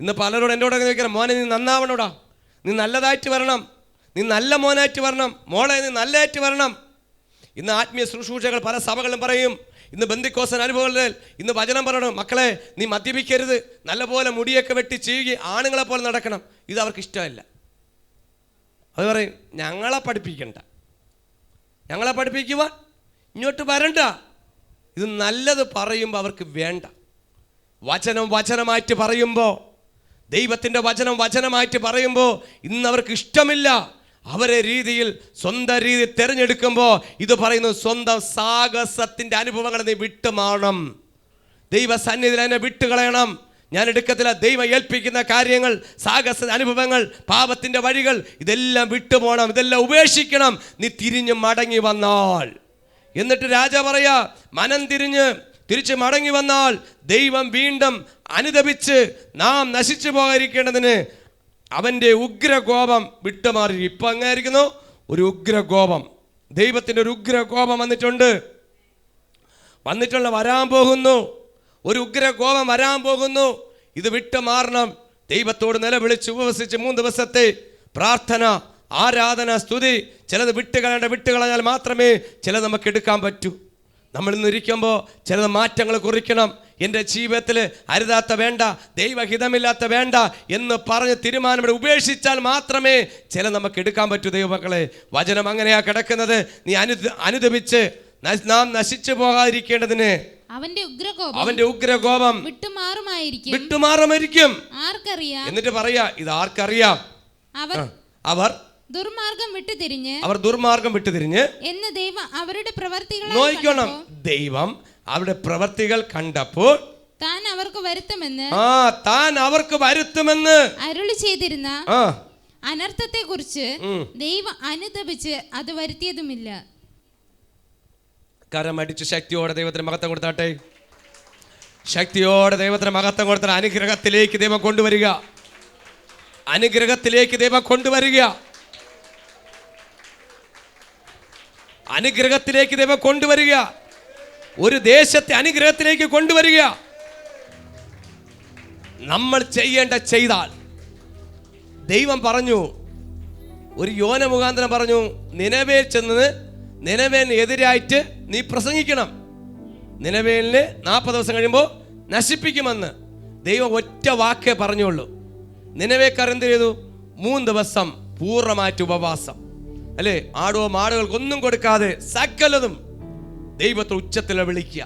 ഇന്ന് പലരോട് എന്നോട് ചോദിക്കണം, മോനെ നീ നന്നാവണോടാ, നീ നല്ലതായിട്ട് വരണം, നീ നല്ല മോനായിട്ട് വരണം, മോളെ നീ നല്ലതായിട്ട് വരണം. ഇന്ന് ആത്മീയ ശുശ്രൂഷകൾ പല സഭകളും പറയും, ഇന്ന് ബന്ധിക്കോസൻ അനുഭവങ്ങളിൽ ഇന്ന് വചനം പറയണം, മക്കളെ നീ മദ്യപിക്കരുത്, നല്ലപോലെ മുടിയൊക്കെ വെട്ടി ചെയ്യുക, ആണുങ്ങളെ പോലെ നടക്കണം. ഇത് അവർക്ക് ഇഷ്ടമല്ല. അത് പറയും, ഞങ്ങളെ പഠിപ്പിക്കണ്ട, ഞങ്ങളെ പഠിപ്പിക്കുവാൻ ഇങ്ങോട്ട് വരണ്ട. ഇത് നല്ലത് പറയുമ്പോൾ അവർക്ക് വേണ്ട. വചനം വചനമായിട്ട് പറയുമ്പോൾ, ദൈവത്തിൻ്റെ വചനം വചനമായിട്ട് പറയുമ്പോൾ ഇന്ന് അവർക്ക് ഇഷ്ടമില്ല. അവരെ രീതിയിൽ സ്വന്തം രീതി തിരഞ്ഞെടുക്കുമ്പോൾ ഇത് പറയുന്നു, സ്വന്തം സാഹസത്തിൻ്റെ അനുഭവങ്ങൾ നീ വിട്ടുമാറണം. ദൈവസന്നിധിയിൽ എന്നെ വിട്ടുകളയണം. ഞാൻ എടുക്കത്തില്ല. ദൈവം ഏൽപ്പിക്കുന്ന കാര്യങ്ങൾ, സാഹസ അനുഭവങ്ങൾ, പാപത്തിൻ്റെ വഴികൾ, ഇതെല്ലാം വിട്ടുപോകണം, ഇതെല്ലാം ഉപേക്ഷിക്കണം നീ തിരിഞ്ഞ് മടങ്ങി വന്നാൽ. എന്നിട്ട് രാജ പറയാ, മനം തിരിച്ച് മടങ്ങി വന്നാൽ ദൈവം വീണ്ടും അനുതപിച്ച് നാം നശിച്ചു പോകാതിരിക്കേണ്ടതിന് അവൻ്റെ ഉഗ്രകോപം വിട്ടുമാറി. ഇപ്പം അങ്ങായിരിക്കുന്നു ഒരു ഉഗ്രകോപം, ദൈവത്തിൻ്റെ ഒരു ഉഗ്രകോപം വന്നിട്ടുള്ള വരാൻ പോകുന്നു. ഒരു ഉഗ്രകോപം വരാൻ പോകുന്നു. ഇത് വിട്ടുമാറണം. ദൈവത്തോട് നിലവിളിച്ച് ഉപവസിച്ച് 3 ദിവസത്തെ പ്രാർത്ഥന, ആരാധന, സ്തുതി. ചിലത് വിട്ടുകളഞ്ഞാൽ മാത്രമേ ചിലത് നമുക്ക് എടുക്കാൻ പറ്റൂ. നമ്മൾ ഇന്ന് ഇരിക്കുമ്പോൾ ചിലത് മാറ്റങ്ങൾ കുറിക്കണം. എൻ്റെ ജീവിതത്തിൽ അരുതാത്ത വേണ്ട, ദൈവഹിതമില്ലാത്ത വേണ്ട എന്ന് പറഞ്ഞ് തീരുമാനം ഉപേക്ഷിച്ചാൽ മാത്രമേ ചില നമുക്ക് എടുക്കാൻ പറ്റൂ. ദൈവമക്കളെ, വചനം അങ്ങനെയാ കിടക്കുന്നത്. നീ അനുദപിച്ച് നാം നശിച്ചു പോകാതിരിക്കേണ്ടതിന് അവന്റെ ഉഗ്രകോപം വിട്ടുമാറുമായിരിക്കും. എന്നിട്ട് പറയാ, ഇത് ആർക്കറിയാം? അവർ ദുർമാർഗം വിട്ടുതിരിഞ്ഞ് എന്ന് ദൈവം അവരുടെ പ്രവർത്തികൾ നോക്കണം. ദൈവം അവരുടെ പ്രവർത്തികൾ കണ്ടപ്പോൾ താൻ അവർക്ക് വരുത്തുമെന്ന് അരുളി ചെയ്തിരുന്ന അനർത്ഥത്തെ കുറിച്ച് ദൈവം അനുതപിച്ച് അത് വരുത്തിയതുമില്ല. കരമടിച്ച് ശക്തിയോടെ ദൈവത്തിന് മഹത്വം കൊടുത്താട്ടെ. ശക്തിയോടെ ദൈവത്തിന് മഹത്വം കൊടുത്ത അനുഗ്രഹത്തിലേക്ക് ദൈവം കൊണ്ടുവരിക. അനുഗ്രഹത്തിലേക്ക് ദൈവം കൊണ്ടുവരിക. അനുഗ്രഹത്തിലേക്ക് ദൈവം കൊണ്ടുവരിക. ഒരു ദേശത്തെ അനുഗ്രഹത്തിലേക്ക് കൊണ്ടുവരിക. നമ്മൾ ചെയ്താൽ ദൈവം പറഞ്ഞു, ഒരു യോന മുഖാന്തരം പറഞ്ഞു, നിനവേൽ ചെന്ന് നിനവേലിന് എതിരായിട്ട് നീ പ്രസംഗിക്കണം. നിനവേലിന് 40 ദിവസം കഴിയുമ്പോൾ നശിപ്പിക്കുമെന്ന് ദൈവം ഒറ്റ വാക്കേ പറഞ്ഞുള്ളൂ. നിനവേക്കാർ എന്ത് ചെയ്തു? 3 ദിവസം പൂർണ്ണമായിട്ട് ഉപവാസം, അല്ലേ? ആടോ മാടുകൾക്കൊന്നും കൊടുക്കാതെ സകലതും ദൈവത്തെ ഉച്ചത്തിൽ വിളിക്കുക.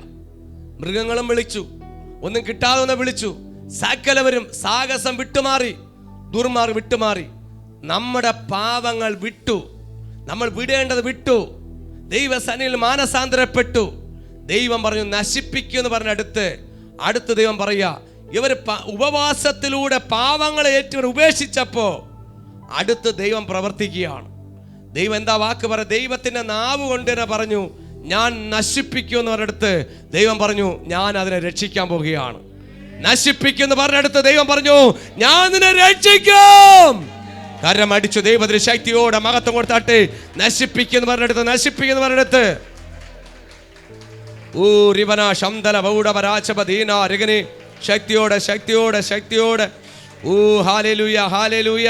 മൃഗങ്ങളും വിളിച്ചു, ഒന്നും കിട്ടാതെ ഒന്ന് വിളിച്ചു. സകലവരും സാഹസം വിട്ടുമാറി, ദുർമാർഗ്ഗം വിട്ടുമാറി, നമ്മുടെ പാവങ്ങൾ വിട്ടു, നമ്മൾ വിടേണ്ടത് വിട്ടു, ദൈവസന്നിധിയിൽ മാനസാന്തരപ്പെട്ടു. ദൈവം പറഞ്ഞു നശിപ്പിക്കുമെന്ന് പറഞ്ഞ അടുത്ത് ദൈവം പറയുക, ഇവർ ഉപവാസത്തിലൂടെ പാവങ്ങളെ ഏറ്റവർ ഉപേക്ഷിച്ചപ്പോൾ അടുത്ത് ദൈവം പ്രവർത്തിക്കുകയാണ്. ദൈവം എന്താ വാക്ക് പറ? ദൈവത്തിന്റെ നാവ് കൊണ്ട് തന്നെ പറഞ്ഞു, ഞാൻ നശിപ്പിക്കുമെന്ന് പറഞ്ഞെടുത്ത് ദൈവം പറഞ്ഞു, ഞാൻ അതിനെ രക്ഷിക്കാൻ പോവുകയാണ്. നശിപ്പിക്കുമെന്ന് പറഞ്ഞെടുത്ത് ദൈവം പറഞ്ഞു, ഞാൻ നിന്നെ രക്ഷിക്കും. കരം അടിച്ചു ദൈവത്തിന് ശക്തിയോടെ മഹത്വം കൊടുത്താട്ടെ. നശിപ്പിക്കുന്നു പറഞ്ഞെടുത്ത് ശക്തിയോടെ ഹല്ലേലൂയ ഹല്ലേലൂയ.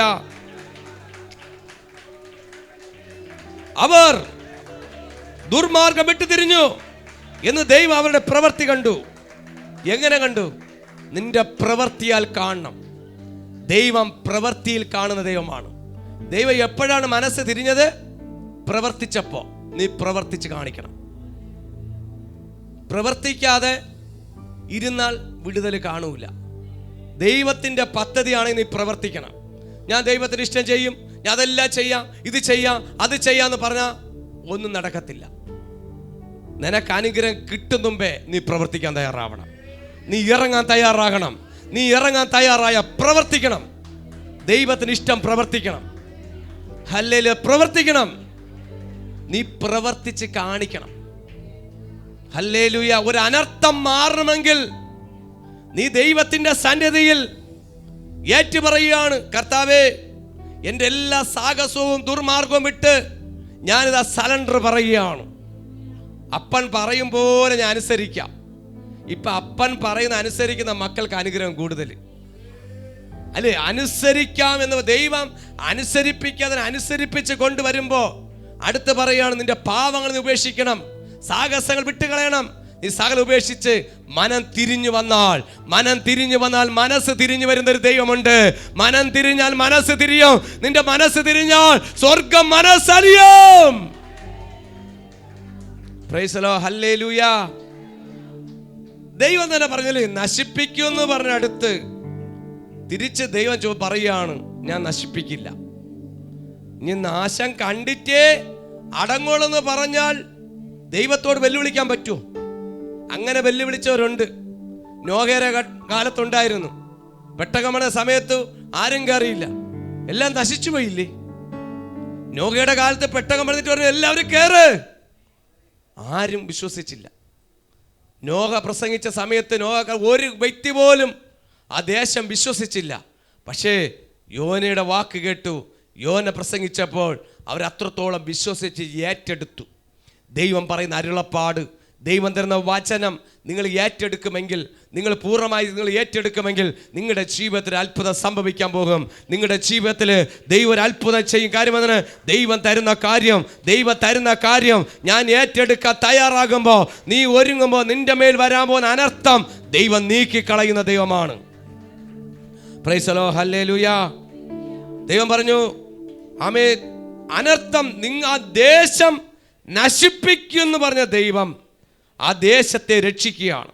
അവർ ദുർമാർഗം വിട്ടു തിരിഞ്ഞു എന്ന് ദൈവം അവരുടെ പ്രവൃത്തി കണ്ടു. എങ്ങനെ കണ്ടു? നിന്റെ പ്രവൃത്തിയാൽ കാണണം. ദൈവം പ്രവൃത്തിയിൽ കാണുന്ന ദൈവമാണ്. ദൈവം എപ്പോഴാണ് മനസ്സ് തിരിഞ്ഞത്? പ്രവർത്തിച്ചപ്പോ. നീ പ്രവർത്തിച്ച് കാണിക്കണം. പ്രവർത്തിക്കാതെ ഇരുന്നാൽ വിടുതൽ കാണൂല. ദൈവത്തിന്റെ പദ്ധതിയാണെങ്കിൽ നീ പ്രവർത്തിക്കണം. ഞാൻ ദൈവത്തിന് ഇഷ്ടം ചെയ്യും, ഞാൻ അതെല്ലാം ചെയ്യാം, ഇത് ചെയ്യാം, അത് ചെയ്യാന്ന് പറഞ്ഞാൽ ഒന്നും നടക്കത്തില്ല. നിനക്ക് അനുഗ്രഹം കിട്ടും മുമ്പേ നീ പ്രവർത്തിക്കാൻ തയ്യാറാവണം. നീ ഇറങ്ങാൻ തയ്യാറാകണം. നീ ഇറങ്ങാൻ തയ്യാറായ പ്രവർത്തിക്കണം. ദൈവത്തിന് ഇഷ്ടം പ്രവർത്തിക്കണം. ഹല്ലേലൂയ, പ്രവർത്തിക്കണം. നീ പ്രവർത്തിച്ച് കാണിക്കണം. ഹല്ലേലൂയ. ഒരു അനർത്ഥം മാറണമെങ്കിൽ നീ ദൈവത്തിന്റെ സന്നിധിയിൽ ഏറ്റുപറയുകയാണ്, കർത്താവേ എൻ്റെ എല്ലാ സാഹസവും ദുർമാർഗവും വിട്ട് ഞാനിതാ സലണ്ടർ പറയുകയാണ്. അപ്പൻ പറയും പോലെ ഞാൻ അനുസരിക്കാം. ഇപ്പൊ അപ്പൻ പറയുന്ന അനുസരിക്കുന്ന മക്കൾക്ക് അനുഗ്രഹം കൂടുതൽ, അല്ലേ? അനുസരിക്കാം എന്ന് ദൈവം അനുസരിപ്പിക്കാതെ അനുസരിപ്പിച്ച് കൊണ്ടുവരുമ്പോ അടുത്ത് പറയാണ്, നിന്റെ പാവങ്ങൾ നീ ഉപേക്ഷിക്കണം, സാഹസങ്ങൾ വിട്ടുകളയണം, നീ സകല ഉപേക്ഷിച്ച് മനം തിരിഞ്ഞു വന്നാൽ മനസ്സ് തിരിഞ്ഞു വരുന്ന ഒരു ദൈവമുണ്ട്. മനം തിരിഞ്ഞാൽ മനസ്സ് തിരിയും. നിന്റെ മനസ്സ് തിരിഞ്ഞാൽ സ്വർഗം മനസ്സറിയും. Praise the lord, hallelujah. ദൈവം തന്നെ പറഞ്ഞല്ലേ നശിപ്പിക്കുമെന്ന് പറഞ്ഞ അടുത്ത് തിരിച്ച് ദൈവം പറയുകയാണ്, ഞാൻ നശിപ്പിക്കില്ല. ഇനി നാശം കണ്ടിട്ടേ അടങ്ങോളെന്ന് പറഞ്ഞാൽ ദൈവത്തോട് വെല്ലുവിളിക്കാൻ പറ്റുമോ? അങ്ങനെ വെല്ലുവിളിച്ചവരുണ്ട്. നോഹയുടെ കാലത്തുണ്ടായിരുന്നു. പെട്ടകമണ സമയത്ത് ആരും കയറിയില്ല, എല്ലാം നശിച്ചു പോയില്ലേ? നോഹയുടെ കാലത്ത് പെട്ടകം പണിതിട്ട് പറഞ്ഞു എല്ലാവരും കയറ്. ആരും വിശ്വസിച്ചില്ല. നോഹ പ്രസംഗിച്ച സമയത്ത് ഒരു വ്യക്തി പോലും ആ ദേശം വിശ്വസിച്ചില്ല. പക്ഷേ യോനയുടെ വാക്ക് കേട്ടു. യോന പ്രസംഗിച്ചപ്പോൾ അവർ അത്രത്തോളം വിശ്വസിച്ച് ഏറ്റെടുത്തു. ദൈവം പറയുന്ന അരുളപ്പാട്, ദൈവം തരുന്ന വചനം നിങ്ങൾ ഏറ്റെടുക്കുമെങ്കിൽ, നിങ്ങൾ പൂർണ്ണമായി നിങ്ങൾ ഏറ്റെടുക്കുമെങ്കിൽ നിങ്ങളുടെ ജീവിതത്തിൽ അത്ഭുതം സംഭവിക്കാൻ പോകും. നിങ്ങളുടെ ജീവിതത്തിൽ ദൈവം ഒരു അത്ഭുതം ചെയ്യും. കാര്യം അതിന് ദൈവം തരുന്ന കാര്യം ഞാൻ ഏറ്റെടുക്കാൻ തയ്യാറാകുമ്പോൾ, നീ ഒരുങ്ങുമ്പോൾ നിന്റെ മേൽ വരാൻ പോകുന്ന അനർത്ഥം ദൈവം നീക്കിക്കളയുന്ന ദൈവമാണ്. Price the lord, hallelujah. ദൈവം പറഞ്ഞു, ആമേൻ, അനർത്ഥം ആ ദേശം നശിപ്പിക്കുമെന്ന് പറഞ്ഞ ദൈവം ആ ദേശത്തെ രക്ഷിക്കുകയാണ്.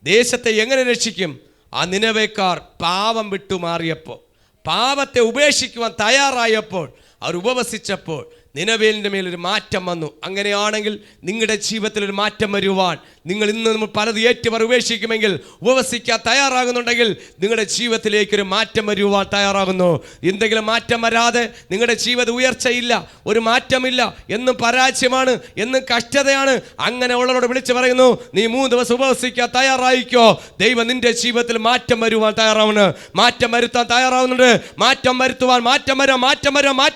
ദേശത്തെ എങ്ങനെ രക്ഷിക്കും? ആ നിനവേക്കാർ പാപം വിട്ടുമാറിയപ്പോൾ, പാപത്തെ ഉപേക്ഷിക്കുവാൻ തയ്യാറായപ്പോൾ, അവർ ഉപവസിച്ചപ്പോൾ നിനവേലിൻ്റെ മേലൊരു മാറ്റം വന്നു. അങ്ങനെയാണെങ്കിൽ നിങ്ങളുടെ ജീവിതത്തിൽ ഒരു മാറ്റം വരുവാൻ, നിങ്ങൾ ഇന്ന് നമ്മൾ പലത് ഏറ്റുപറ ഉപേക്ഷിക്കുമെങ്കിൽ, ഉപവസിക്കാൻ തയ്യാറാകുന്നുണ്ടെങ്കിൽ നിങ്ങളുടെ ജീവിതത്തിലേക്കൊരു മാറ്റം വരുവാൻ തയ്യാറാകുന്നു. എന്തെങ്കിലും മാറ്റം വരാതെ നിങ്ങളുടെ ജീവിത ഉയർച്ചയില്ല, ഒരു മാറ്റമില്ല, എന്നും പരാജയമാണ്, എന്നും കഷ്ടതയാണ്. അങ്ങനെ ഉള്ളവരോട് വിളിച്ചു പറയുന്നു, നീ 3 ദിവസം ഉപവസിക്കാൻ തയ്യാറായിക്കോ. ദൈവം നിന്റെ ജീവിതത്തിൽ മാറ്റം വരുവാൻ തയ്യാറാവുന്നു, മാറ്റം വരുത്താൻ തയ്യാറാവുന്നുണ്ട്. മാറ്റം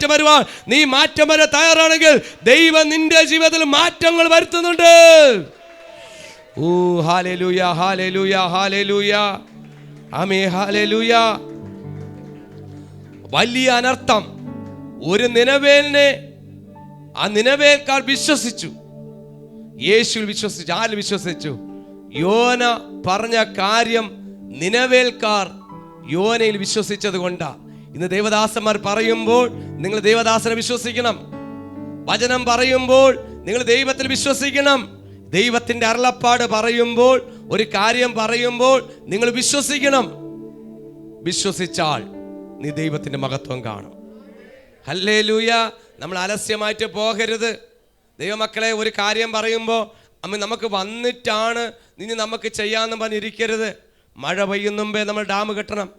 വരുവാൻ നീ മാറ്റം വരാൻ തയ്യാറാണെങ്കിൽ ദൈവം നിന്റെ ജീവിതത്തിൽ മാറ്റങ്ങൾ വരുത്തുന്നുണ്ട്. ഓ ഹല്ലേലൂയ, ഹല്ലേലൂയ, ഹല്ലേലൂയ, ആമേൻ, ഹല്ലേലൂയ. വലിയ അനർത്ഥം ഒരു നിനവേലിനെ, ആ നിനവേൽക്കാർ വിശ്വസിച്ചു, യേശുവിൽ വിശ്വസിച്ചു. ആര് വിശ്വസിച്ചു? യോന പറഞ്ഞ കാര്യം നിനവേൽക്കാർ യോനയിൽ വിശ്വസിച്ചത് കൊണ്ടാ. ഇന്ന് ദേവദാസന്മാർ പറയുമ്പോൾ നിങ്ങൾ ദേവദാസനെ വിശ്വസിക്കണം. വചനം പറയുമ്പോൾ നിങ്ങൾ ദൈവത്തിൽ വിശ്വസിക്കണം. ദൈവത്തിന്റെ അരുളപ്പാട് പറയുമ്പോൾ, ഒരു കാര്യം പറയുമ്പോൾ നിങ്ങൾ വിശ്വസിക്കണം. വിശ്വസിച്ചാൽ നീ ദൈവത്തിന്റെ മഹത്വം കാണും. ഹല്ലേലൂയ. നമ്മൾ അലസ്യമായിട്ട് പോകരുത്. ദൈവമക്കളെ, ഒരു കാര്യം പറയുമ്പോൾ നമുക്ക് വന്നിട്ടാണ് ഇനി നമുക്ക് ചെയ്യാമെന്ന് പറഞ്ഞിരിക്കരുത്. മഴ പെയ്യുന്ന മുമ്പേ നമ്മൾ ഡാം കെട്ടണം,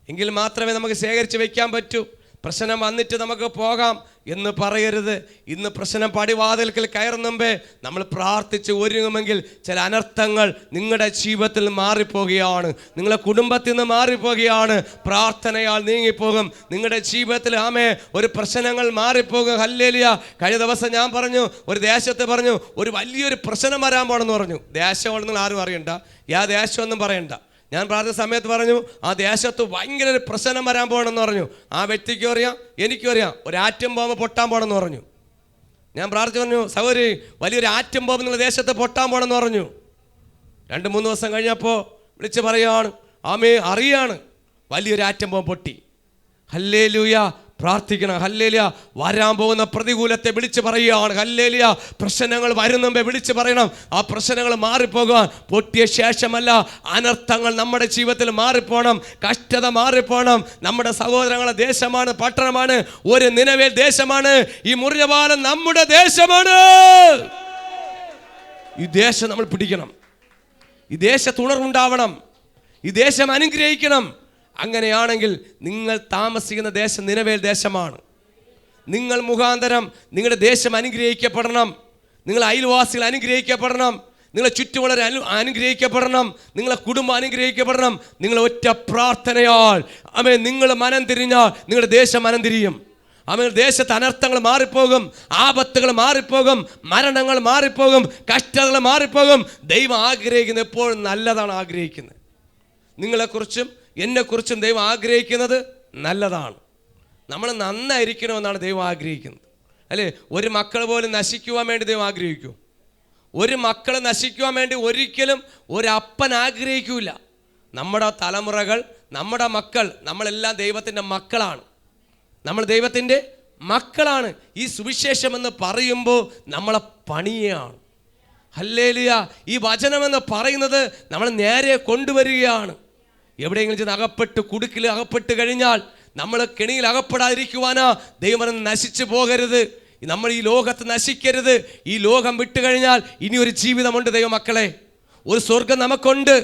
എങ്കിൽ മാത്രമേ നമുക്ക് ശേഖരിച്ച് വെക്കാൻ പറ്റൂ. പ്രശ്നം വന്നിട്ട് നമുക്ക് പോകാം എന്ന് പറയരുത്. ഇന്ന് പ്രശ്നം പടിവാതിൽക്കൽ കയറുന്ന മുമ്പേ നമ്മൾ പ്രാർത്ഥിച്ച് ഒരുങ്ങുമെങ്കിൽ ചില അനർത്ഥങ്ങൾ നിങ്ങളുടെ ജീവിതത്തിൽ മാറിപ്പോകുകയാണ്, നിങ്ങളുടെ കുടുംബത്തിൽ നിന്ന് മാറിപ്പോകുകയാണ്. പ്രാർത്ഥനയാൽ നീങ്ങിപ്പോകും നിങ്ങളുടെ ജീവിതത്തിൽ. ഒരു പ്രശ്നങ്ങൾ മാറിപ്പോകും. ഹല്ലേലൂയ. കഴിഞ്ഞ ദിവസം ഞാൻ പറഞ്ഞു, ഒരു ദേശത്ത് പറഞ്ഞു, ഒരു വലിയൊരു പ്രശ്നം വരാൻ പോകണമെന്ന് പറഞ്ഞു. ദേശമാണെന്ന് ആരും അറിയണ്ട, ദേശമൊന്നും പറയണ്ട. ഞാൻ പ്രാർത്ഥന സമയത്ത് പറഞ്ഞു, ആ ദേശത്ത് ഭയങ്കര ഒരു പ്രശ്നം വരാൻ പോകണമെന്ന് പറഞ്ഞു. ആ വ്യക്തിക്കും അറിയാം, എനിക്കും അറിയാം. ഒരു ആറ്റം ബോംബ് പൊട്ടാൻ പോകണമെന്ന് പറഞ്ഞു. ഞാൻ പ്രാർത്ഥിച്ചു പറഞ്ഞു, സഹോദരി, വലിയൊരു ആറ്റം ബോംബ് നിങ്ങളുടെ ദേശത്ത് പൊട്ടാൻ പോകണമെന്ന് പറഞ്ഞു. 2-3 ദിവസം കഴിഞ്ഞപ്പോൾ വിളിച്ച് പറയുകയാണ്, അറിയാണ് വലിയൊരു ആറ്റം ബോംബ് പൊട്ടി. ഹല്ലേലൂയ. പ്രാർത്ഥിക്കണം. ഹല്ലേലൂയ. വരാൻ പോകുന്ന പ്രതികൂലത്തെ വിളിച്ച് പറയുകയാണ്. ഹല്ലേലൂയ. പ്രശ്നങ്ങൾ വരുന്നുമ്പേ വിളിച്ച് പറയണം. ആ പ്രശ്നങ്ങൾ മാറിപ്പോകാൻ പൊട്ടിയ ശേഷമല്ല, അനർത്ഥങ്ങൾ നമ്മുടെ ജീവിതത്തിൽ മാറിപ്പോണം, കഷ്ടത മാറിപ്പോണം. നമ്മുടെ സഹോദരങ്ങളെ ദേശമാണ്, പട്ടണമാണ്, ഒരു നിനവേൽ ദേശമാണ്. ഈ മുറിഞ്ഞ പാലം നമ്മുടെ ദേശമാണ്. ഈ ദേശം നമ്മൾ പിടിക്കണം. ഈ ദേശത്ത് ഉണർവുണ്ടാവണം. ഈ ദേശം അനുഗ്രഹിക്കണം. അങ്ങനെയാണെങ്കിൽ നിങ്ങൾ താമസിക്കുന്ന ദേശം നിനവേൽ ദേശമാണ്. നിങ്ങൾ മുഖാന്തരം നിങ്ങളുടെ ദേശം അനുഗ്രഹിക്കപ്പെടണം. നിങ്ങളുടെ അയൽവാസികൾ അനുഗ്രഹിക്കപ്പെടണം. നിങ്ങളെ ചുറ്റുമുള്ളവർ അനുഗ്രഹിക്കപ്പെടണം. നിങ്ങളെ കുടുംബം അനുഗ്രഹിക്കപ്പെടണം. നിങ്ങൾ ഒറ്റ പ്രാർത്ഥനയാൽ നിങ്ങൾ മനം തിരിഞ്ഞാൽ നിങ്ങളുടെ ദേശം മനം തിരിയും. ദേശത്ത് അനർത്ഥങ്ങൾ മാറിപ്പോകും, ആപത്തുകൾ മാറിപ്പോകും, മരണങ്ങൾ മാറിപ്പോകും, കഷ്ടതകൾ മാറിപ്പോകും. ദൈവം ആഗ്രഹിക്കുന്നത് എപ്പോഴും നല്ലതാണ് ആഗ്രഹിക്കുന്നത്. നിങ്ങളെക്കുറിച്ചും എന്നെക്കുറിച്ചും ദൈവം ആഗ്രഹിക്കുന്നത് നല്ലതാണ്. നമ്മൾ നന്നായിരിക്കണമെന്നാണ് ദൈവം ആഗ്രഹിക്കുന്നത്, അല്ലേ? ഒരു മക്കൾ പോലും നശിക്കുവാൻ വേണ്ടി ദൈവം ആഗ്രഹിക്കൂ? ഒരു മക്കൾ നശിക്കുവാൻ വേണ്ടി ഒരിക്കലും ഒരപ്പൻ ആഗ്രഹിക്കൂല. നമ്മുടെ തലമുറകൾ, നമ്മുടെ മക്കൾ, നമ്മളെല്ലാം ദൈവത്തിൻ്റെ മക്കളാണ്. നമ്മൾ ദൈവത്തിൻ്റെ മക്കളാണ്. ഈ സുവിശേഷം എന്ന് പറയുമ്പോൾ നമ്മളെ പണിയാണ്. ഹല്ലേലൂയ. ഈ വചനമെന്ന് പറയുന്നത് നമ്മൾ നേരെ കൊണ്ടുവരികയാണ്. എവിടെയെങ്കിലും ചെന്ന് അകപ്പെട്ട് കുടുക്കിൽ അകപ്പെട്ട് കഴിഞ്ഞാൽ നമ്മൾ കെണിയിൽ അകപ്പെടാതിരിക്കുവാനാ ദൈവം നശിച്ചു പോകരുത്. നമ്മൾ ഈ ലോകത്ത് നശിക്കരുത്. ഈ ലോകം വിട്ടു കഴിഞ്ഞാൽ ഇനി ഒരു ജീവിതമുണ്ട് ദൈവമക്കളെ, ഒരു സ്വർഗം നമുക്കുണ്ട്.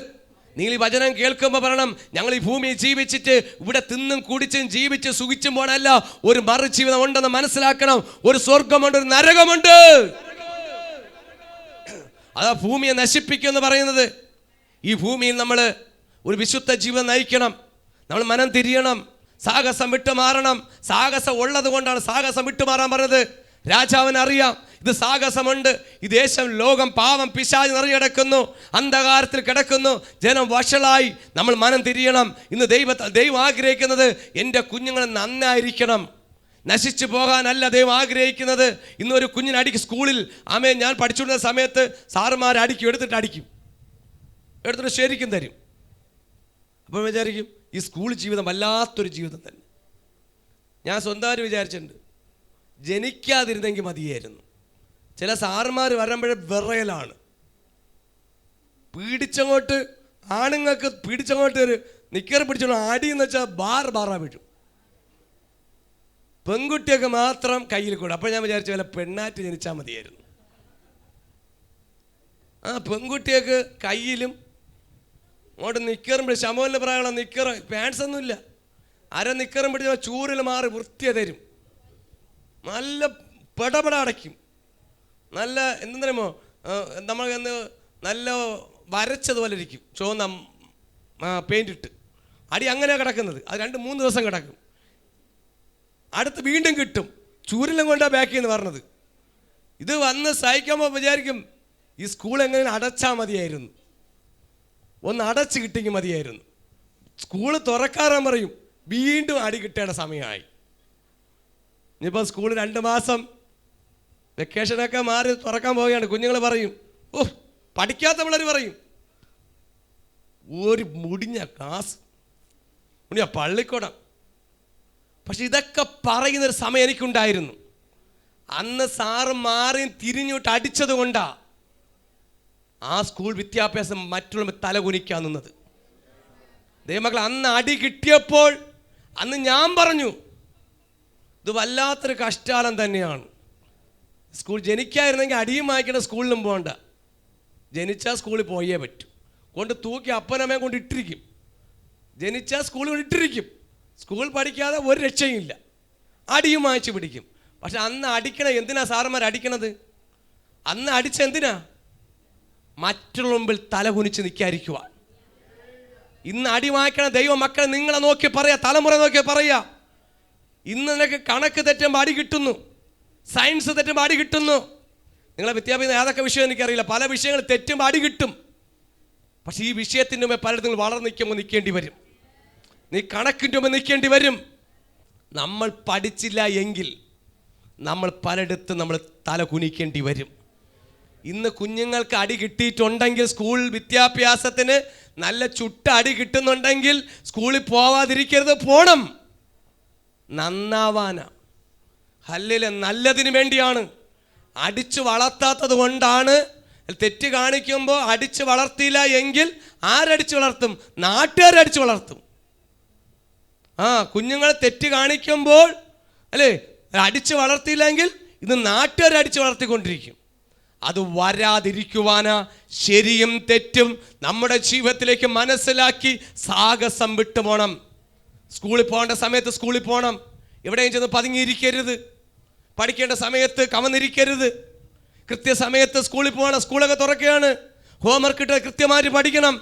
നിങ്ങൾ ഈ വചനം കേൾക്കുമ്പോൾ പറയണം, ഞങ്ങൾ ഈ ഭൂമിയിൽ ജീവിച്ചിട്ട് ഇവിടെ തിന്നും കുടിച്ചും ജീവിച്ച് സുഖിച്ചും പോകണമല്ല, ഒരു മറു ജീവിതം ഉണ്ടെന്ന് മനസ്സിലാക്കണം. ഒരു സ്വർഗമുണ്ട്, ഒരു നരകമുണ്ട്. അതാ ഭൂമിയെ നശിപ്പിക്കുമെന്ന് പറയുന്നത്. ഈ ഭൂമിയിൽ നമ്മൾ ഒരു വിശുദ്ധ ജീവിതം നയിക്കണം. നമ്മൾ മനം തിരിയണം, സാഹസം വിട്ടുമാറണം. സാഹസം ഉള്ളത് കൊണ്ടാണ് സാഹസം വിട്ടുമാറാൻ പറഞ്ഞത്. രാജാവിന് അറിയാം ഇത് സാഹസമുണ്ട്, ഈ ദേശം, ലോകം, പാവം, പിശാച് നിറഞ്ഞിടക്കുന്നു, അന്ധകാരത്തിൽ കിടക്കുന്നു, ജനം വഷളായി. നമ്മൾ മനം തിരിയണം. ഇന്ന് ദൈവം ആഗ്രഹിക്കുന്നത് എൻ്റെ കുഞ്ഞുങ്ങൾ നന്നായിരിക്കണം, നശിച്ചു പോകാനല്ല ദൈവം ആഗ്രഹിക്കുന്നത്. ഇന്നൊരു കുഞ്ഞിനെ അടിക്കും സ്കൂളിൽ. ഞാൻ പഠിച്ചുകൊണ്ടിരുന്ന സമയത്ത് സാറുമാർ അടിക്കും, എടുത്തിട്ട് ശരിക്കും തരും. അപ്പോൾ വിചാരിക്കും ഈ സ്കൂൾ ജീവിതം വല്ലാത്തൊരു ജീവിതം തന്നെ. ഞാൻ സ്വന്തമായിട്ട് വിചാരിച്ചിട്ടുണ്ട്, ജനിക്കാതിരുന്നെങ്കിൽ മതിയായിരുന്നു. ചില സാറുമാർ വരുമ്പോഴേ വിറയലാണ്. പീഡിച്ചങ്ങോട്ട്, ആണുങ്ങൾക്ക് പീഡിച്ചങ്ങോട്ട് ഒരു നിക്കറ് പിടിച്ചോളൂ, അടിയെന്ന് വെച്ചാൽ ബാറാ വീഴും. പെൺകുട്ടിയൊക്കെ മാത്രം കയ്യിൽ കൂടെ. അപ്പോൾ ഞാൻ വിചാരിച്ചു വല്ല പെണ്ണാറ്റ് ജനിച്ചാൽ മതിയായിരുന്നു. പെൺകുട്ടിയൊക്കെ കയ്യിലും അങ്ങോട്ട് നിക്കറും പിടിച്ച്, ശമോലിൻ്റെ പ്രായമുള്ള നിക്കറ്, പാൻസ് ഒന്നുമില്ല, അര നിക്കറും പിടിച്ച ചൂരിൽ മാറി വൃത്തിയെ തരും. നല്ല പെടപെട അടയ്ക്കും. നല്ല എന്തെന്നറിയുമോ, നമ്മൾ നല്ല വരച്ചതുപോലെ ഇരിക്കും, ചുവന്ന പെയിൻ്റ് ഇട്ട്. അടി അങ്ങനെയാണ് കിടക്കുന്നത്. അത് 2-3 ദിവസം കിടക്കും. അടുത്ത് വീണ്ടും കിട്ടും. ചൂരിലും കൊണ്ടാണ് ബാക്കിൽ നിന്ന് പറഞ്ഞത്. ഇത് വന്ന് സഹിക്കുമ്പോൾ വിചാരിക്കും ഈ സ്കൂൾ എങ്ങനെ അടച്ചാൽ മതിയായിരുന്നു, ഒന്ന് അടച്ച് കിട്ടിയെങ്കിൽ മതിയായിരുന്നു. സ്കൂള് തുറക്കാറാൻ പറയും, വീണ്ടും അടി കിട്ടേണ്ട സമയമായി. ഇനിയിപ്പോൾ സ്കൂൾ 2 മാസം വെക്കേഷനൊക്കെ മാറി തുറക്കാൻ പോവുകയാണ്. കുഞ്ഞുങ്ങൾ പറയും, പഠിക്കാത്ത പിള്ളേർ പറയും, ഒരു മുടിഞ്ഞ ക്ലാസ്, മുടിഞ്ഞ പള്ളിക്കൂടം. പക്ഷെ ഇതൊക്കെ പറയുന്നൊരു സമയം എനിക്കുണ്ടായിരുന്നു. അന്ന് സാറ് മാറി തിരിഞ്ഞോട്ട് അടിച്ചത് കൊണ്ടാ ആ സ്കൂൾ വിദ്യാഭ്യാസം മറ്റുള്ളവർ തലകുനിക്കാൻ നിന്നത്. ദൈവമക്കളെ, അന്ന് അടി കിട്ടിയപ്പോൾ അന്ന് ഞാൻ പറഞ്ഞു, ഇത് വല്ലാത്തൊരു കഷ്ടാലം തന്നെയാണ്. സ്കൂൾ ജനിക്കായിരുന്നെങ്കിൽ അടിയും വായിക്കേണ്ട, സ്കൂളിലും പോകണ്ട. ജനിച്ചാൽ സ്കൂളിൽ പോയേ പറ്റൂ. കൊണ്ട് തൂക്കി അപ്പനമ്മയെ കൊണ്ട് ഇട്ടിരിക്കും. ജനിച്ചാൽ സ്കൂളിൽ കൊണ്ട് ഇട്ടിരിക്കും. സ്കൂൾ പഠിക്കാതെ ഒരു രക്ഷയും ഇല്ല, അടിയും വായിച്ച് പിടിക്കും. പക്ഷെ അന്ന് അടിക്കണ എന്തിനാ സാറന്മാർ അടിക്കണത്? അന്ന് അടിച്ചെന്തിനാ? മറ്റുള്ള മുമ്പിൽ തലകുനിച്ച് നിൽക്കാതിരിക്കുവാൻ. ഇന്ന് അടി വായിക്കണ ദൈവ മക്കളെ നിങ്ങളെ നോക്കി പറയാ, തലമുറ നോക്കി പറയാ. ഇന്ന് നിനക്ക് കണക്ക് തെറ്റുമ്പോൾ അടി കിട്ടുന്നു, സയൻസ് തെറ്റുമ്പോൾ അടി കിട്ടുന്നു. നിങ്ങളെ വിദ്യാഭ്യാസം ഏതൊക്കെ വിഷയം എനിക്കറിയില്ല, പല വിഷയങ്ങൾ തെറ്റുമ്പോൾ അടി കിട്ടും. പക്ഷെ ഈ വിഷയത്തിൻ്റെ മുമ്പേ പലയിടത്തും നിങ്ങൾ വളർന്നു നിൽക്കുമ്പോൾ നിൽക്കേണ്ടി വരും. നീ കണക്കിൻ്റെ മുമ്പ് നിൽക്കേണ്ടി വരും. നമ്മൾ പഠിച്ചില്ല എങ്കിൽ നമ്മൾ പലയിടത്തും നമ്മൾ തല കുനിക്കേണ്ടി വരും. ഇന്ന് കുഞ്ഞുങ്ങൾക്ക് അടി കിട്ടിയിട്ടുണ്ടെങ്കിൽ, സ്കൂൾ വിദ്യാഭ്യാസത്തിന് നല്ല ചുട്ട അടി കിട്ടുന്നുണ്ടെങ്കിൽ സ്കൂളിൽ പോവാതിരിക്കരുത്, പോണം. നന്നാവാനാ, ഹല്ലേലൂയ, നല്ലതിന് വേണ്ടിയാണ്. അടിച്ചു വളർത്താത്തത് കൊണ്ടാണ്. തെറ്റ് കാണിക്കുമ്പോൾ അടിച്ചു വളർത്തിയില്ല എങ്കിൽ ആരടിച്ചു വളർത്തും? നാട്ടുകാരടിച്ചു വളർത്തും. കുഞ്ഞുങ്ങളെ തെറ്റ് കാണിക്കുമ്പോൾ അല്ലേ, അടിച്ചു വളർത്തിയില്ലെങ്കിൽ ഇത് നാട്ടുകാരടിച്ചു വളർത്തിക്കൊണ്ടിരിക്കും. അത് വരാതിരിക്കുവാനാ ശരിയും തെറ്റും നമ്മുടെ ജീവിതത്തിലേക്ക് മനസ്സിലാക്കി സാഹസം വിട്ടു പോകണം. സ്കൂളിൽ പോകേണ്ട സമയത്ത് സ്കൂളിൽ പോകണം. എവിടെയും ചെന്ന് പതുങ്ങിയിരിക്കരുത്. പഠിക്കേണ്ട സമയത്ത് കവന്നിരിക്കരുത്. കൃത്യസമയത്ത് സ്കൂളിൽ പോകണം. സ്കൂളൊക്കെ തുറക്കുകയാണ്, ഹോംവർക്ക് ഇട്ട് കൃത്യമായിട്ട് പഠിക്കണം.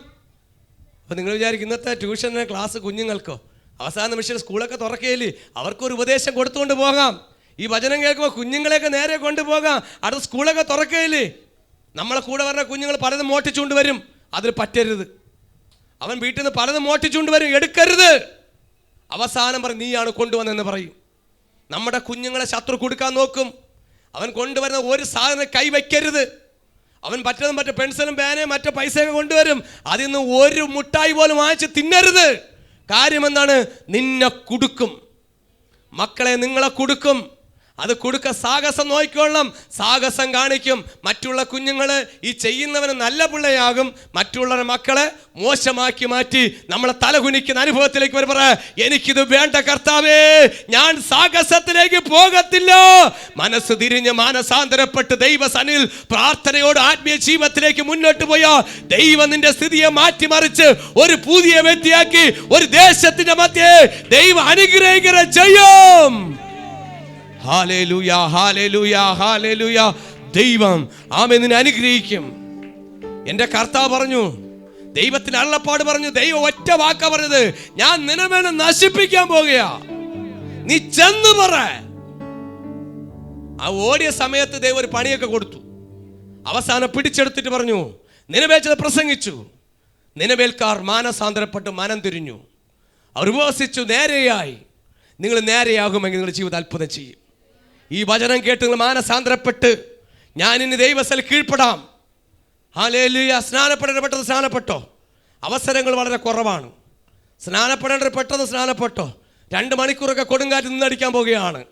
അപ്പോൾ നിങ്ങൾ വിചാരിക്കും ഇന്നത്തെ ട്യൂഷന് ക്ലാസ് കുഞ്ഞുങ്ങൾക്കോ? അവസാന നിമിഷം സ്കൂളൊക്കെ തുറക്കുകയില്ലേ, അവർക്കൊരു ഉപദേശം കൊടുത്തുകൊണ്ട് പോകാം. ഈ വചനം കേൾക്കുമ്പോൾ കുഞ്ഞുങ്ങളെയൊക്കെ നേരെ കൊണ്ടുപോകാം. അടുത്ത സ്കൂളൊക്കെ തുറക്കുകയില്ലേ, നമ്മളെ കൂടെ പറഞ്ഞ കുഞ്ഞുങ്ങൾ പലതും മോട്ടിച്ചുകൊണ്ട് വരും. അതിൽ പറ്റരുത്. അവൻ വീട്ടിൽ നിന്ന് പലതും മോട്ടിച്ചുകൊണ്ട് വരും, എടുക്കരുത്. അവസാനം പറയും നീയാണ് കൊണ്ടുവന്നെന്ന് പറയും. നമ്മുടെ കുഞ്ഞുങ്ങളെ ശത്രു കൊടുക്കാൻ നോക്കും. അവൻ കൊണ്ടുവരുന്ന ഒരു സാധനം കൈവയ്ക്കരുത്. അവൻ പറ്റുന്നതും മറ്റേ പെൻസിലും പേനയും മറ്റേ പൈസയൊക്കെ കൊണ്ടുവരും. അതിൽ നിന്ന് ഒരു മുട്ടായി പോലും വാങ്ങിച്ച് തിന്നരുത്. കാര്യം എന്താണ്? നിന്നെ കൊടുക്കും, മക്കളെ നിങ്ങളെ കൊടുക്കും. അത് കൊടുക്ക സാഹസം നോക്കിക്കൊള്ളണം, സാഹസം കാണിക്കും. മറ്റുള്ള കുഞ്ഞുങ്ങൾ ഈ ചെയ്യുന്നവന് നല്ല പിള്ളയാകും, മറ്റുള്ളവരുടെ മക്കളെ മോശമാക്കി മാറ്റി നമ്മളെ തലകുനിക്കുന്ന അനുഭവത്തിലേക്ക് വരെ പറ, എനിക്കിത് വേണ്ട കർത്താവേ, ഞാൻ സാഹസത്തിലേക്ക് പോകത്തില്ല. മനസ്സ് തിരിഞ്ഞ് മാനസാന്തരപ്പെട്ട് ദൈവസന്നിധിയിൽ പ്രാർത്ഥനയോട് ആത്മീയ ജീവിതത്തിലേക്ക് മുന്നോട്ട് പോയാൽ ദൈവം നിന്റെ സ്ഥിതിയെ മാറ്റിമറിച്ച് ഒരു പുതിയ വ്യക്തിയാക്കി ഒരു ദേശത്തിന്റെ മധ്യേ ദൈവം അനുഗ്രഹിക്കുക ചെയ്യും. Hallelujah, hallelujah, hallelujah. ദൈവം ആമേൻ നിന്നെ അനുഗ്രഹിക്കും. എൻ്റെ കർത്താവ് പറഞ്ഞു, ദൈവത്തിന് അരുളപ്പാട് പറഞ്ഞു, ദൈവം ഒറ്റ വാക്കാ പറഞ്ഞത്, ഞാൻ നിന്നെ നശിപ്പിക്കാൻ പോകുകയാ, നീ ചെന്ന് പറ. ആ ഓടിയ സമയത്ത് ദൈവം ഒരു പണിയൊക്കെ കൊടുത്തു. അവസാനം പിടിച്ചെടുത്തിട്ട് പറഞ്ഞു, നിനവേൽ പ്രസംഗിച്ചു. നിനവേൽക്കാർ മാനസാന്തരപ്പെട്ട് മനം തിരിഞ്ഞു, അവർ ഉപവസിച്ചു, നേരെയായി. നിങ്ങൾ നേരെയാകുമെങ്കിൽ നിങ്ങളുടെ ജീവിതം അത്ഭുതം ചെയ്യും. ഈ വചനം കേട്ട് നിങ്ങൾ മാനസാന്തരപ്പെട്ട് ഞാൻ ഇനി ദൈവസ്ഥലിൽ കീഴ്പ്പെടാം. ഹല്ലേലൂയ. സ്നാനപ്പെടേണ്ടത് സ്നാനപ്പെട്ടോ, അവസരങ്ങൾ വളരെ കുറവാണ്. സ്നാനപ്പെടേണ്ടത് പെട്ടെന്ന് സ്നാനപ്പെട്ടോ. 2 മണിക്കൂറൊക്കെ കൊടുങ്കാറ്റ് നിന്നടിക്കാൻ പോവുകയാണ്.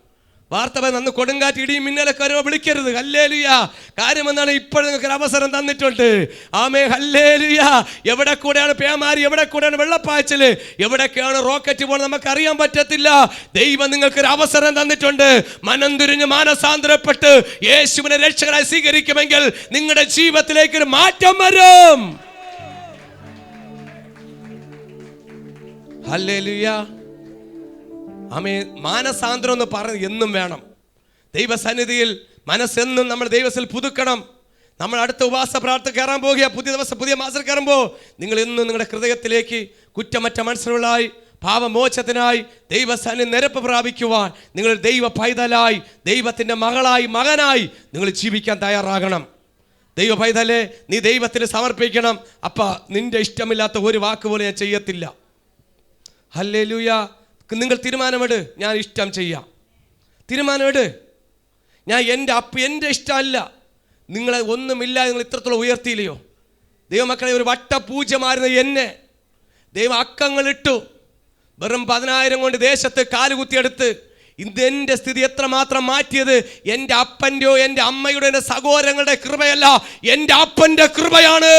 വാർത്ത അന്ന് കൊടുങ്കാറ്റ് ഇടിയും മിന്നലൊക്കെ വരുമ്പോൾ വിളിക്കരുത്. ഹല്ലേലൂയ. കാര്യം എന്താണ്? ഇപ്പോഴും നിങ്ങൾക്ക് ഒരു അവസരം തന്നിട്ടുണ്ട്. ആമേ, ഹല്ലേലൂയ. എവിടെ കൂടെയാണ് പേമാരി, എവിടെ കൂടെയാണ് വെള്ളപ്പാച്ചില്, എവിടൊക്കെയാണ് റോക്കറ്റ് പോകുന്നത് നമുക്ക് അറിയാൻ പറ്റത്തില്ല. ദൈവം നിങ്ങൾക്കൊരു അവസരം തന്നിട്ടുണ്ട്. മനം തിരിഞ്ഞ് മാനസാന്തരപ്പെട്ട് യേശുവിനെ രക്ഷകനായി സ്വീകരിക്കുമെങ്കിൽ നിങ്ങളുടെ ജീവിതത്തിലേക്ക് ഒരു മാറ്റം വരും. ഹല്ലേലൂയ. ആമേ. മാനസാന്തരം എന്ന് പറഞ്ഞ് എന്നും വേണം. ദൈവസന്നിധിയിൽ മനസ്സെന്നും നമ്മൾ ദൈവത്തിൽ പുതുക്കണം. നമ്മൾ അടുത്ത ഉപവാസ പ്രാർത്ഥന കയറാൻ പോകുക. പുതിയ ദിവസം പുതിയ മാസം കയറുമ്പോൾ നിങ്ങൾ എന്നും നിങ്ങളുടെ ഹൃദയത്തിലേക്ക് കുറ്റമറ്റ മനസ്സിലുള്ളായി പാപമോചത്തിനായി ദൈവസന്നിധി നിരപ്പ് പ്രാപിക്കുവാൻ നിങ്ങൾ ദൈവ പൈതലായി, ദൈവത്തിൻ്റെ മകളായി, മകനായി നിങ്ങൾ ജീവിക്കാൻ തയ്യാറാകണം. ദൈവ പൈതലെ, നീ ദൈവത്തിന് സമർപ്പിക്കണം. അപ്പം നിന്റെ ഇഷ്ടമില്ലാത്ത ഒരു വാക്ക് പോലും ഞാൻ ചെയ്യത്തില്ല. ഹല്ലേലൂയ. നിങ്ങൾ തീരുമാനമെട്, ഞാൻ ഇഷ്ടം ചെയ്യാം. തീരുമാനമെട്. ഞാൻ എൻ്റെ ഇഷ്ടമല്ല. നിങ്ങളെ ഒന്നുമില്ല, നിങ്ങൾ ഇത്രത്തോളം ഉയർത്തിയില്ലയോ? ദൈവമക്കളെ, ഒരു വട്ടപൂജ്യമായിരുന്ന എന്നെ ദൈവം അക്കങ്ങളിട്ടു. വെറും 10,000 കൊണ്ട് ദേശത്ത് കാലുകുത്തിയെടുത്ത് ഇന്ന് എൻ്റെ സ്ഥിതി എത്രമാത്രം മാറ്റിയത് എൻ്റെ അപ്പൻ്റെയോ എൻ്റെ അമ്മയുടെ എൻ്റെ സഹോദരങ്ങളുടെ കൃപയല്ല, എൻ്റെ അപ്പൻ്റെ കൃപയാണ്.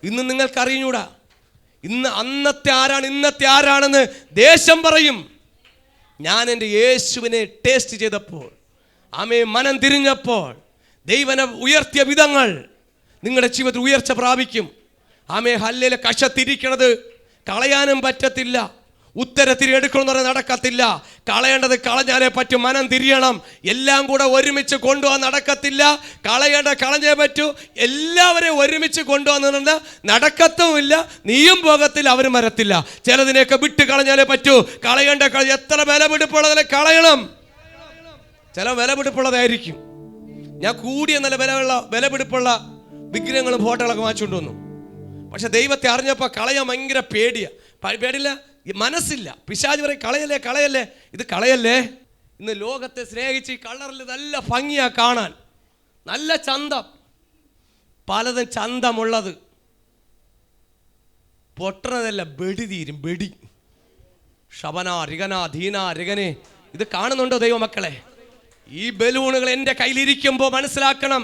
ഇന്ന് നിങ്ങൾക്ക് അറിഞ്ഞൂടാ, ഇന്ന് അന്നത്തെ ആരാണ് ഇന്നത്തെ ആരാണെന്ന് ദേശം പറയും. ഞാൻ എൻ്റെ യേശുവിനെ ടേസ്റ്റ് ചെയ്തപ്പോൾ, ആമേ, മനം തിരിഞ്ഞപ്പോൾ ദൈവനെ ഉയർത്തിയ വിധങ്ങൾ നിങ്ങളുടെ ജീവിതത്തിൽ ഉയർച്ച പ്രാപിക്കും. ആമേ, ഹല്ലേലൂയ. കഷത്തിരിക്കണത് കളയാനും പറ്റത്തില്ല, ഉത്തരത്തിരി എടുക്കണമെന്ന് പറഞ്ഞാൽ നടക്കത്തില്ല. കളയേണ്ടത് കളഞ്ഞാലേ പറ്റും. മനം തിരിയണം. എല്ലാം കൂടെ ഒരുമിച്ച് കൊണ്ടുപോകാൻ നടക്കത്തില്ല. കളഞ്ഞേ പറ്റൂ. എല്ലാവരെയും ഒരുമിച്ച് കൊണ്ടുപോകുന്ന നടക്കത്തുമില്ല. നീയും പോകത്തില്ല, അവരും വരത്തില്ല. ചിലതിനെയൊക്കെ വിട്ട് കളഞ്ഞാലേ പറ്റൂ. എത്ര വിലപിടിപ്പുള്ളതിനെ കളയണം. ചില വിലപിടിപ്പുള്ളതായിരിക്കും. ഞാൻ കൂടിയ നല്ല വിലപിടിപ്പുള്ള വിഗ്രഹങ്ങളും ഫോട്ടോകളൊക്കെ വാങ്ങിച്ചുകൊണ്ട് വന്നു. പക്ഷെ ദൈവത്തെ അറിഞ്ഞപ്പോൾ കളയാൻ ഭയങ്കര പേടില്ല, മനസ്സില്ല. പിശാച് പറയും, കളയല്ലേ, ഇത് കളയല്ലേ. ഇന്ന് ലോകത്തെ സ്നേഹിച്ച് ഈ കളറിൽ നല്ല ഭംഗിയാ കാണാൻ, നല്ല ചന്തം, പലതും ചന്തമുള്ളത് പൊട്ടണതല്ല, ബെടി തീരും. ബെടി ഷബന റിഗന ധീന റിഗനെ. ഇത് കാണുന്നുണ്ടോ ദൈവമക്കളെ? ഈ ബലൂണുകൾ എൻ്റെ കയ്യിലിരിക്കുമ്പോൾ മനസ്സിലാക്കണം,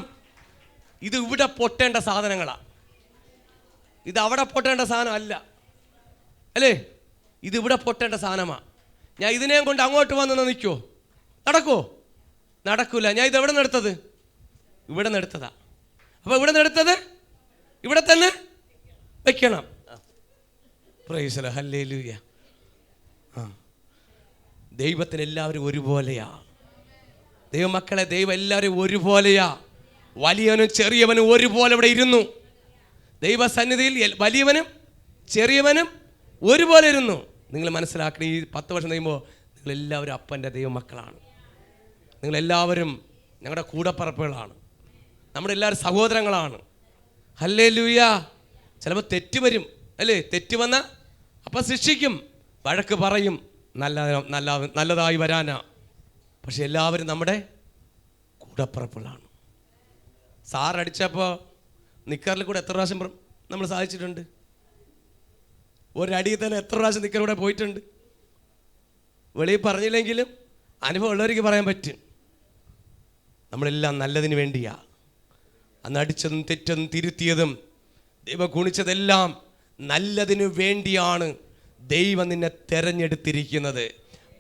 ഇത് ഇവിടെ പൊട്ടേണ്ട സാധനങ്ങളാണ്. ഇത് അവിടെ പൊട്ടേണ്ട സാധനം അല്ല, അല്ലേ? ഇത് ഇവിടെ പൊട്ടേണ്ട സാധനമാണ്. ഞാൻ ഇതിനെയും കൊണ്ട് അങ്ങോട്ട് വന്ന് നിൽക്കുമോ? നടക്കുമോ? നടക്കൂല. ഞാൻ ഇത് എവിടെ നിന്ന് എടുത്തത്? ഇവിടെ നിന്ന് എടുത്തതാ. അപ്പോൾ ഇവിടെ നിന്ന് എടുത്തത് ഇവിടെ തന്നെ വെക്കണം. Price the lord. ഹല്ലേലൂയ. ദൈവത്തിന് എല്ലാവരും ഒരുപോലെയാ. ദൈവമക്കളെ, ദൈവം എല്ലാവരും ഒരുപോലെയാ. വലിയവനും ചെറിയവനും ഒരുപോലെ ഇവിടെ ഇരുന്നു. ദൈവസന്നിധിയിൽ വലിയവനും ചെറിയവനും ഒരുപോലെ ഇരുന്നു. നിങ്ങൾ മനസ്സിലാക്കണം, ഈ 10 വർഷം കഴിയുമ്പോൾ നിങ്ങളെല്ലാവരും അപ്പൻ്റെ ദൈവമക്കളാണ്. നിങ്ങളെല്ലാവരും ഞങ്ങളുടെ കൂടപ്പറപ്പുകളാണ്. നമ്മുടെ എല്ലാവരും സഹോദരങ്ങളാണ്. ഹല്ലേലൂയ. ചിലപ്പോൾ തെറ്റ് വരും, അല്ലേ? തെറ്റ് വന്നാൽ അപ്പം ശിക്ഷിക്കും, വഴക്ക് പറയും, നല്ലതായി വരാനാ. പക്ഷെ എല്ലാവരും നമ്മുടെ കൂടപ്പറപ്പുകളാണ്. സാറടിച്ചപ്പോൾ നിക്കറിൽ കൂടെ എത്ര പ്രാവശ്യം നമ്മൾ സാധിച്ചിട്ടുണ്ട്? ഒരടിയിൽ തന്നെ എത്ര പ്രാവശ്യം നിക്കറിലൂടെ പോയിട്ടുണ്ട്? വെളിയിൽ പറഞ്ഞില്ലെങ്കിലും അനുഭവം ഉള്ളവർക്ക് പറയാൻ പറ്റും. നമ്മളെല്ലാം നല്ലതിന് വേണ്ടിയാ. അന്ന് അടിച്ചതും തെറ്റതും തിരുത്തിയതും ദൈവം ഗുണിച്ചതെല്ലാം നല്ലതിനു വേണ്ടിയാണ് ദൈവം നിന്നെ തെരഞ്ഞെടുത്തിരിക്കുന്നത്.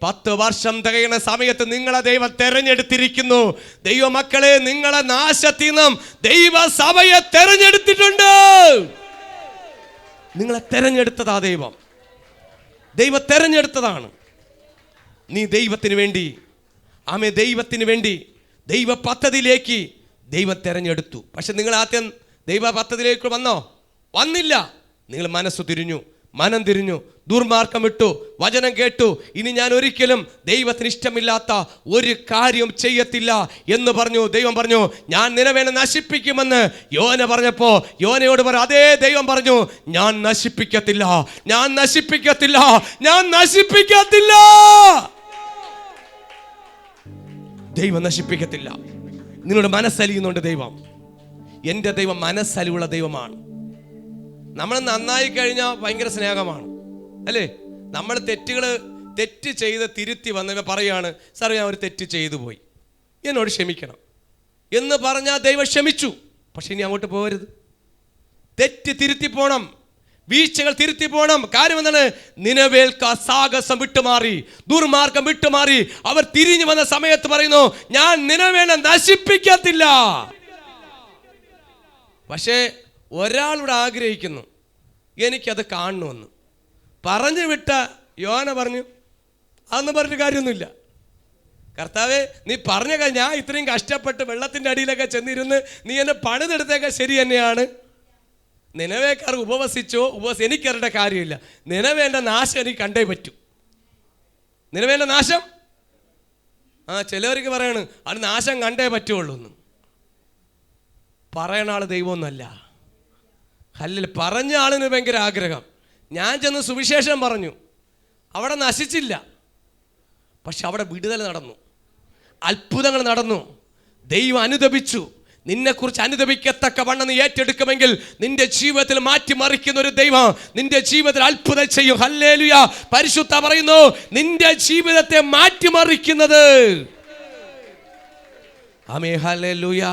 10 വർഷം തികയുന്ന സമയത്ത് നിങ്ങളെ ദൈവം തെരഞ്ഞെടുത്തിരിക്കുന്നു. ദൈവമക്കളെ, നിങ്ങളെ നാശത്തിൽ നിന്നും ദൈവസഭയെ തെരഞ്ഞെടുത്തിട്ടുണ്ട്. നിങ്ങളെ തെരഞ്ഞെടുത്തതാ ദൈവം. ദൈവം തെരഞ്ഞെടുത്തതാണ്. നീ ദൈവത്തിന് വേണ്ടി, ദൈവത്തിന് വേണ്ടി ദൈവ പദ്ധതിയിലേക്ക് ദൈവം തെരഞ്ഞെടുത്തു. പക്ഷെ നിങ്ങൾ ആദ്യം ദൈവ പദ്ധതിയിലേക്ക് വന്നില്ല. നിങ്ങൾ മനസ്സ് തിരിഞ്ഞു, മനം തിരിഞ്ഞു, ദുർമാർഗം വിട്ടു, വചനം കേട്ടു. ഇനി ഞാൻ ഒരിക്കലും ദൈവത്തിന് ഇഷ്ടമില്ലാത്ത ഒരു കാര്യം ചെയ്യത്തില്ല എന്ന് പറഞ്ഞു. ദൈവം പറഞ്ഞു, ഞാൻ നിനവേനെ നശിപ്പിക്കുമെന്ന് യോന പറഞ്ഞപ്പോ യോനയോട് പറ, അതേ ദൈവം പറഞ്ഞു, ഞാൻ നശിപ്പിക്കത്തില്ല, ഞാൻ നശിപ്പിക്കത്തില്ല, ഞാൻ നശിപ്പിക്കത്തില്ല. ദൈവം നശിപ്പിക്കത്തില്ല. നിങ്ങളുടെ മനസ്സലിയുന്നുണ്ട് ദൈവം. എൻ്റെ ദൈവം മനസ്സലിവുള്ള ദൈവമാണ്. നമ്മൾ നന്നായി കഴിഞ്ഞാൽ ഭയങ്കര സ്നേഹമാണ്, അല്ലേ? നമ്മൾ തെറ്റ് ചെയ്ത് തിരുത്തി വന്നവ പറയാണ്, സാർ ഞാൻ ഒരു തെറ്റ് ചെയ്തു പോയി, എന്നോട് ക്ഷമിക്കണം എന്ന് പറഞ്ഞാൽ ദൈവം ക്ഷമിച്ചു. പക്ഷെ ഇനി അങ്ങോട്ട് പോകരുത്. തെറ്റ് തിരുത്തി പോണം, വീഴ്ചകൾ തിരുത്തി പോണം. കാര്യം എന്താണ്? നിനവേൽക്ക സാഹസം വിട്ടുമാറി, ദുർമാർഗം വിട്ടുമാറി അവർ തിരിഞ്ഞു വന്ന സമയത്ത് പറയുന്നു, ഞാൻ നിനവേനെ നശിപ്പിക്കത്തില്ല. പക്ഷേ ഒരാളോട് ആഗ്രഹിക്കുന്നു, എനിക്കത് കാണണമെന്ന്. പറഞ്ഞു വിട്ട യോന പറഞ്ഞു, അതൊന്നും പറഞ്ഞ കാര്യമൊന്നുമില്ല. കർത്താവേ, നീ പറഞ്ഞ ഞാൻ ഇത്രയും കഷ്ടപ്പെട്ട് വെള്ളത്തിൻ്റെ അടിയിലൊക്കെ ചെന്നിരുന്ന് നീ എന്നെ പണിതെടുത്തേക്കെ ശരി തന്നെയാണ്. നിനവേക്കാർ ഉപവസിച്ചോ എനിക്കറിയുടെ കാര്യമില്ല. നിനവേണ്ട നാശം എനിക്ക് കണ്ടേ പറ്റൂ. നിനവേണ്ട നാശം ചിലവർക്ക് പറയാണ് അത് നാശം കണ്ടേ പറ്റുള്ളൂ എന്ന്. പറയണ ആൾ ദൈവമൊന്നുമല്ല. അല്ല, പറഞ്ഞ ആളിന് ഭയങ്കര ആഗ്രഹം. ഞാൻ ചെന്ന് സുവിശേഷം പറഞ്ഞു, അവിടെ നശിച്ചില്ല. പക്ഷെ അവിടെ വിടുതൽ നടന്നു, അത്ഭുതങ്ങൾ നടന്നു. ദൈവം അനുദപിച്ചു. നിന്നെക്കുറിച്ച് അനുദപിക്കത്തക്ക വണ്ണം നീ ഏറ്റെടുക്കുമെങ്കിൽ നിന്റെ ജീവിതത്തിൽ മാറ്റിമറിക്കുന്ന ഒരു ദൈവം നിന്റെ ജീവിതത്തിൽ അത്ഭുതം ചെയ്യും. ഹല്ലേലൂയ. പരിശുദ്ധ പറയുന്നു, നിന്റെ ജീവിതത്തെ മാറ്റിമറിക്കുന്നത്. ആമേൻ, ഹല്ലേലൂയ.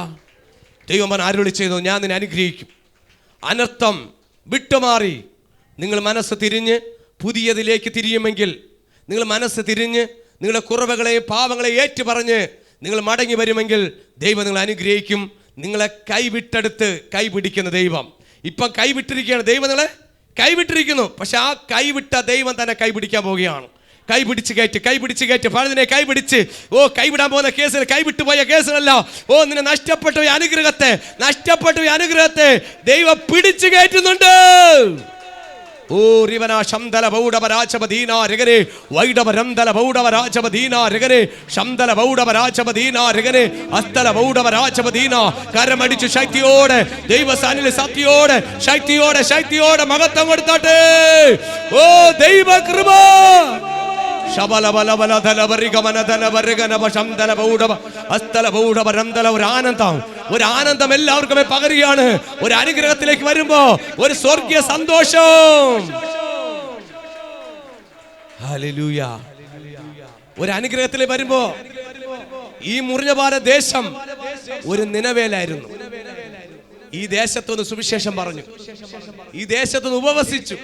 ദൈവം അരുളി ചെയ്തു, ഞാൻ നിന്നെ അനുഗ്രഹിക്കും. അനർത്ഥം വിട്ടുമാറി നിങ്ങൾ മനസ്സ് തിരിഞ്ഞ് പുതിയതിലേക്ക് തിരിയുമെങ്കിൽ, നിങ്ങൾ മനസ്സ് തിരിഞ്ഞ് നിങ്ങളുടെ കുറവുകളെയും പാവങ്ങളെയും ഏറ്റുപറഞ്ഞ് നിങ്ങൾ മടങ്ങി വരുമെങ്കിൽ ദൈവം നിങ്ങളെ അനുഗ്രഹിക്കും. നിങ്ങളെ കൈവിട്ടെടുത്ത് കൈപിടിക്കുന്ന ദൈവം ഇപ്പം കൈവിട്ടിരിക്കുകയാണ്. ദൈവം നിങ്ങളെ കൈവിട്ടിരിക്കുന്നു. പക്ഷെ ആ കൈവിട്ട ദൈവം തന്നെ കൈപിടിക്കാൻ പോവുകയാണ്. കൈപിടിച്ച് കയറ്റ് പഴുതിനെ കൈപിടിച്ച് കൈവിടാൻ പോകുന്ന കേസിൽ കൈവിട്ടു പോയ കേസിലല്ല. നിന്നെ നഷ്ടപ്പെട്ട അനുഗ്രഹത്തെ ദൈവം പിടിച്ചു കയറ്റുന്നുണ്ട്. ശംദല ബൗഡവ രാജപദീന രഗരെ വൈഡവ രംദല ബൗഡവ രാജപദീന രഗരെ ശംദല ബൗഡവ രാജപദീന രഗരെ അസ്തല ബൗഡവ രാജപദീന. കരമടിച്ച് ശക്തിയോടെ ദൈവസാന്നിധ്യ ശക്തിയോടെ മഹത്വം കൊടുത്താട്ടെ. ദൈവ കൃപ. ഒരു ആനന്ദം എല്ലാവർക്കും പകരുകയാണ്. ഒരു അനുഗ്രഹത്തിലേക്ക് വരുമ്പോ ഒരു സ്വർഗീയ സന്തോഷം. ഹല്ലേലൂയ. ഒരു അനുഗ്രഹത്തിലേക്ക് വരുമ്പോ ഈ മുറിഞ്ഞപാല ദേശം ഒരു നിനവേലായിരുന്നു. ഈ ദേശത്തുനിന്ന് സുവിശേഷം പറഞ്ഞു, ഈ ദേശത്തുനിന്ന് ഉപവസിച്ചു,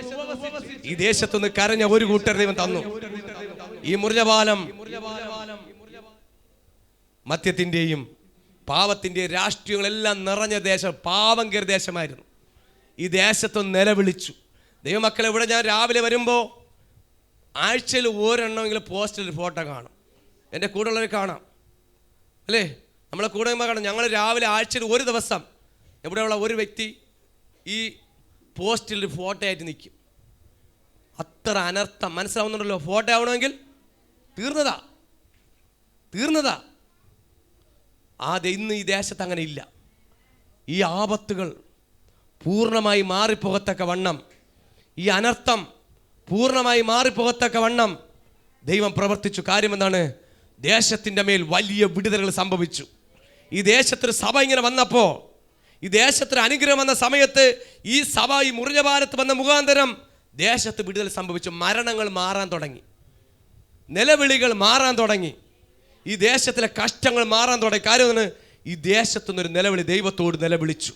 ഈ ദേശത്തുനിന്ന് കരഞ്ഞ ഒരു കൂട്ടർ ദൈവം തന്നു. ഈ മുറിഞ്ഞപാലം മദ്യത്തിന്റെയും പാവത്തിന്റെയും രാഷ്ട്രീയങ്ങളെല്ലാം നിറഞ്ഞ ദേശം, പാവം കയറിയ ദേശമായിരുന്നു. ഈ ദേശത്തൊന്ന് നിലവിളിച്ചു. ദൈവമക്കളെ, ഇവിടെ ഞാൻ രാവിലെ വരുമ്പോൾ ആഴ്ചയിൽ ഒരെണ്ണമെങ്കിലും പോസ്റ്ററിൽ ഫോട്ടോ കാണും. എൻ്റെ കൂടെയുള്ളവർ കാണാം, അല്ലേ? നമ്മളെ കൂടെ കാണാം. ഞങ്ങൾ രാവിലെ ആഴ്ചയിൽ ഒരു ദിവസം ഇവിടെയുള്ള ഒരു വ്യക്തി ഈ പോസ്റ്റിൽ ഫോട്ടോ ആയിട്ട് നിൽക്കും. അത്ര അനർത്ഥം. മനസ്സിലാവുന്നുണ്ടല്ലോ? ഫോട്ടോ ആവണമെങ്കിൽ തീർന്നതാ. ഇന്ന് ഈ ദേശത്ത് അങ്ങനെ ഇല്ല. ഈ ആപത്തുകൾ പൂർണ്ണമായി മാറിപ്പോകത്തക്ക വണ്ണം, ഈ അനർത്ഥം പൂർണ്ണമായി മാറിപ്പോകത്തക്ക വണ്ണം ദൈവം പ്രവർത്തിച്ചു. കാര്യം എന്താണ്? ദേശത്തിൻ്റെ മേൽ വലിയ വിടുതലുകൾ സംഭവിച്ചു. ഈ ദേശത്തൊരു സഭ ഇങ്ങനെ വന്നപ്പോൾ ഈ ദേശത്തിന് അനുഗ്രഹം വന്ന സമയത്ത് ഈ സഭ ഈ മുറിഞ്ഞ പാലത്ത് വന്ന മുഖാന്തരം ദേശത്ത് വിടുതൽ സംഭവിച്ചു. മരണങ്ങൾ മാറാൻ തുടങ്ങി, നിലവിളികൾ മാറാൻ തുടങ്ങി, ഈ ദേശത്തിലെ കഷ്ടങ്ങൾ മാറാൻ തുടങ്ങി. കാര്യമാണ്, ഈ ദേശത്തുനിന്നൊരു നിലവിളി ദൈവത്തോട് നിലവിളിച്ചു,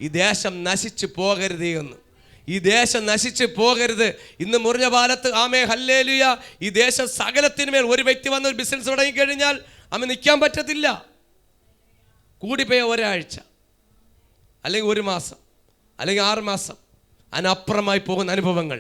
ഈ ദേശം നശിച്ചു പോകരുത് എന്ന്. ഈ ദേശം നശിച്ചു പോകരുത്. ഇന്ന് മുറിഞ്ഞ പാലത്ത് ആമേ ഹല്ലേലൂയ, ഈ ദേശം സകലത്തിനുമേൽ ഒരു വ്യക്തി വന്ന് ഒരു ബിസിനസ് തുടങ്ങിക്കഴിഞ്ഞാൽ അമ്മ നിൽക്കാൻ പറ്റത്തില്ല. കൂടിപ്പോയ ഒരാഴ്ച, അല്ലെങ്കിൽ 1 മാസം, അല്ലെങ്കിൽ 6 മാസം, അതിനപ്പുറമായി പോകുന്ന അനുഭവങ്ങൾ.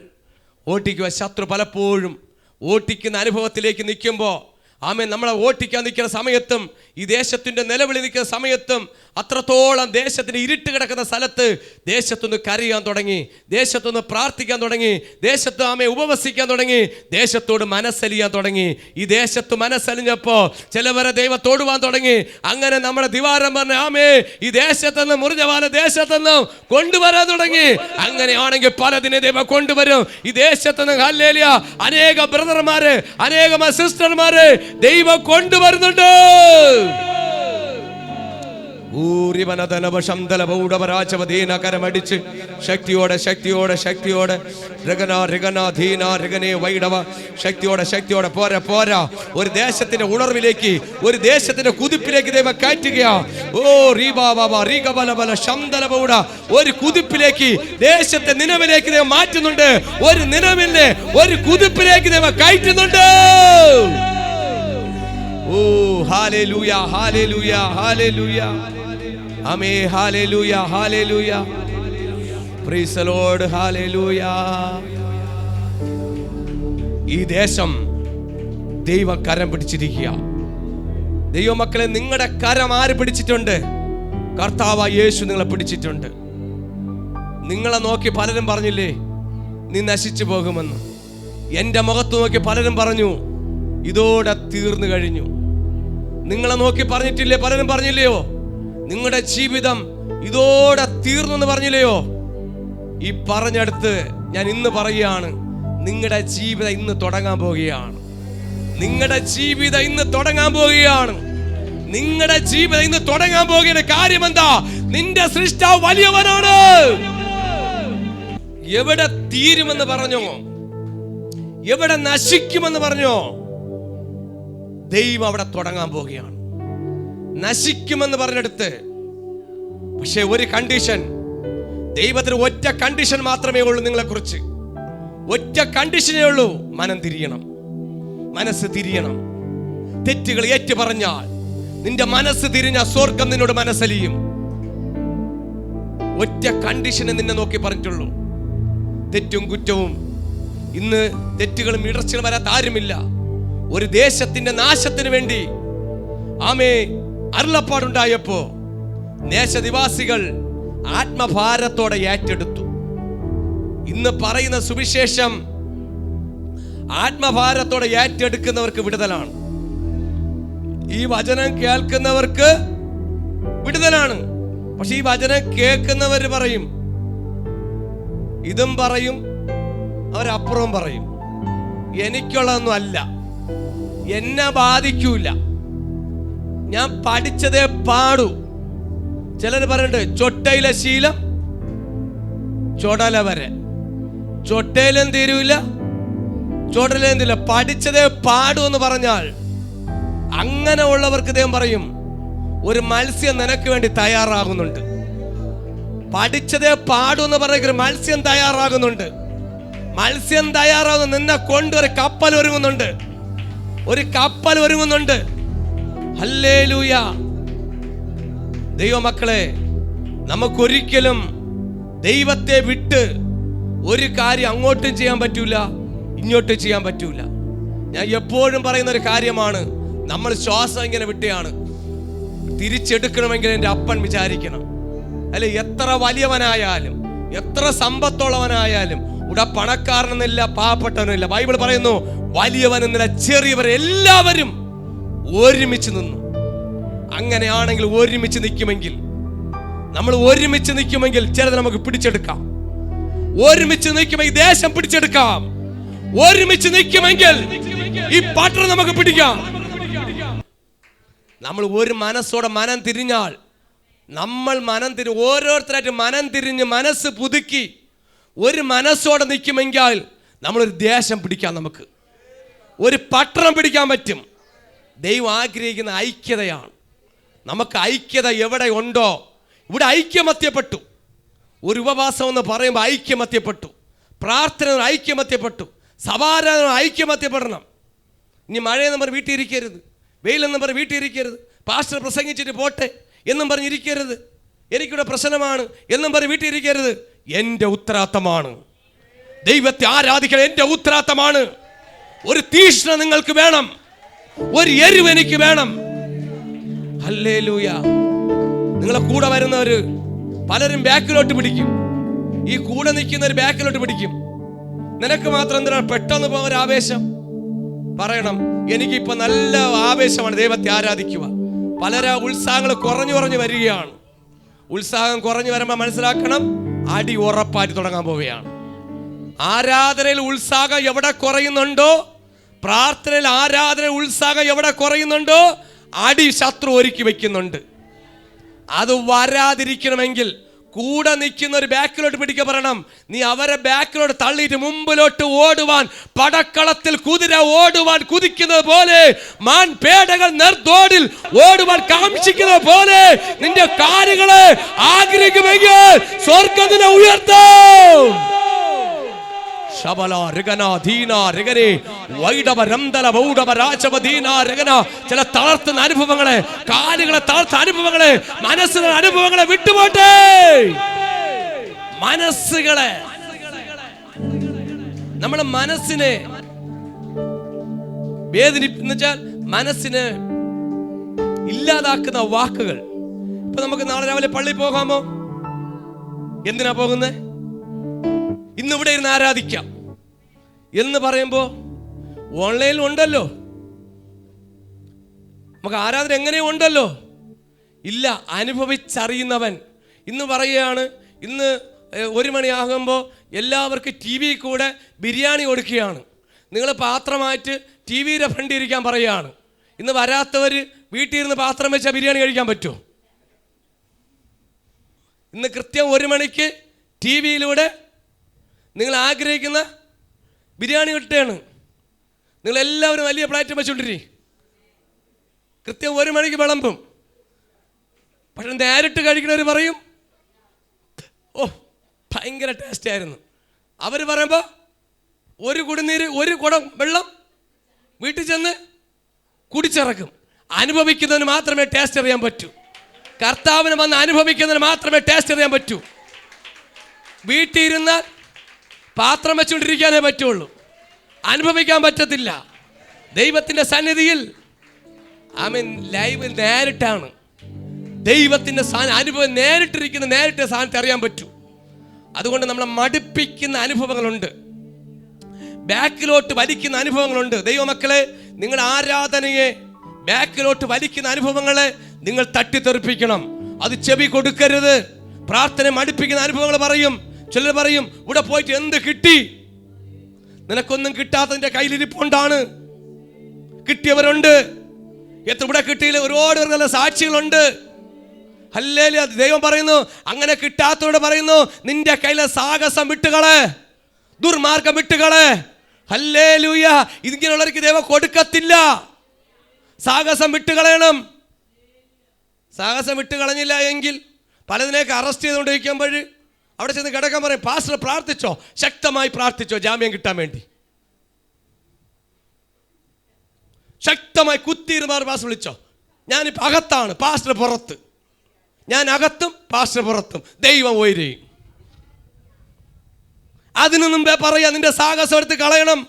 ഓട്ടിക്കുക ശത്രു പലപ്പോഴും ഓട്ടിക്കുന്ന അനുഭവത്തിലേക്ക് നിൽക്കുമ്പോൾ ആമേ നമ്മളെ ഓട്ടിക്കാൻ നിൽക്കുന്ന സമയത്തും ഈ ദേശത്തിൻ്റെ നിലവിളി നിൽക്കുന്ന സമയത്തും അത്രത്തോളം ദേശത്തിന് ഇരുട്ട് കിടക്കുന്ന സ്ഥലത്ത് ദേശത്തൊന്ന് കരയാൻ തുടങ്ങി, ദേശത്തൊന്ന് പ്രാർത്ഥിക്കാൻ തുടങ്ങി, ദേശത്ത് ആമേ ഉപവസിക്കാൻ തുടങ്ങി, ദേശത്തോട് മനസ്സലിയാൻ തുടങ്ങി. ഈ ദേശത്ത് മനസ്സലിഞ്ഞപ്പോൾ ചിലവരെ ദൈവത്തോടുവാൻ തുടങ്ങി. അങ്ങനെ നമ്മുടെ ദിവാരം പറഞ്ഞ ആമേ ഈ ദേശത്തുനിന്ന് മുറിഞ്ഞ പാല ദേശത്തുനിന്നും കൊണ്ടുവരാൻ തുടങ്ങി. അങ്ങനെയാണെങ്കിൽ പലതിനെ ദൈവം കൊണ്ടുവരും. ഈ ദേശത്തുനിന്ന് ഹല്ലേലൂയ അനേക ബ്രദർമാര്, അനേകം സിസ്റ്റർമാര് ദൈവം കൊണ്ടുവരുന്നുണ്ട്. കരമടിച്ച് ശക്തിയോടെ ശക്തിയോടെ ശക്തിയോടെ ശക്തിയോടെ ശക്തിയോടെ പോരാ പോരാ. ഒരു ദേശത്തിന്റെ ഉണർവിലേക്ക്, ഒരു ദേശത്തിന്റെ കുതിപ്പിലേക്ക് ദൈവം കയറ്റുകയാ. ഓ ശംദലബൗഡ, ഒരു കുതിപ്പിലേക്ക്, ദേശത്തെ നിലവിലേക്ക് ദൈവം മാറ്റുന്നുണ്ട്. ഒരു നിലവിലെ ഒരു കുതിപ്പിലേക്ക് ദൈവം കയറ്റുന്നുണ്ട്. ഓ ഹല്ലേലൂയ ഹല്ലേലൂയ ഹല്ലേലൂയ ആമേൻ hallelujah hallelujah praise the lord hallelujah. ഈ ദേശം ദൈവം കരം പിടിച്ചിരിക്കുക. ദൈവമക്കളെ, നിങ്ങളുടെ കരം ആര് പിടിച്ചിട്ടുണ്ട്? കർത്താവായ യേശു നിങ്ങളെ പിടിച്ചിട്ടുണ്ട്. നിങ്ങളെ നോക്കി പലരും പറഞ്ഞില്ലേ നീ നശിച്ചു പോകുമെന്ന്. എൻ്റെ മുഖത്ത് നോക്കി പലരും പറഞ്ഞു ഇതോടെ തീർന്നു കഴിഞ്ഞു. നിങ്ങളെ നോക്കി പറഞ്ഞിട്ടില്ലേ പലരും? പറഞ്ഞില്ലയോ നിങ്ങളുടെ ജീവിതം ഇതോടെ തീർന്നു എന്ന് പറഞ്ഞില്ലയോ? ഈ പറഞ്ഞെടുത്ത് ഞാൻ ഇന്ന് പറയുകയാണ്, നിങ്ങളുടെ ജീവിതം ഇന്ന് തുടങ്ങാൻ പോവുകയാണ്. നിങ്ങളുടെ ജീവിതം ഇന്ന് തുടങ്ങാൻ പോവുകയാണ്. നിങ്ങളുടെ ജീവിതം ഇന്ന് തുടങ്ങാൻ പോകുന്ന കാര്യം എന്താ? നിന്റെ സൃഷ്ടാവ് വലിയവനാണ്. എവിടെ തീരുമെന്ന് പറഞ്ഞോ, എവിടെ നശിക്കുമെന്ന് പറഞ്ഞോ, ദൈവം അവിടെ തുടങ്ങാൻ പോവുകയാണ്. നശിക്കുമെന്ന് പറഞ്ഞെടുത്ത്, പക്ഷെ ഒരു കണ്ടീഷൻ, ദൈവത്തിന് ഒറ്റ കണ്ടീഷൻ മാത്രമേ ഉള്ളൂ നിങ്ങളെ കുറിച്ച്. ഒറ്റ കണ്ടീഷനേ ഉള്ളൂ, മനം തിരിയണം, മനസ്സ് തിരിയണം. തെറ്റുകൾ ഏറ്റു പറഞ്ഞാൽ നിന്റെ മനസ്സ് തിരിഞ്ഞ സ്വർഗം നിന്നോട് മനസ്സലിയും. ഒറ്റ കണ്ടീഷനെ നിന്നെ നോക്കി പറഞ്ഞിട്ടുള്ളൂ. തെറ്റും കുറ്റവും, ഇന്ന് തെറ്റുകളും ഇടർച്ചകളും വരാത്ത ആരുമില്ല. ഒരു ദേശത്തിന്റെ നാശത്തിന് വേണ്ടി ആമേ അരുളപ്പാടുണ്ടായപ്പോ ദേശനിവാസികൾ ആത്മഭാരത്തോടെ ഏറ്റെടുത്തു. ഇന്ന് പറയുന്ന സുവിശേഷം ആത്മഭാരത്തോടെ ഏറ്റെടുക്കുന്നവർക്ക് വിടുതലാണ്. ഈ വചനം കേൾക്കുന്നവർക്ക് വിടുതലാണ്. പക്ഷെ ഈ വചനം കേൾക്കുന്നവർ പറയും, ഇതും പറയും, അവരപ്പുറവും പറയും, എനിക്കുള്ളതൊന്നും അല്ല, എന്നെ ബാധിക്കൂല, ഞാൻ പഠിച്ചതേ പാടൂ. ചിലർ പറയുന്നുണ്ട് ചൊട്ടയിലെ ശീലം ചൊടല വരെ. ചൊട്ടയിലും തീരൂല, ചൊടലും തീരില്ല, പഠിച്ചതേ പാടൂ എന്ന് പറഞ്ഞാൽ അങ്ങനെ ഉള്ളവർക്ക് ദൈവം പറയും ഒരു മത്സ്യം നിനക്ക് വേണ്ടി തയ്യാറാകുന്നുണ്ട്. പഠിച്ചതേ പാടൂ എന്ന് പറയുന്ന മത്സ്യം തയ്യാറാകുന്നുണ്ട്. മത്സ്യം തയ്യാറാകുന്നു, നിന്നെ കൊണ്ട് ഒരു കപ്പൽ ഒരുങ്ങുന്നുണ്ട്, ഒരു കപ്പൽ ഒരുങ്ങുന്നുണ്ട്. ഹല്ലേലൂയ. ദൈവമക്കളെ, നമുക്കൊരിക്കലും ദൈവത്തെ വിട്ട് ഒരു കാര്യം അങ്ങോട്ടും ചെയ്യാൻ പറ്റൂല, ഇങ്ങോട്ടും ചെയ്യാൻ പറ്റൂല. ഞാൻ എപ്പോഴും പറയുന്ന ഒരു കാര്യമാണ്, നമ്മൾ ശ്വാസം ഇങ്ങനെ വിട്ടുകയാണ്, തിരിച്ചെടുക്കണമെങ്കിൽ എൻ്റെ അപ്പൻ വിചാരിക്കണം. അല്ലെ, എത്ര വലിയവനായാലും എത്ര സമ്പത്തുള്ളവനായാലും ഇവിടെ പണക്കാരനെന്നില്ല, പാവപ്പെട്ടവനില്ല. ബൈബിൾ പറയുന്നു വലിയവനെന്നില്ല, ചെറിയവരെ എല്ലാവരും ഒരുമിച്ച് നിന്നു. അങ്ങനെയാണെങ്കിൽ ഒരുമിച്ച് നിൽക്കുമെങ്കിൽ, നമ്മൾ ഒരുമിച്ച് നിൽക്കുമെങ്കിൽ ചിലത് നമുക്ക് പിടിച്ചെടുക്കാം. ഒരുമിച്ച് നിൽക്കുമെങ്കിൽ ദേശം പിടിച്ചെടുക്കാം. ഒരുമിച്ച് നിൽക്കുമെങ്കിൽ ഈ പട്ടണം നമുക്ക് പിടിക്കാം. നമ്മൾ ഒരു മനസ്സോടെ മനം തിരിഞ്ഞാൽ നമ്മൾ ഓരോരുത്തരായിട്ട് മനം തിരിഞ്ഞ് മനസ്സ് പുതുക്കി ഒരു മനസ്സോടെ നിൽക്കുമെങ്കിൽ നമ്മളൊരു ദേശം പിടിക്കാം, നമുക്ക് ഒരു പട്ടണം പിടിക്കാൻ പറ്റും. ദൈവം ആഗ്രഹിക്കുന്ന ഐക്യതയാണ്. നമുക്ക് ഐക്യത എവിടെ ഉണ്ടോ, ഇവിടെ ഐക്യമത്യപ്പെട്ടു. ഒരു ഉപവാസം എന്ന് പറയുമ്പോൾ ഐക്യമത്യപ്പെട്ടു, പ്രാർത്ഥന ഐക്യമത്യപ്പെട്ടു, സഭാരാധന ഐക്യമത്യപ്പെടണം. ഇനി മഴയെന്ന് പറഞ്ഞ് വീട്ടിൽ ഇരിക്കരുത്, വെയിലെന്ന് പറഞ്ഞ് വീട്ടിൽ ഇരിക്കരുത്, പാസ്റ്റർ പ്രസംഗിച്ചിട്ട് പോട്ടെ എന്നും പറഞ്ഞിരിക്കരുത്, എനിക്കിവിടെ പ്രശ്നമാണ് എന്നും പറഞ്ഞ് വീട്ടിൽ ഇരിക്കരുത്. എൻ്റെ ഉത്തരവാദിത്തമാണ് ദൈവത്തെ ആരാധിക്കാൻ, എൻ്റെ ഉത്തരവാദിത്തമാണ്. ഒരു തീഷ്ണ നിങ്ങൾക്ക് വേണം, ഒരു എരിവ് എനിക്ക് വേണം. ഹല്ലേലൂയ. നിങ്ങളെ കൂടെ വരുന്നവര് പലരും ബാക്കിലോട്ട് പിടിക്കും, ഈ കൂടെ നിൽക്കുന്നവർ ബാക്കിലോട്ട് പിടിക്കും. നിനക്ക് മാത്രം എന്തിനാണ് പെട്ടെന്ന് പോകാൻ ഒരു ആവേശം? പറയണം, എനിക്കിപ്പോ നല്ല ആവേശമാണ് ദൈവത്തെ ആരാധിക്കുക. പലരാ ഉത്സാഹങ്ങൾ കുറഞ്ഞു വരികയാണ്. ഉത്സാഹം കുറഞ്ഞു വരുമ്പോൾ മനസ്സിലാക്കണം, അടി ഉറപ്പായിട്ട് തുടങ്ങാൻ പോവുകയാണ്. ആരാധനയിൽ ഉത്സാഹം എവിടെ കുറയുന്നുണ്ടോ, പ്രാർത്ഥനയിൽ ആരാധനയിൽ ഉത്സാഹം എവിടെ കുറയുന്നുണ്ടോ, അടി ശത്രു ഒരുക്കി വെക്കുന്നുണ്ട്. അത് വരാതിരിക്കണമെങ്കിൽ കൂടെ നിൽക്കുന്ന ഒരു ബാക്കിലോട്ട് പിടിക്കുക. പറയണം, നീ അവരെ ബാക്കിലോട്ട് തള്ളിയിട്ട് മുമ്പിലോട്ട് ഓടുവാൻ, പടക്കളത്തിൽ കുതിര ഓടുവാൻ കുതിക്കുന്നത് പോലെ, മാൻപേടകൾ നെർദോടിൽ ഓടുവാൻ കാംക്ഷിക്കുന്നത് പോലെ നിന്റെ കാര്യങ്ങളെ ആഗ്രഹിക്കുമെങ്കിൽ സ്വർഗ്ഗത്തിനെ ഉയർത്തും. ചില തളർത്തുന്ന അനുഭവങ്ങളെ, കാലുകളെ തളർത്തുന്ന അനുഭവങ്ങളെ, മനസ്സിലെ അനുഭവങ്ങളെ വിട്ടുപോട്ടെ. മനസ്സുകളെ, നമ്മുടെ മനസ്സിനെ വേദനിപ്പിച്ചാൽ മനസ്സിനെ ഇല്ലാതാക്കുന്ന വാക്കുകൾ. ഇപ്പൊ നമുക്ക് നാളെ രാവിലെ പള്ളി പോകാമോ? എന്തിനാ പോകുന്നേ? ഇന്നിവിടെ ഇരുന്ന് ആരാധിക്കാം എന്ന് പറയുമ്പോൾ ഓൺലൈനിൽ ഉണ്ടല്ലോ, നമുക്ക് ആരാധന എങ്ങനെയും ഉണ്ടല്ലോ. ഇല്ല, അനുഭവിച്ചറിയുന്നവൻ ഇന്ന് പറയുകയാണ്, ഇന്ന് 1 മണിയാകുമ്പോൾ എല്ലാവർക്കും ടി വി കൂടെ ബിരിയാണി കൊടുക്കുകയാണ്. നിങ്ങൾ പാത്രമായിട്ട് ടി വിയുടെ ഫ്രണ്ട് ഇരിക്കാൻ പറയുകയാണ്. ഇന്ന് വരാത്തവർ വീട്ടിൽ ഇരുന്ന് പാത്രം വെച്ചാൽ ബിരിയാണി കഴിക്കാൻ പറ്റുമോ? ഇന്ന് കൃത്യം 1 മണിക്ക് ടി വിയിലൂടെ നിങ്ങൾ ആഗ്രഹിക്കുന്ന ബിരിയാണി കിട്ടുകയാണ്. നിങ്ങളെല്ലാവരും വലിയ പ്ലേറ്റ് വെച്ചുകൊണ്ടിരി, കൃത്യം 1 മണിക്ക് വിളമ്പും. പക്ഷെ നേരിട്ട് കഴിക്കുന്നവർ പറയും, ഓ ഭയങ്കര ടേസ്റ്റ് ആയിരുന്നു. അവർ പറയുമ്പോൾ ഒരു കുടിനീര്, ഒരു കുടം വെള്ളം വീട്ടിൽ ചെന്ന് കുടിച്ചിറക്കും. അനുഭവിക്കുന്നതിന് മാത്രമേ ടേസ്റ്റ് അറിയാൻ പറ്റൂ. കർത്താവിന് വന്ന് അനുഭവിക്കുന്നതിന് മാത്രമേ ടേസ്റ്റ് അറിയാൻ പറ്റൂ. വീട്ടിൽ ഇരുന്നാൽ പാത്രം വെച്ചുകൊണ്ടിരിക്കാനേ പറ്റുള്ളൂ, അനുഭവിക്കാൻ പറ്റത്തില്ല. ദൈവത്തിൻ്റെ സന്നിധിയിൽ ലൈവ് നേരിട്ടാണ് ദൈവത്തിൻ്റെ അനുഭവം, നേരിട്ടിരിക്കുന്ന നേരിട്ട് സ്ഥാനത്ത് അറിയാൻ പറ്റൂ. അതുകൊണ്ട് നമ്മളെ മടുപ്പിക്കുന്ന അനുഭവങ്ങളുണ്ട്, ബാക്കിലോട്ട് വലിക്കുന്ന അനുഭവങ്ങളുണ്ട്. ദൈവമക്കളെ, നിങ്ങളുടെ ആരാധനയെ ബാക്കിലോട്ട് വലിക്കുന്ന അനുഭവങ്ങളെ നിങ്ങൾ തട്ടിത്തെറിപ്പിക്കണം. അത് ചെവി കൊടുക്കരുത്. പ്രാർത്ഥന മടുപ്പിക്കുന്ന അനുഭവങ്ങൾ പറയും. ചിലർ പറയും, ഇവിടെ പോയിട്ട് എന്ത് കിട്ടി? നിനക്കൊന്നും കിട്ടാത്തതിന്റെ കയ്യിലിരിപ്പുണ്ടാണ്. കിട്ടിയവരുണ്ട്, ഇവിടെ കിട്ടിയില്ല ഒരുപാട് നല്ല സാക്ഷികളുണ്ട്. ഹല്ലേലൂയ. ദൈവം പറയുന്നു, അങ്ങനെ കിട്ടാത്തവരോട് പറയുന്നു, നിന്റെ കയ്യിലെ സാഹസം വിട്ടുകളെ, ദുർമാർഗം വിട്ടുകളെ. ഹല്ലേലൂയ. ഇങ്ങനെയുള്ളവർക്ക് ദൈവം കൊടുക്കത്തില്ല. സാഹസം വിട്ടുകളയണം. സാഹസം വിട്ടുകളഞ്ഞില്ല എങ്കിൽ പലതിനെയൊക്കെ അറസ്റ്റ് ചെയ്തുകൊണ്ടിരിക്കുമ്പോൾ അവിടെ ചെന്ന് കിടക്കാൻ പറയും, പാസ്റ്റർ പ്രാർത്ഥിച്ചോ, ശക്തമായി പ്രാർത്ഥിച്ചോ ജാമ്യം കിട്ടാൻ വേണ്ടി. ശക്തമായി കുത്തിയിരുമാർ പാസ്റ്റർ വിളിച്ചോ, ഞാനിപ്പോൾ അകത്താണ്, പാസ്റ്റർ പുറത്ത്. ഞാൻ അകത്തും പാസ്റ്റർ പുറത്തും, ദൈവം ഉയരുകയും. അതിനു മുമ്പേ പറയാ, നിന്റെ സാഹസം എടുത്ത് കളയണം.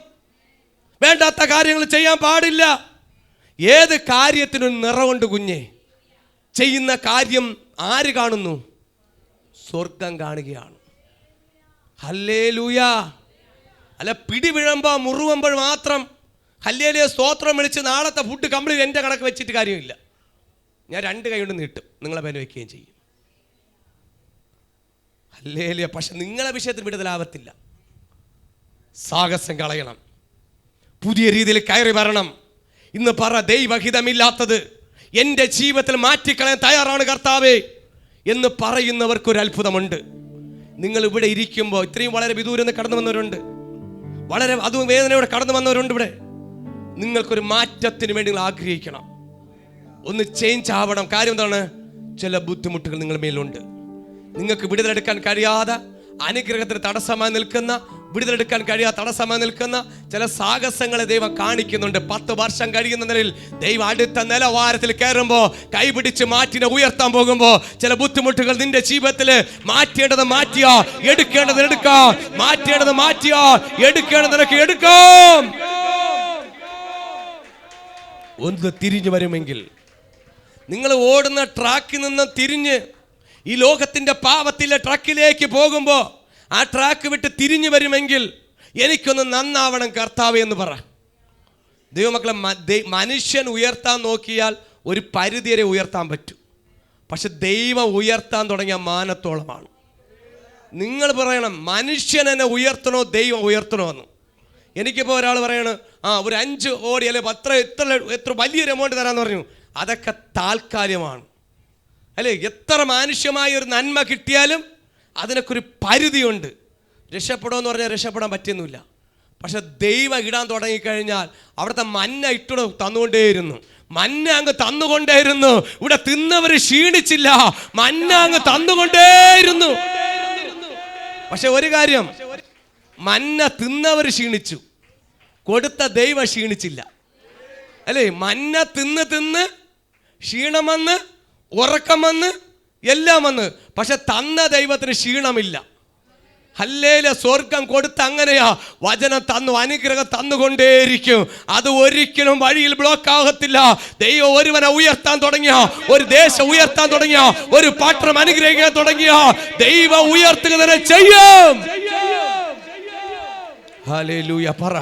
വേണ്ടാത്ത കാര്യങ്ങൾ ചെയ്യാൻ പാടില്ല. ഏത് കാര്യത്തിനും നിറവുണ്ട് കുഞ്ഞെ. ചെയ്യുന്ന കാര്യം ആര് കാണുന്നു? സ്വർഗം കാണുകയാണ്. ഹല്ലേലൂയ. അല്ല, പിടി വീഴുമ്പോൾ മുറുവുമ്പോൾ മാത്രം ഹല്ലേലൂയ സ്തോത്രം വിളിച്ച് നാളത്തെ ഫുഡ് കംപ്ലീറ്റ് എൻ്റെ കണക്ക് വെച്ചിട്ട് കാര്യമില്ല. ഞാൻ 2 കൈ കൊണ്ട് നീട്ടും, നിങ്ങളെ പേര് വയ്ക്കുകയും ചെയ്യും. ഹല്ലേലൂയ. പക്ഷെ നിങ്ങളെ വിഷയത്തിൽ വിടുതലാവത്തില്ല. സാഹസം കളയണം, പുതിയ രീതിയിൽ കയറി വരണം. ഇന്ന് പറ, ദൈവഹിതമില്ലാത്തത് എൻ്റെ ജീവിതത്തിൽ മാറ്റിക്കളയാൻ തയ്യാറാണ് കർത്താവേ. എന്ന് പറയുന്നവർക്കൊരു അത്ഭുതമുണ്ട്. നിങ്ങൾ ഇവിടെ ഇരിക്കുമ്പോൾ ഇത്രയും വളരെ വിദൂരം കടന്നു വന്നവരുണ്ട്, വളരെ അതും വേദനയോടെ കടന്നു വന്നവരുണ്ട്. ഇവിടെ നിങ്ങൾക്കൊരു മാറ്റത്തിന് വേണ്ടി നിങ്ങൾ ആഗ്രഹിക്കണം, ഒന്ന് ചേഞ്ച് ആവണം. കാര്യം എന്താണ്? ചില ബുദ്ധിമുട്ടുകൾ നിങ്ങളുടെ മേലുണ്ട്. നിങ്ങൾക്ക് വിടുതലെടുക്കാൻ കഴിയാതെ, അനുഗ്രഹത്തിന് തടസ്സമായി നിൽക്കുന്ന, വിടുതലെടുക്കാൻ കഴിയാതെ തടസ്സമായി നിൽക്കുന്ന ചില സാഹസങ്ങളെ ദൈവം കാണിക്കുന്നുണ്ട്. 10 വർഷം കഴിയുന്ന നിലയിൽ ദൈവം അടുത്ത നിലവാരത്തിൽ കയറുമ്പോൾ, കൈപിടിച്ച് മാറ്റിനെ ഉയർത്താൻ പോകുമ്പോൾ, ചില ബുദ്ധിമുട്ടുകൾ നിന്റെ ജീവിതത്തിൽ മാറ്റേണ്ടത് മാറ്റിയാ, എടുക്കേണ്ടത് എടുക്കാ, മാറ്റേണ്ടത് മാറ്റിയാ, എടുക്കേണ്ടത് എടുക്കാം. ഒന്ന് തിരിഞ്ഞു വരുമെങ്കിൽ, നിങ്ങൾ ഓടുന്ന ട്രാക്കിൽ നിന്ന് തിരിഞ്ഞ് ഈ ലോകത്തിന്റെ പാപത്തിലെ ട്രാക്കിലേക്ക് പോകുമ്പോൾ ആ ട്രാക്ക് വിട്ട് തിരിഞ്ഞു വരുമെങ്കിൽ, എനിക്കൊന്ന് നന്നാവണം കർത്താവേ എന്ന് പറ. ദൈവമക്കളെ, മനുഷ്യൻ ഉയർത്താൻ നോക്കിയാൽ ഒരു പരിധി വരെ ഉയർത്താൻ പറ്റും. പക്ഷെ ദൈവം ഉയർത്താൻ തുടങ്ങിയ മാനത്തോളമാണ്. നിങ്ങൾ പറയണം, മനുഷ്യൻ എന്നെ ഉയർത്തണോ ദൈവം ഉയർത്തണോ എന്ന്. എനിക്കിപ്പോൾ ഒരാൾ പറയണം, ഒരു 5 കോടി അല്ലെ എത്ര വലിയൊരു എമൗണ്ട് തരാമെന്ന് പറഞ്ഞു. അതൊക്കെ താൽക്കാലികമാണ് അല്ലേ? എത്ര മാനുഷ്യമായ ഒരു നന്മ കിട്ടിയാലും അതിനൊക്കെ ഒരു പരിധിയുണ്ട്. രക്ഷപ്പെടുമെന്ന് പറഞ്ഞാൽ രക്ഷപ്പെടാൻ പറ്റുന്നില്ല. പക്ഷെ ദൈവം ഇടാൻ തുടങ്ങിക്കഴിഞ്ഞാൽ അവിടുത്തെ മന്ന ഇട്ടു തന്നുകൊണ്ടേയിരുന്നു, മന്ന അങ്ങ് തന്നുകൊണ്ടേയിരുന്നു. ഇവിടെ തിന്നവർ ക്ഷീണിച്ചില്ല, മന്ന അങ്ങ് തന്നുകൊണ്ടേയിരുന്നു. പക്ഷെ ഒരു കാര്യം, മന്ന തിന്നവർ ക്ഷീണിച്ചു, കൊടുത്ത ദൈവം ക്ഷീണിച്ചില്ല അല്ലേ? മന്ന തിന്ന് തിന്ന് ക്ഷീണം വന്ന്, ഉറക്കം വന്ന്, എല്ലാം വന്ന്, പക്ഷെ തന്ന ദൈവത്തിന് ക്ഷീണമില്ല. ഹല്ലേലൂയ. സ്വർഗം കൊടുത്ത അങ്ങനെയാ. വചനം തന്നു, അനുഗ്രഹം തന്നുകൊണ്ടേയിരിക്കും. അത് ഒരിക്കലും വഴിയിൽ ബ്ലോക്ക് ആകത്തില്ല. ദൈവം ഒരുവനെ ഉയർത്താൻ തുടങ്ങിയ, ഒരു ദേശം ഉയർത്താൻ തുടങ്ങിയ, ഒരു പട്ടണം അനുഗ്രഹിക്കാൻ തുടങ്ങിയ, ദൈവം ഉയർത്തുക തന്നെ ചെയ്യും. ഹല്ലേലൂയ. പറ,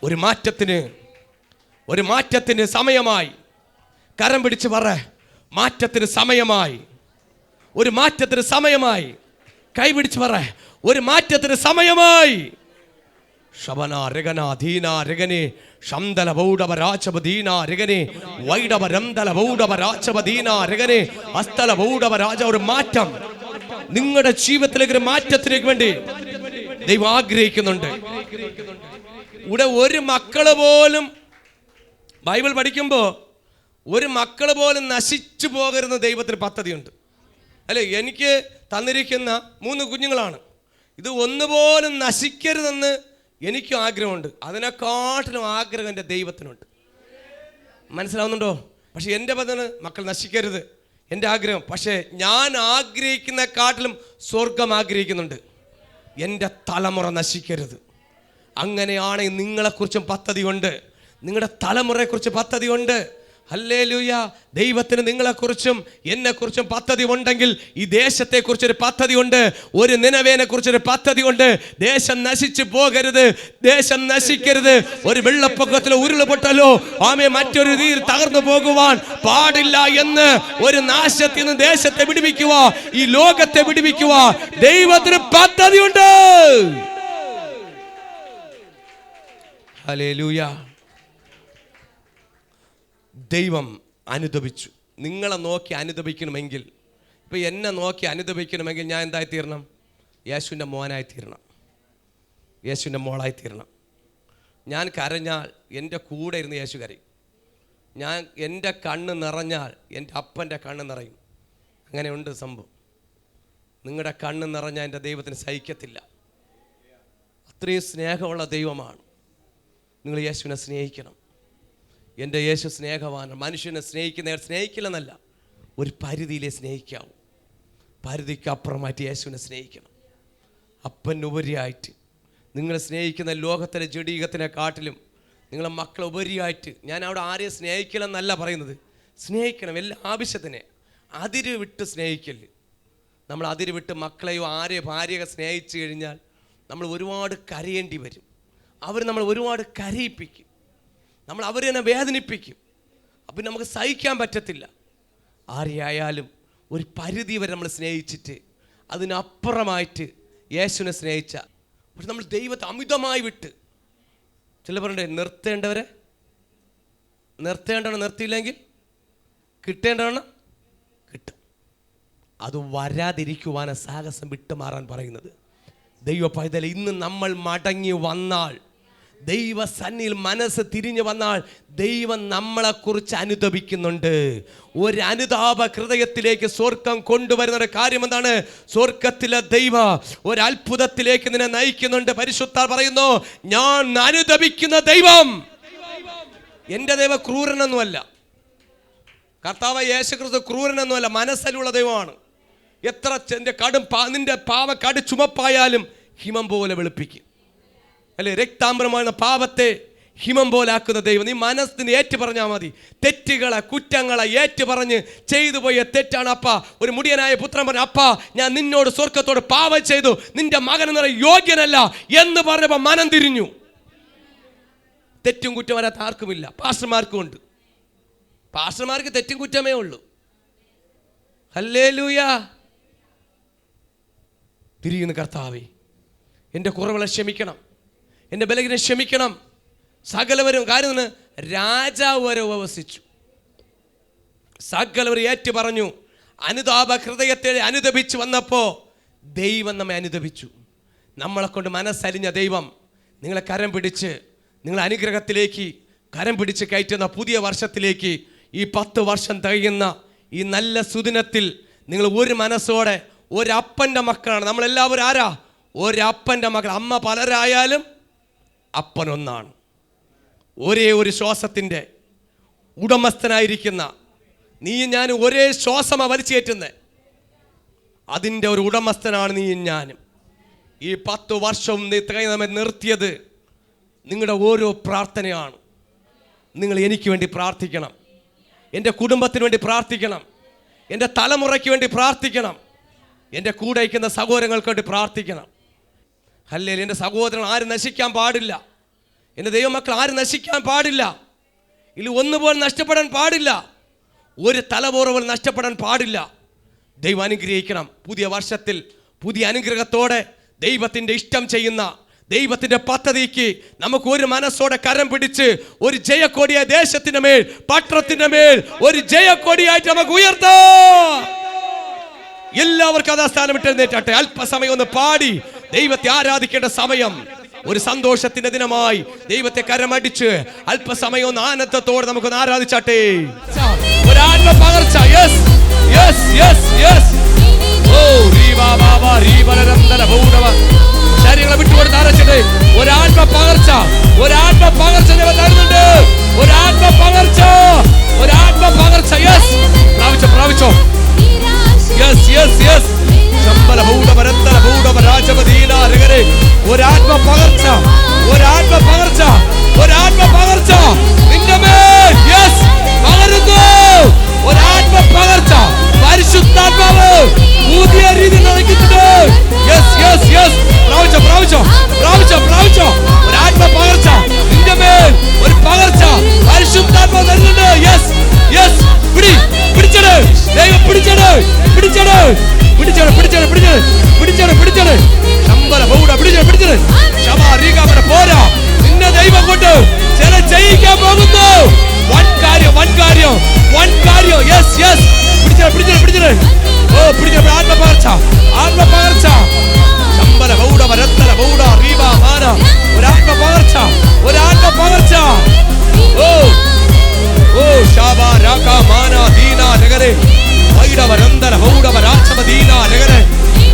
ഒരു മാറ്റത്തിന് സമയമായി. കരം പിടിച്ച് പറ, മാറ്റത്തിന് സമയമായി. ഒരു മാറ്റത്തിന് സമയമായി. കൈ പിടിച്ച് പറ, ഒരു മാറ്റത്തിന് സമയമായി. ശബന രഗന ധീന രഗനെ ശംദല ബൗഡവ രാജബദീന രഗനെ വൈഡവ രംദല ബൗഡവ രാജബദീന രഗനെ അസ്തല ബൗഡവ രാജ. ഒരു മാറ്റം നിങ്ങളുടെ ജീവിതത്തിലേക്ക്, ഒരു മാറ്റത്തിലേക്ക് വേണ്ടി ദൈവം ആഗ്രഹിക്കുന്നുണ്ട്. ഇവിടെ ഒരു മക്കള് പോലും, ബൈബിൾ പഠിക്കുമ്പോൾ ഒരു മക്കള് പോലും നശിച്ചു പോകരുന്ന ദൈവത്തിന് പദ്ധതിയുണ്ട് അല്ലേ? എനിക്ക് തന്നിരിക്കുന്ന 3 കുഞ്ഞുങ്ങളാണ്. ഇത് ഒന്നുപോലും നശിക്കരുതെന്ന് എനിക്കും ആഗ്രഹമുണ്ട്. അതിനെക്കാട്ടിലും ആഗ്രഹം എൻ്റെ ദൈവത്തിനുണ്ട്. മനസ്സിലാവുന്നുണ്ടോ? പക്ഷെ എൻ്റെ പദ്ധതി മക്കൾ നശിക്കരുത് എൻ്റെ ആഗ്രഹം. പക്ഷേ ഞാൻ ആഗ്രഹിക്കുന്നതിനെക്കാട്ടിലും സ്വർഗം ആഗ്രഹിക്കുന്നുണ്ട്. എൻ്റെ തലമുറ നശിക്കരുത്. അങ്ങനെയാണെങ്കിൽ നിങ്ങളെക്കുറിച്ചും പദ്ധതിയുണ്ട്, നിങ്ങളുടെ തലമുറയെക്കുറിച്ച് പദ്ധതിയുണ്ട്. ഹല്ലേലൂയ. ദൈവത്തിന് നിങ്ങളെക്കുറിച്ചും എന്നെക്കുറിച്ചും പദ്ധതി ഉണ്ടെങ്കിൽ ഈ ദേശത്തെക്കുറിച്ചൊരു പദ്ധതിയുണ്ട്, ഒരു നിനവേനെ കുറിച്ചൊരു പദ്ധതിയുണ്ട്. ദേശം നശിച്ചു പോകരുത്, ദേശം നശിക്കരുത്. ഒരു വെള്ളപ്പൊക്കത്തിലോ ഉരുൾപൊട്ടലോ മറ്റൊരു തീർ തകർന്നു പോകുവാൻ പാടില്ല എന്ന്, ഒരു നാശത്തിൽ നിന്ന് ദേശത്തെ വിടുവിക്കുക, ഈ ലോകത്തെ വിടുവിക്കുക ദൈവത്തിന് പദ്ധതിയുണ്ട്. ഹല്ലേലൂയ. ദൈവം അനുദപിച്ചു. നിങ്ങളെ നോക്കി അനുദപിക്കണമെങ്കിൽ, ഇപ്പം എന്നെ നോക്കി അനുദപിക്കണമെങ്കിൽ ഞാൻ എന്തായി തീരണം? യേശുവിൻ്റെ മോനായി തീരണം, യേശുവിൻ്റെ മോളായി തീരണം. ഞാൻ കരഞ്ഞാൽ എൻ്റെ കൂടെ ഇരുന്ന് യേശു കരയും. എൻ്റെ കണ്ണ് നിറഞ്ഞാൽ എൻ്റെ അപ്പൻ്റെ കണ്ണ് നിറയും. അങ്ങനെയുണ്ട് സംഭവം. നിങ്ങളുടെ കണ്ണ് നിറഞ്ഞാൽ എൻ്റെ ദൈവത്തിന് സഹിക്കത്തില്ല. അത്രയും സ്നേഹമുള്ള ദൈവമാണ്. നിങ്ങൾ യേശുവിനെ സ്നേഹിക്കണം. എൻ്റെ യേശു സ്നേഹവാനാണ്. മനുഷ്യനെ സ്നേഹിക്കില്ലെന്നല്ല, ഒരു പരിധിയിലേ സ്നേഹിക്കാവൂ. പരിധിക്ക് അപ്പുറമായിട്ട് യേശുവിനെ സ്നേഹിക്കണം. അപ്പനുപരിയായിട്ട് നിങ്ങൾ സ്നേഹിക്കുന്ന ലോകത്തിലെ ജഡീകത്തിനെക്കാട്ടിലും നിങ്ങളെ മക്കളെ ഉപരിയായിട്ട്, ഞാൻ അവിടെ ആരെയും സ്നേഹിക്കില്ലെന്നല്ല പറയുന്നത്, സ്നേഹിക്കണം എല്ലാ ആവശ്യത്തിനെ. അതിര് വിട്ട് സ്നേഹിക്കല്. നമ്മൾ അതിര് വിട്ട് മക്കളെയോ ആരെയോ ഭാര്യയെ സ്നേഹിച്ചു കഴിഞ്ഞാൽ നമ്മൾ ഒരുപാട് കരയേണ്ടി വരും. അവർ നമ്മൾ ഒരുപാട് കരയിപ്പിക്കും, നമ്മൾ അവരെ തന്നെ വേദനിപ്പിക്കും. അപ്പം നമുക്ക് സഹിക്കാൻ പറ്റത്തില്ല. ആരെയായാലും ഒരു പരിധി വരെ നമ്മൾ സ്നേഹിച്ചിട്ട് അതിനപ്പുറമായിട്ട് യേശുവിനെ സ്നേഹിച്ച, പക്ഷെ നമ്മൾ ദൈവത്തെ അമിതമായി വിട്ട്, ചില പറയണ്ടേ നിർത്തേണ്ടവരെ നിർത്തിയില്ലെങ്കിൽ കിട്ടേണ്ടവണ്ണം കിട്ടും. അത് വരാതിരിക്കുവാനാണ് സാഹസം വിട്ടുമാറാൻ പറയുന്നത്. ദൈവ പൈതൽ, ഇന്ന് നമ്മൾ മടങ്ങി വന്നാൽ, ദൈവസന്നിധിയിൽ മനസ്സ് തിരിഞ്ഞു വന്നാൽ, ദൈവം നമ്മളെക്കുറിച്ച് അനുതപിക്കുന്നുണ്ട്. ഒരു അനുതാപ ഹൃദയത്തിലേക്ക് സ്വർഗം കൊണ്ടുവരുന്ന ഒരു കാര്യം എന്താണ്? സ്വർഗത്തിലെ ദൈവം ഒരു അത്ഭുതത്തിലേക്ക് നിന്നെ നയിക്കുന്നുണ്ട്. പരിശുദ്ധ പറയുന്നു, ഞാൻ അനുതപിക്കുന്ന ദൈവം. എൻ്റെ ദൈവം ക്രൂരനൊന്നുമല്ല, കർത്താവ് യേശുക്രിസ്തു ക്രൂരനൊന്നുമല്ല, മനസ്സിലുള്ള ദൈവമാണ്. എത്ര നിന്റെ പാവ കടു ചുമപ്പായാലും ഹിമം പോലെ വെളുപ്പിക്കും, അല്ലെ? രക്താംബരമായ പാപത്തെ ഹിമം പോലാക്കുന്ന ദൈവം. നീ മനസ്സിന് ഏറ്റു പറഞ്ഞാൽ മതി. തെറ്റുകളെ, കുറ്റങ്ങളെ ഏറ്റു പറഞ്ഞ് ചെയ്തു പോയ തെറ്റാണ്. അപ്പ ഒരു മുടിയനായ പുത്രൻ പറഞ്ഞു, അപ്പ ഞാൻ നിന്നോട് സ്വർഗത്തോട് പാപം ചെയ്തു, നിന്റെ മകൻ എന്ന യോഗ്യനല്ല എന്ന് പറഞ്ഞപ്പോൾ മനം തിരിഞ്ഞു. തെറ്റും കുറ്റം വരാത്ത ആർക്കുമില്ല, പാസ്റ്റർമാർക്കും ഉണ്ട്. പാസ്റ്റർമാർക്ക് തെറ്റും കുറ്റമേ ഉള്ളൂ. ഹല്ലേലൂയ. തിരിയുന്ന കർത്താവേ, എൻ്റെ കുറവുകളെ ക്ഷമിക്കണം, എൻ്റെ ബലഹീനതയെ ക്ഷമിക്കണം. സകലവരും കാര്യം രാജാവ് വരെ ഉപവസിച്ചു, സകലവരും ഏറ്റു പറഞ്ഞു. അനുതാപ ഹൃദയത്തെ അനുദപിച്ചു വന്നപ്പോൾ ദൈവം നമ്മെ അനുദപിച്ചു. നമ്മളെ കൊണ്ട് മനസ്സലിഞ്ഞ ദൈവം നിങ്ങളെ കരം പിടിച്ച്, നിങ്ങളെ അനുഗ്രഹത്തിലേക്ക് കരം പിടിച്ച് കയറ്റുന്ന പുതിയ വർഷത്തിലേക്ക്, ഈ 10 വർഷം തികയുന്ന ഈ നല്ല സുദിനത്തിൽ നിങ്ങൾ ഒരു മനസ്സോടെ, ഒരപ്പൻ്റെ മക്കളാണ് നമ്മളെല്ലാവരും. ആരാ? ഒരപ്പൻ്റെ മക്കൾ. അമ്മ പലരായാലും അപ്പൻ ഒന്നാണ്. ഒരേ ഒരു ശ്വാസത്തിൻ്റെ ഉടമസ്ഥനായിരിക്കുന്ന നീയും ഞാനും ഒരേ ശ്വാസമാണ് വലിച്ചേറ്റുന്നത്. അതിൻ്റെ ഒരു ഉടമസ്ഥനാണ് നീയും ഞാനും. ഈ 10 വർഷം നമ്മെ നിർത്തിയത് നിങ്ങളുടെ ഓരോ പ്രാർത്ഥനയാണ്. നിങ്ങൾ എനിക്ക് വേണ്ടി പ്രാർത്ഥിക്കണം, എൻ്റെ കുടുംബത്തിന് വേണ്ടി പ്രാർത്ഥിക്കണം, എൻ്റെ തലമുറയ്ക്ക് വേണ്ടി പ്രാർത്ഥിക്കണം, എൻ്റെ കൂടെ അയക്കുന്ന സഹോദരങ്ങൾക്ക് വേണ്ടി പ്രാർത്ഥിക്കണം. ഹല്ലേലൂയ. എൻ്റെ സഹോദരൻ ആരും നശിക്കാൻ പാടില്ല, എൻ്റെ ദൈവമക്കൾ ആരും നശിക്കാൻ പാടില്ല, ഇല്ല ഒന്നുപോലും നഷ്ടപ്പെടാൻ പാടില്ല, ഒരു തലമുറ പോലും നഷ്ടപ്പെടാൻ പാടില്ല. ദൈവം അനുഗ്രഹിക്കണം. പുതിയ വർഷത്തിൽ പുതിയ അനുഗ്രഹത്തോടെ ദൈവത്തിൻ്റെ ഇഷ്ടം ചെയ്യുന്ന, ദൈവത്തിൻ്റെ പദ്ധതിക്ക് നമുക്ക് ഒരു മനസ്സോടെ കരം പിടിച്ച് ഒരു ജയക്കൊടിയ ദേശത്തിൻ്റെ മേൽ, പട്ടണത്തിൻ്റെ മേൽ ഒരു ജയക്കൊടിയായിട്ട് നമുക്ക് ഉയർത്താം. എല്ലാവർക്കും അതാ സ്ഥാനം ഇട്ടെഴുന്നേറ്റാട്ടെ. അല്പസമയം ഒന്ന് പാടി ദൈവത്തെ ആരാധിക്കേണ്ട സമയം. ഒരു സന്തോഷത്തിന്റെ ദിനമായി ദൈവത്തെ കരമടിച്ച് അല്പസമയം ഒന്ന് ആനന്ദത്തോടെ നമുക്കൊന്ന് ആരാധിച്ചാട്ടെ. ഒരു ആത്മ പകർച്ച. Yes yes yes yes. ഓ റീവാ ബാബാ റീവലരന്തല ഭൂഡവ. ശരീരങ്ങളെ വിട്ടുകൊടുത്ത് ആരാധിച്ചട്ടെ. ഒരു ആത്മ പകർച്ച, ഒരു ആത്മ പകർച്ച ദൈവം തരുന്നുണ്ട്. ഒരു ആത്മ പകർച്ച, ഒരു ആത്മ പകർച്ച. യെസ്, പ്രാപിച്ചോ പ്രാപിച്ചോ. Yes yes yes. ശമ്പല ഭൂഡവ രന്തല ഭൂഡവ രാജപദീന രഗരെ. ഒരാത്മ പകർച്ച, ഒരാത്മ പകർച്ച, ഒരാത്മ പകർച്ച നിന്റെ മേൽ. യെസ്, പകരുന്നു. ഒരാത്മ പകർച്ച. പരിശുദ്ധാത്മാവ് പുതിയ രീതിയിൽ നടക്കുന്നുണ്ട്. Yes yes yes. പ്രാപിച്ചോ പ്രാപിച്ചോ പ്രാപിച്ചോ പ്രാപിച്ചോ. ഒരാത്മ പകർച്ച നിന്റെ മേൽ, ഒരു പകർച്ച പരിശുദ്ധാത്മാവ് തരുന്നുണ്ട്. Yes yes. പിടിച്ചത് ദൈവം, പിടിച്ചത് പിടിച്ചത് പിടിച്ചത് പിടിച്ചത് പിടിച്ചത് പിടിച്ചത് പിടിച്ചത്. ശമ്പല ബൗഡ പിടിച്ചത് പിടിച്ചത്. ശബാരീകാമന പോരാ, നിന്നെ ദൈവം കൊണ്ട് ചില ചെയ്യിക്കാൻ പോകുന്നു. വൻ കാര്യം, വൻ കാര്യം, വൻ കാര്യം. Yes yes. പിടിച്ചത് പിടിച്ചത് പിടിച്ചത്. ഓ പിടിച്ചത്. ആത്മ പകർച്ച, ആത്മ പകർച്ച. ശമ്പല ബൗഡ വരത്തല ബൗഡ റീവാ മാന. ഒരാത്മ പകർച്ച, ഒരാത്മ പകർച്ച. ഓ ഓ ശാബാ രാകാ മാന ദീന രഗരെ. വൈഡവരന്തല ബൗഡവ രാജപദീന രഗരെ.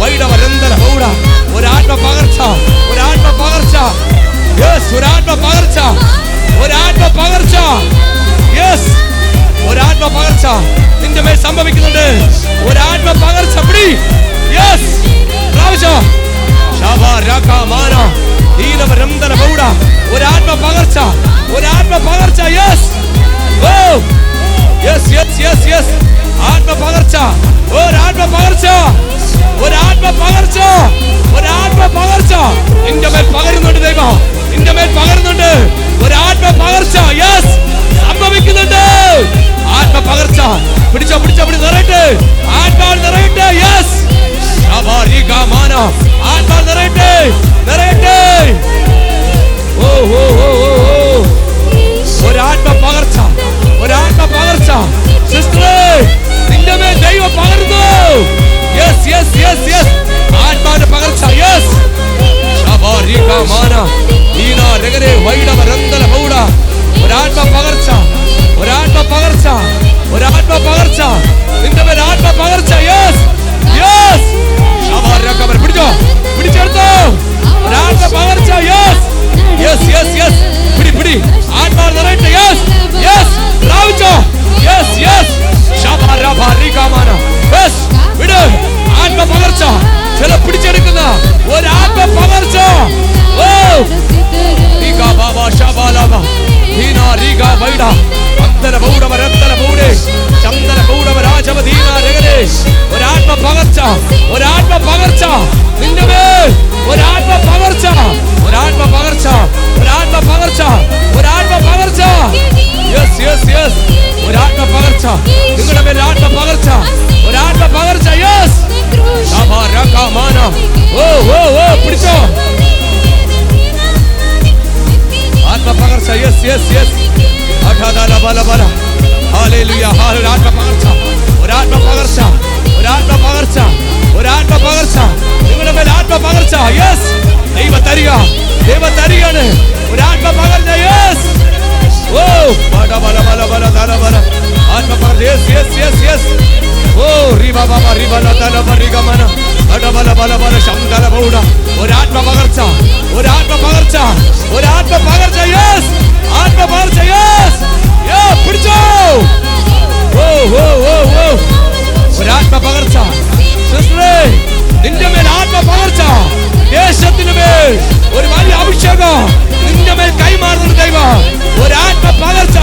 വൈഡവരന്തല ബൗഡ. ഒരാത്മ പകർച്ച, ഒരാത്മ പകർച്ച. യെസ്, ഒരാത്മ പകർച്ച, ഒരാത്മ പകർച്ച. യെസ്, ഒരാത്മ പകർച്ച നിന്റെ മേൽ സംഭവിക്കുന്നുണ്ട്. ഒരാത്മ പകർച്ച. പിടി. യെസ്, പ്രാവശ്യം. ശാബാ രാകാ മാന ദീനവരന്തല ബൗഡ. ഒരാത്മ പകർച്ച, ഒരാത്മ പകർച്ച. Yes. Oh yes yes yes yes. ആത്മ പകർച്ച, ഒരാത്മ പകർച്ച, ഒരാത്മ പകർച്ച, ഒരാത്മ പകർച്ച നിന്റെ മേൽ പകരുന്നുണ്ട്. ദൈവം നിന്റെ മേൽ പകരുന്നുണ്ട്. ഒരാത്മ പകർച്ച. യെസ്, സംഭവിക്കുന്നുണ്ട്. ആത്മ പകർച്ച. പിടിച്ചോ പിടിച്ചോ പിടി. നിറയട്ടെ, ആത്മാവ് നിറയട്ടെ. യെസ്, ആത്മാവ് നിറയട്ടെ, നിറയട്ടെ. ഒരാത്മ പകർച്ച, ഒരാത്മ പകർച്ച, ഒരാത്മ പകർച്ച, നിന്റെ മേൽ ആത്മ പകർച്ച. യെസ് യെസ്, പിടിച്ചോ, പിടിച്ചെടുത്തോ, ഒരാത്മ പകർച്ച. യെസ് യെസ് യെസ് യെസ്, പിടി പിടി, ആത്മാവ് നിറയട്ടെ. യെസ് യെസ്, പ്രാപിച്ചോ. യെസ് യെസ്, യെസ്, വിട്. ആത്മ പകർച്ച, ചില പിടിച്ചെടുക്കുന്ന ഒരാത്മ പകർച്ച. ഓ ഒരാത്മ പകർച്ച, ഒരാത്മ പകർച്ച, നിന്റെ മേൽ ഒരാത്മ പകർച്ച, ഒരാത്മ പകർച്ച, ഒരാത്മ പകർച്ച, ഒരാത്മ പകർച്ച. യെസ് യെസ് യെസ്, ഒരാത്മ പകർച്ച, നിങ്ങളുടെ മേൽ ആത്മ പകർച്ച, ഒരാത്മ പകർച്ച. യെസ്, ഓ ഓ ഓ, പിടിച്ചോ, ആത്മ പകർച്ച. യെസ് യെസ് യെസ്, ഹല്ലേലൂയ, ഒരാത്മ പകർച്ച, ഒരാത്മ പകർച്ച, ഒരാത്മ പകർച്ച, ഒരാത്മ പകർച്ച, നിങ്ങളുടെ മേൽ ആത്മ പകർച്ച. യെസ്, ദൈവ തരിക, ദൈവ തരികയാണ് ഒരാത്മ പകർച്ച. യെസ്, ഓ ബല ബല ബല ബല തല ബല, ആത്മ പകർച്ച. യെസ് യെസ് യെസ് യെസ്, ഓ റിബ ബബ റിബ തല പരിഗമന, ബല ബല ബല ബല ശംദല ബൗഡ, ഒരാത്മ പകർച്ച, ഒരാത്മ പകർച്ച, ഒരാത്മ പകർച്ച. യെസ്, ആത്മ പകർച്ച. യെസ്, യോ പിടിച്ചോ, ഓ ഓ ഓ ഓ, ഒരാത്മ പകർച്ച. സിസ്റ്ററേ, നിന്റെ മേൽ ആത്മ പകർച്ച, ദേശത്തിന് മേൽ ഒരു വലിയ അഭിഷേകം നിന്റെ മേൽ കൈമാറുന്ന ദൈവം. ഒരാത്മ പകർച്ച,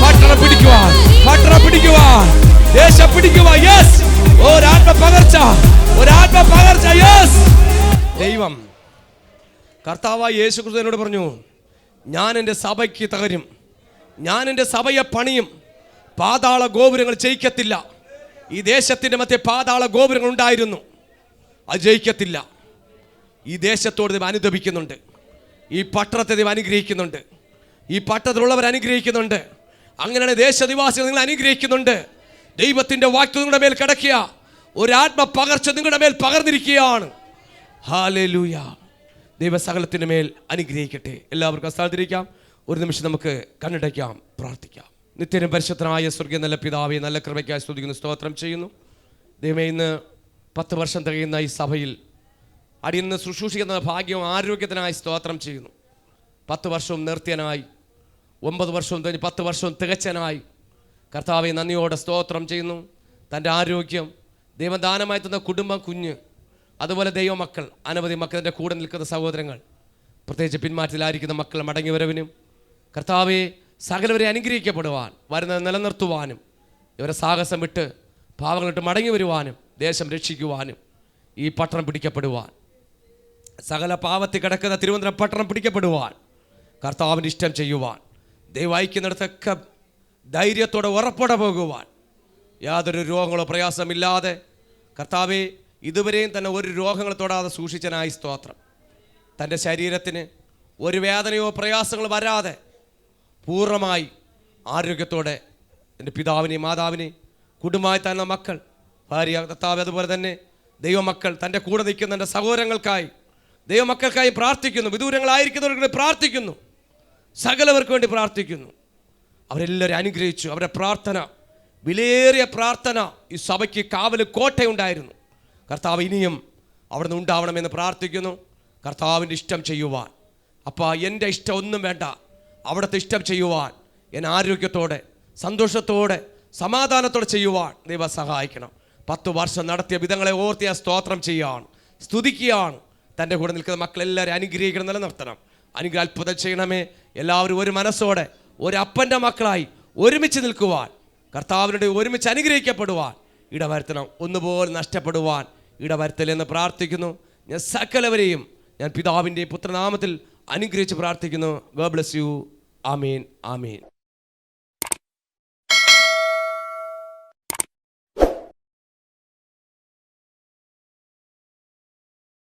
പട്ടണം പിടിക്കുവാൻ, പട്ടണം പിടിക്കുവാൻ, ദേശം പിടിക്കുവാൻ. യെസ്, ഒരാത്മ പകർച്ച, ഒരാത്മ പകർച്ച. യെസ്, ദൈവം കർത്താവായ യേശു ക്രിസ്തുവിനോട് പറഞ്ഞു, ഞാൻ എൻ്റെ സഭയ്ക്ക് തകരും, ഞാൻ എൻ്റെ സഭയെ പണിയും, പാതാള ഗോപുരങ്ങൾ ജയിക്കത്തില്ല. ഈ ദേശത്തിൻ്റെ മധ്യ പാതാള ഗോപുരങ്ങൾ ഉണ്ടായിരുന്നു, അത് ജയിക്കത്തില്ല. ഈ ദേശത്തോട് ദൈവം അനുദപിക്കുന്നുണ്ട്, ഈ പട്ടണത്തെ ദൈവം അനുഗ്രഹിക്കുന്നുണ്ട്, ഈ പട്ടണത്തിലുള്ളവർ അനുഗ്രഹിക്കുന്നുണ്ട്. അങ്ങനെയാണ് ദേശനിവാസികൾ നിങ്ങൾ അനുഗ്രഹിക്കുന്നുണ്ട്. ദൈവത്തിൻ്റെ വാക്ക് നിങ്ങളുടെ മേൽ കിടക്കുക, ഒരാത്മ പകർച്ച നിങ്ങളുടെ മേൽ പകർന്നിരിക്കുകയാണ്. ഹല്ലേലൂയ, ദൈവ സകലത്തിൻ്റെ മേൽ അനുഗ്രഹിക്കട്ടെ. എല്ലാവർക്കും സ്ഥലത്തിരിക്കാം, ഒരു നിമിഷം നമുക്ക് കണ്ണടയ്ക്കാം, പ്രാർത്ഥിക്കാം. നിത്യനും പരിശുദ്ധനായ സ്വർഗീയ നല്ല പിതാവേ, നല്ല കൃപയ്ക്കായി സ്തുതിക്കുന്നു, സ്തോത്രം ചെയ്യുന്നു. ദൈവമേ, ഇന്ന് 10 വർഷം തികയുന്ന ഈ സഭയിൽ അടിയന്ന് ശുശ്രൂഷിക്കുന്ന ഭാഗ്യവും ആരോഗ്യത്തിനായി സ്തോത്രം ചെയ്യുന്നു. 10 വർഷവും നിർത്തിയനായി, 9 വർഷവും 10 വർഷവും തികച്ചനായി കർത്താവെ നന്ദിയോടെ സ്തോത്രം ചെയ്യുന്നു. തൻ്റെ ആരോഗ്യം, ദൈവദാനമായി തന്ന കുടുംബം, കുഞ്ഞ്, അതുപോലെ ദൈവമക്കൾ, അനവധി മക്കളുടെ കൂടെ നിൽക്കുന്ന സഹോദരങ്ങൾ, പ്രത്യേകിച്ച് പിന്മാറ്റത്തിലായിരിക്കുന്ന മക്കൾ മടങ്ങിവരവിനും കർത്താവെ സകലവരെ അനുഗ്രഹിക്കപ്പെടുവാൻ, വരുന്നത് നിലനിർത്തുവാനും, ഇവരെ സാഹസം വിട്ട് പാവങ്ങളിട്ട് മടങ്ങി വരുവാനും, ദേശം രക്ഷിക്കുവാനും, ഈ പട്ടണം പിടിക്കപ്പെടുവാൻ, സകല പാവത്തിൽ കിടക്കുന്ന തിരുവനന്തപുരം പട്ടണം പിടിക്കപ്പെടുവാൻ, കർത്താവിൻ്റെ ഇഷ്ടം ചെയ്യുവാൻ, ദൈവം അയക്കുന്നിടത്തൊക്കെ ധൈര്യത്തോടെ ഉറപ്പോടെ പോകുവാൻ, യാതൊരു രോഗങ്ങളോ പ്രയാസമില്ലാതെ കർത്താവെ ഇതുവരെയും തന്നെ ഒരു രോഗങ്ങൾ തൊടാതെ സൂക്ഷിച്ചനായി സ്തോത്രം. തൻ്റെ ശരീരത്തിന് ഒരു വേദനയോ പ്രയാസങ്ങളോ വരാതെ പൂർണ്ണമായി ആരോഗ്യത്തോടെ എൻ്റെ പിതാവിനെയും മാതാവിനെയും കുടുംബമായി തന്നെ മക്കൾ, ഭാര്യ, കർത്താവ്, അതുപോലെ തന്നെ ദൈവമക്കൾ, തൻ്റെ കൂടെ നിൽക്കുന്ന എൻ്റെ സഹോദരങ്ങൾക്കായി, ദൈവമക്കൾക്കായി പ്രാർത്ഥിക്കുന്നു. വിദൂരങ്ങളായിരിക്കുന്നവർക്ക് പ്രാർത്ഥിക്കുന്നു, സകലവർക്ക് വേണ്ടി പ്രാർത്ഥിക്കുന്നു. അവരെല്ലാവരും അനുഗ്രഹിച്ചു. അവരുടെ പ്രാർത്ഥന, വിലയേറിയ പ്രാർത്ഥന, ഈ സഭയ്ക്ക് കാവല് കോട്ടയുണ്ടായിരുന്നു. കർത്താവ് ഇനിയും അവിടെ നിന്ന് ഉണ്ടാവണമെന്ന് പ്രാർത്ഥിക്കുന്നു. കർത്താവിൻ്റെ ഇഷ്ടം ചെയ്യുവാൻ, അപ്പോൾ എൻ്റെ ഇഷ്ടം ഒന്നും വേണ്ട, അവിടുത്തെ ഇഷ്ടം ചെയ്യുവാൻ, എന്നെ ആരോഗ്യത്തോടെ, സന്തോഷത്തോടെ, സമാധാനത്തോടെ ചെയ്യുവാൻ ദൈവം സഹായിക്കണം. 10 വർഷം നടത്തിയ വിധങ്ങളെ ഓർത്തിയ സ്തോത്രം ചെയ്യുകയാണ്, സ്തുതിക്കുകയാണ്. തൻ്റെ കൂടെ നിൽക്കുന്ന മക്കളെല്ലാവരും അനുഗ്രഹിക്കണം, നിലനിർത്തണം. അനുഗ്രഹം അത്ഭുതം ചെയ്യണമേ. എല്ലാവരും ഒരു മനസ്സോടെ, ഒരു അപ്പൻ്റെ മക്കളായി ഒരുമിച്ച് നിൽക്കുവാൻ, കർത്താവിനോട് ഒരുമിച്ച് അനുഗ്രഹിക്കപ്പെടുവാൻ ഇടവരുത്തണം. ഒന്നുപോലെ നഷ്ടപ്പെടുവാൻ ഇടവരുത്തലെന്ന് പ്രാർത്ഥിക്കുന്നു. ഞാൻ സകലവരെയും ഞാൻ പിതാവിൻ്റെ പുത്രനാമത്തിൽ അനുഗ്രഹിച്ച് പ്രാർത്ഥിക്കുന്നു. God bless you. Amen, amen.